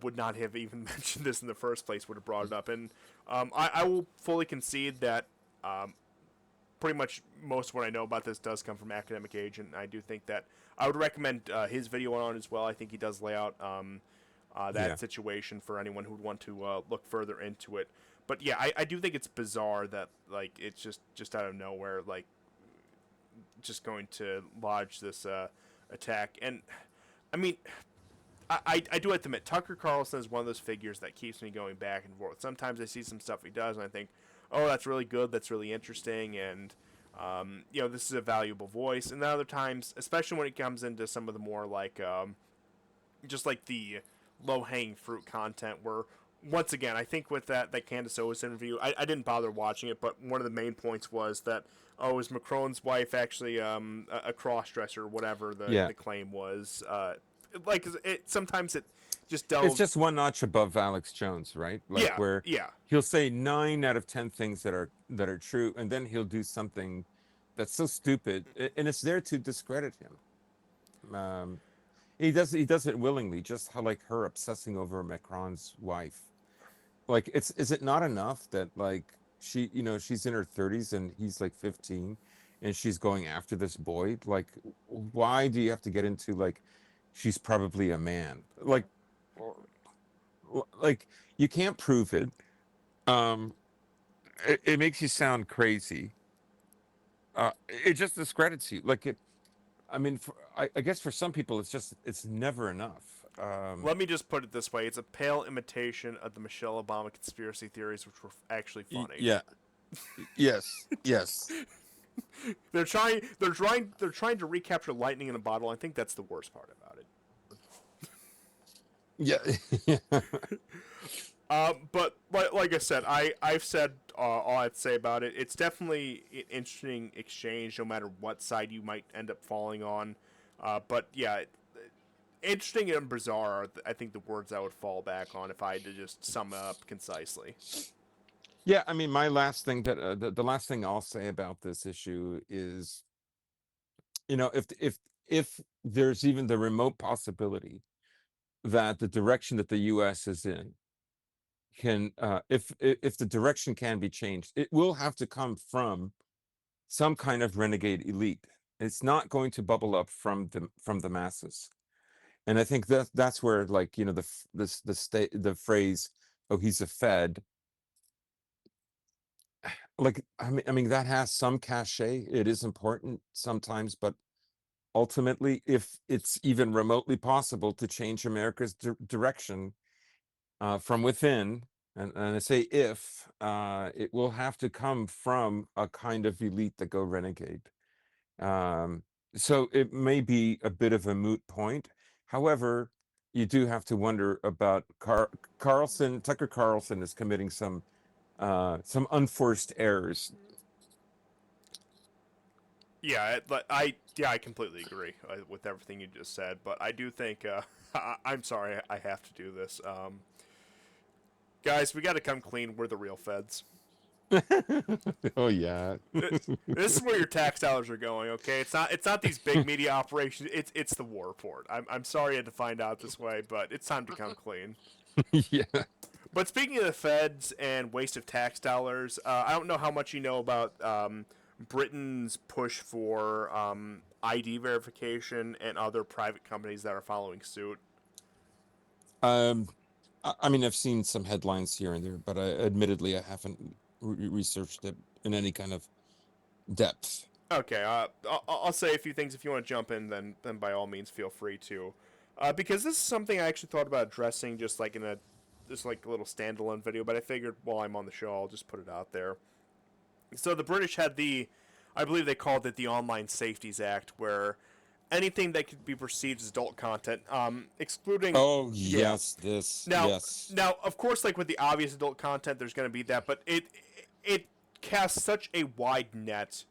S1: would not have even mentioned this in the first place would have brought it up, and I will fully concede that pretty much most of what I know about this does come from Academic Age, and I do think that I would recommend his video on it as well. I think he does lay out
S2: Yeah.
S1: that situation for anyone who would want to look further into it. But yeah, I do think it's bizarre that like it's just out of nowhere, like just going to lodge this attack. And I mean, I do have to admit, Tucker Carlson is one of those figures that keeps me going back and forth. Sometimes I see some stuff he does, and I think, oh, that's really good, that's really interesting, and this is a valuable voice. And then other times, especially when it comes into some of the more like, just like the low hanging fruit content, where once again, I think with that Candace Owens interview, I didn't bother watching it, but one of the main points was that is Macron's wife actually a cross dresser, whatever
S2: Yeah.
S1: the claim was. Like sometimes it just
S2: It's
S1: delves.
S2: just one notch above Alex Jones, right? Like
S1: Yeah,
S2: where
S1: yeah,
S2: he'll say 9 out of 10 things that are true, and then he'll do something that's so stupid, and it's there to discredit him. He does it willingly, just how like her obsessing over Macron's wife. Like, is it not enough that like she's in her 30s and he's like 15, and she's going after this boy? Like, why do you have to get into like she's probably a man? Like you can't prove it. um it makes you sound crazy. it just discredits you. Like it. I mean, I guess for some people, it's never enough.
S1: Let me just put it this way: it's a pale imitation of the Michelle Obama conspiracy theories, which were actually funny.
S2: Yeah. Yes. Yes.
S1: They're trying to recapture lightning in a bottle. I think that's the worst part about it.
S2: Yeah.
S1: But like I said, I've said all I'd say about it. It's definitely an interesting exchange, no matter what side you might end up falling on. But yeah, interesting and bizarre are, I think, the words I would fall back on if I had to just sum it up concisely.
S2: Yeah. I mean, my last thing the last thing I'll say about this issue is, if there's even the remote possibility that the direction that the U.S. is in can, if the direction can be changed, it will have to come from some kind of renegade elite. It's not going to bubble up from the masses. And I think that's where, like, the phrase, "Oh, he's a Fed," like, I mean that has some cachet. It is important sometimes, but ultimately, if it's even remotely possible to change America's direction from within, and I say if, it will have to come from a kind of elite that go renegade. Um, so it may be a bit of a moot point. However, you do have to wonder about Carlson. Tucker Carlson is committing some unforced errors.
S1: I completely agree with everything you just said. But I do think I'm sorry I have to do this. Guys, we got to come clean. We're the real feds.
S2: Oh yeah.
S1: This is where your tax dollars are going. Okay, it's not these big media operations. It's the war report. I'm sorry you had to find out this way, but it's time to come clean.
S2: Yeah.
S1: But speaking of the feds and waste of tax dollars, I don't know how much you know about Britain's push for ID verification and other private companies that are following suit.
S2: Um, I mean, I've seen some headlines here and there, but admittedly, I haven't researched it in any kind of depth.
S1: Okay, I'll say a few things. If you want to jump in, then by all means feel free to, because this is something I actually thought about addressing just like in a just like a little standalone video. But I figured while I'm on the show, I'll just put it out there. So the British had I believe they called it the Online Safeties Act, where anything that could be perceived as adult content, excluding,
S2: Oh
S1: yeah.
S2: yes, this
S1: Now,
S2: yes.
S1: now, of course, like with the obvious adult content, there's going to be that, but it casts such a wide net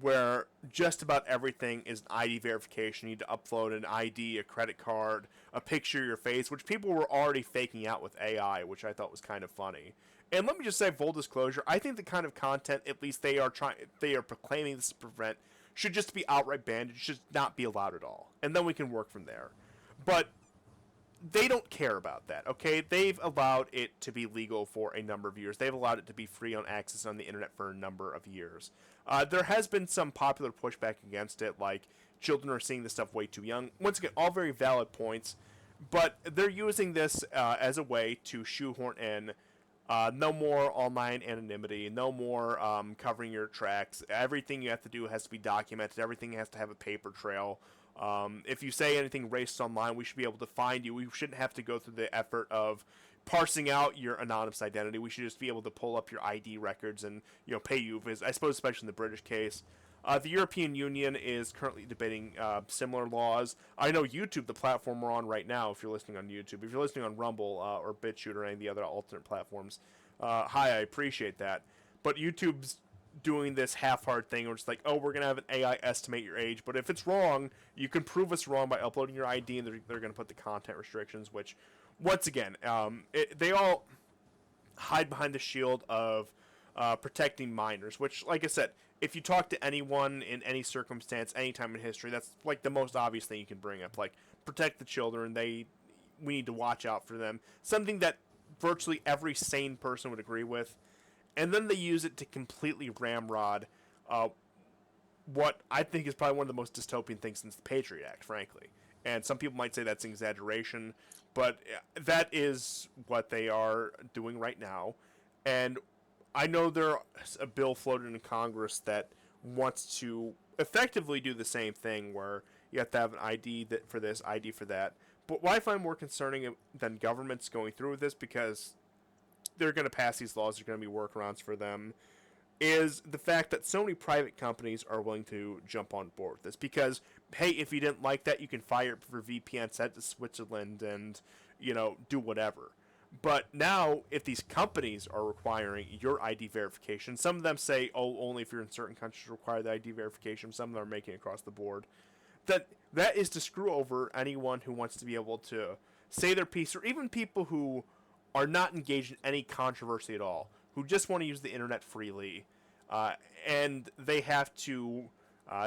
S1: where just about everything is an ID verification. You need to upload an ID, a credit card, a picture of your face, which people were already faking out with AI, which I thought was kind of funny. And let me just say, full disclosure, I think the kind of content, at least they are proclaiming this to prevent, should just be outright banned. It should not be allowed at all, and then we can work from there. But they don't care about that, okay? They've allowed it to be legal for a number of years. They've allowed it to be free on access on the internet for a number of years. There has been some popular pushback against it, like children are seeing this stuff way too young. Once again, all very valid points, but they're using this as a way to shoehorn in no more online anonymity, no more covering your tracks. Everything you have to do has to be documented. Everything has to have a paper trail. If you say anything racist online, we should be able to find you. We shouldn't have to go through the effort of parsing out your anonymous identity. We should just be able to pull up your ID records and pay you. I suppose, especially in the British case. The European Union is currently debating similar laws. I know YouTube, the platform we're on right now, if you're listening on YouTube, if you're listening on Rumble or BitChute or any of the other alternate platforms, hi, I appreciate that. But YouTube's doing this half-hard thing where it's like, oh, we're going to have an AI estimate your age, but if it's wrong, you can prove us wrong by uploading your ID, and they're going to put the content restrictions, which, once again, they all hide behind the shield of protecting minors, which, like I said, if you talk to anyone in any circumstance, any time in history, that's like the most obvious thing you can bring up. Like, protect the children. We need to watch out for them. Something that virtually every sane person would agree with. And then they use it to completely ramrod what I think is probably one of the most dystopian things since the Patriot Act, frankly. And some people might say that's an exaggeration, but that is what they are doing right now. And I know there's a bill floated in Congress that wants to effectively do the same thing, where you have to have an ID for this, ID for that. But what I find more concerning than governments going through with this, because they're going to pass these laws, there's going to be workarounds for them, is the fact that so many private companies are willing to jump on board with this. Because, hey, if you didn't like that, you can fire it for VPN, send it to Switzerland, and, do whatever. But now, if these companies are requiring your ID verification, some of them say, oh, only if you're in certain countries require the ID verification. Some of them are making it across the board. That is to screw over anyone who wants to be able to say their piece, or even people who are not engaged in any controversy at all, who just want to use the internet freely, and they have to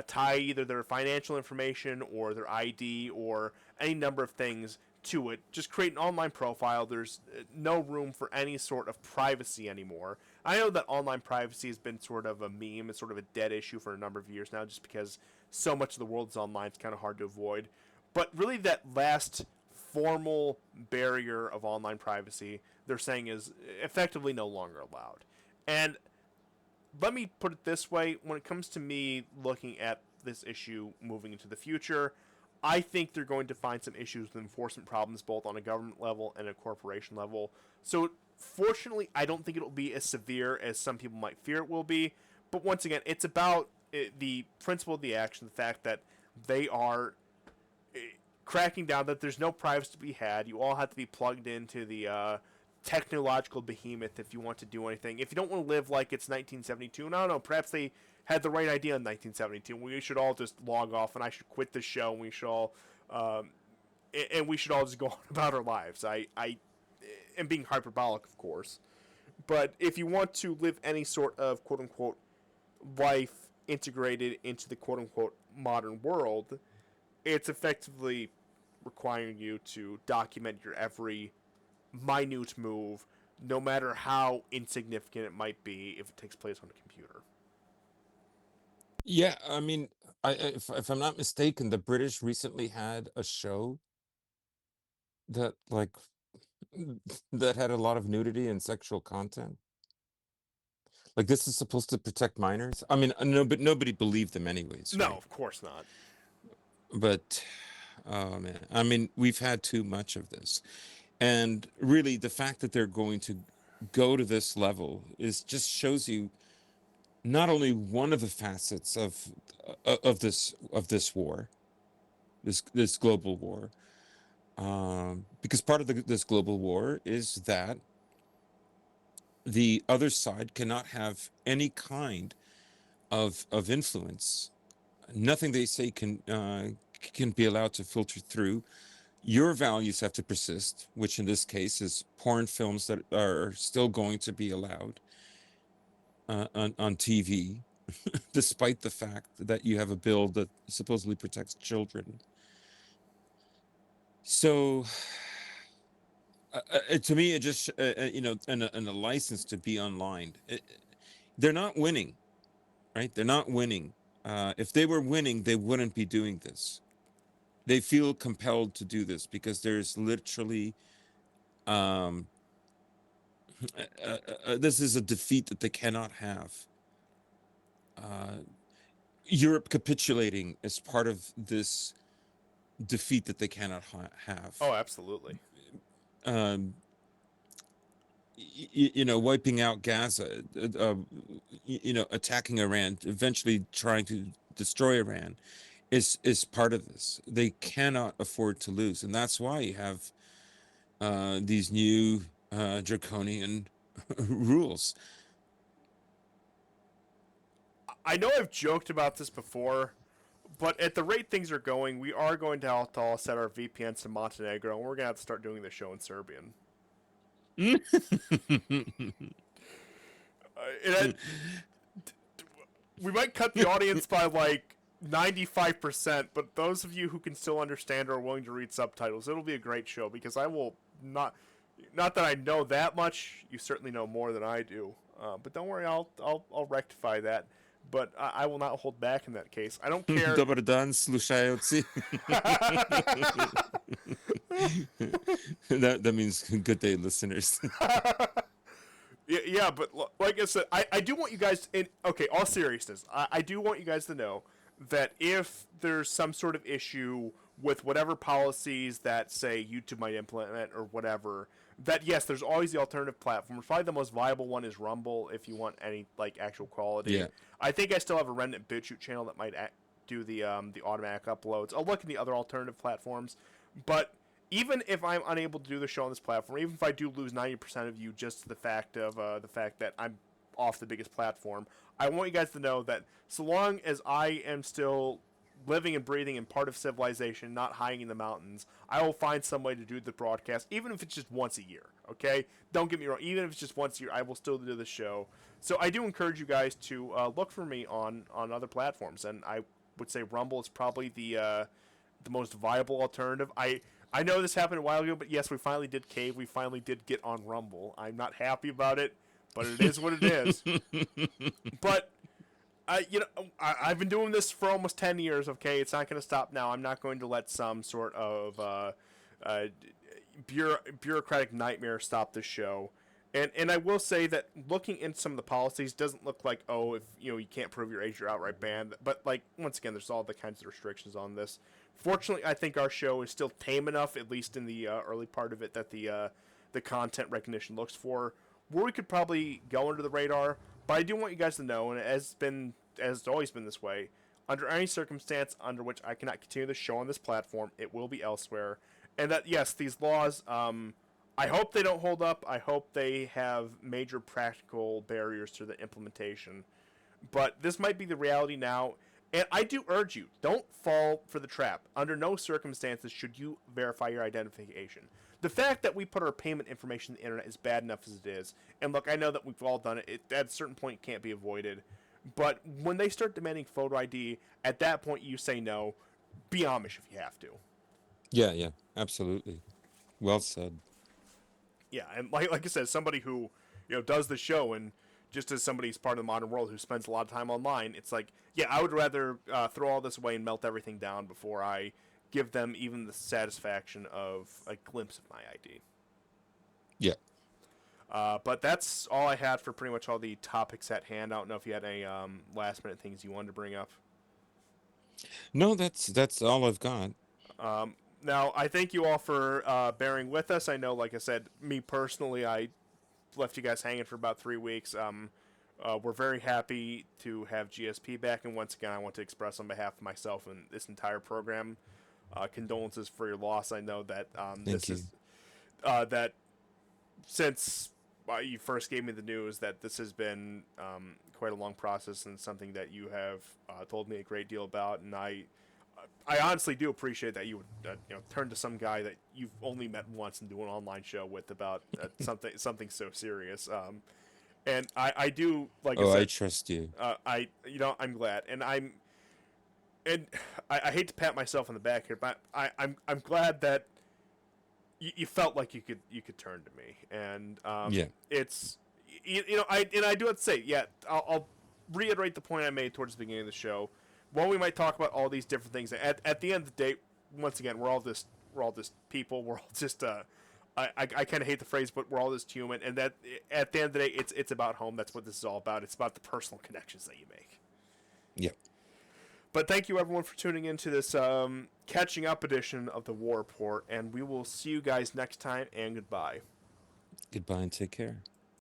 S1: tie either their financial information or their ID or any number of things to it. Just create an online profile. There's no room for any sort of privacy anymore. I know that online privacy has been sort of a meme, it's sort of a dead issue for a number of years now, just because so much of the world is online, it's kind of hard to avoid. But really, that last formal barrier of online privacy, they're saying, is effectively no longer allowed. And let me put it this way, when it comes to me looking at this issue moving into the future, I think they're going to find some issues with enforcement problems both on a government level and a corporation level. So fortunately, I don't think it'll be as severe as some people might fear it will be. But once again, it's about the principle of the action, the fact that they are cracking down, that there's no privacy to be had. You all have to be plugged into the technological behemoth if you want to do anything. If you don't want to live like it's 1972, no, perhaps they had the right idea in 1972. We should all just log off, and I should quit the show, and we should all, and we should all just go on about our lives. I am being hyperbolic, of course, but if you want to live any sort of quote unquote life integrated into the quote unquote modern world, it's effectively requiring you to document your every minute move, no matter how insignificant it might be if it takes place on a computer.
S2: Yeah, I mean, if I'm not mistaken, the British recently had a show that that had a lot of nudity and sexual content. Like, this is supposed to protect minors. I mean, no, but nobody believed them anyways,
S1: No,
S2: right?
S1: of course not.
S2: But oh man, I mean, we've had too much of this, and really, the fact that they're going to go to this level is just shows you not only one of the facets of this war, this global war, because part of this global war is that the other side cannot have any kind of influence. Nothing they say can be allowed to filter through. Your values have to persist, which in this case is porn films that are still going to be allowed on TV, despite the fact that you have a bill that supposedly protects children. So, to me, it just and a license to be online. They're not winning, right? They're not winning. If they were winning, they wouldn't be doing this. They feel compelled to do this because there's literally this is a defeat that they cannot have. Europe capitulating is part of this defeat that they cannot have.
S1: Oh, absolutely.
S2: Wiping out Gaza, attacking Iran, eventually trying to destroy Iran is part of this. They cannot afford to lose, and that's why you have these new draconian rules.
S1: I know I've joked about this before, but at the rate things are going, we are going to have to all set our VPNs to Montenegro, and we're going to have to start doing the show in Serbian. We might cut the audience by like 95%, but those of you who can still understand or are willing to read subtitles, it'll be a great show, because I will not that I know that much, you certainly know more than I do. But don't worry, I'll rectify that. But I will not hold back in that case. I don't care.
S2: Dobar dan, slušajci. That means good day, listeners.
S1: Yeah, but like I said, I do want you guys in. Okay, all seriousness, I do want you guys to know that if there's some sort of issue with whatever policies that say YouTube might implement or whatever, that yes, there's always the alternative platform. Probably the most viable one is Rumble if you want any like actual quality.
S2: Yeah.
S1: I think I still have a remnant BitChute channel that might do the automatic uploads. I'll look at the other alternative platforms, but even if I'm unable to do the show on this platform, even if I do lose 90% of you just to the fact of the fact that I'm off the biggest platform, I want you guys to know that so long as I am still living and breathing and part of civilization, not hiding in the mountains, I will find some way to do the broadcast, even if it's just once a year, okay? Don't get me wrong, even if it's just once a year, I will still do the show. So I do encourage you guys to look for me on other platforms, and I would say Rumble is probably the most viable alternative. I know this happened a while ago, but yes, we finally did cave. We finally did get on Rumble. I'm not happy about it, but it is what it is. But I've been doing this for almost 10 years. Okay, it's not going to stop now. I'm not going to let some sort of bureaucratic nightmare stop this show. And I will say that looking into some of the policies doesn't look like, oh, if you can't prove your age, you're outright banned. But like once again, there's all the kinds of restrictions on this. Fortunately, I think our show is still tame enough, at least in the early part of it, that the content recognition looks for, where we could probably go under the radar. But I do want you guys to know, and as it's always been this way, under any circumstance under which I cannot continue the show on this platform, it will be elsewhere. And that yes, these laws, I hope they don't hold up. I hope they have major practical barriers to the implementation. But this might be the reality now. And I do urge you, don't fall for the trap. Under no circumstances should you verify your identification. The fact that we put our payment information on the internet is bad enough as it is. And look, I know that we've all done it. At a certain point, it can't be avoided. But when they start demanding photo ID, at that point you say no. Be Amish if you have to.
S2: Yeah, absolutely. Well said.
S1: Yeah, and like I said, somebody who does the show, and just as somebody who's part of the modern world who spends a lot of time online, it's like, yeah, I would rather throw all this away and melt everything down before I give them even the satisfaction of a glimpse of my ID.
S2: Yeah.
S1: But that's all I had for pretty much all the topics at hand. I don't know if you had any last minute things you wanted to bring up.
S2: No, that's all I've got.
S1: Now, I thank you all for bearing with us. I know, like I said, me personally, I left you guys hanging for about 3 weeks. We're very happy to have GSP back, and once again, I want to express on behalf of myself and this entire program condolences for your loss. I know that
S2: Thank you.
S1: that since you first gave me the news that this has been quite a long process and something that you have told me a great deal about, and I honestly do appreciate that you would turn to some guy that you've only met once and do an online show with about something so serious. And I do, like I said,
S2: I trust you.
S1: I'm glad, and I hate to pat myself on the back here, but I'm glad that you felt like you could turn to me, and
S2: Yeah.
S1: it's I do have to say, yeah, I'll reiterate the point I made towards the beginning of the show. While we might talk about all these different things, at the end of the day, once again, we're all just people. We're all just I kind of hate the phrase, but we're all just human, and that at the end of the day, it's about home. That's what this is all about. It's about the personal connections that you make.
S2: Yeah.
S1: But thank you everyone for tuning into this catching up edition of the War Report, and we will see you guys next time. And goodbye.
S2: Goodbye and take care.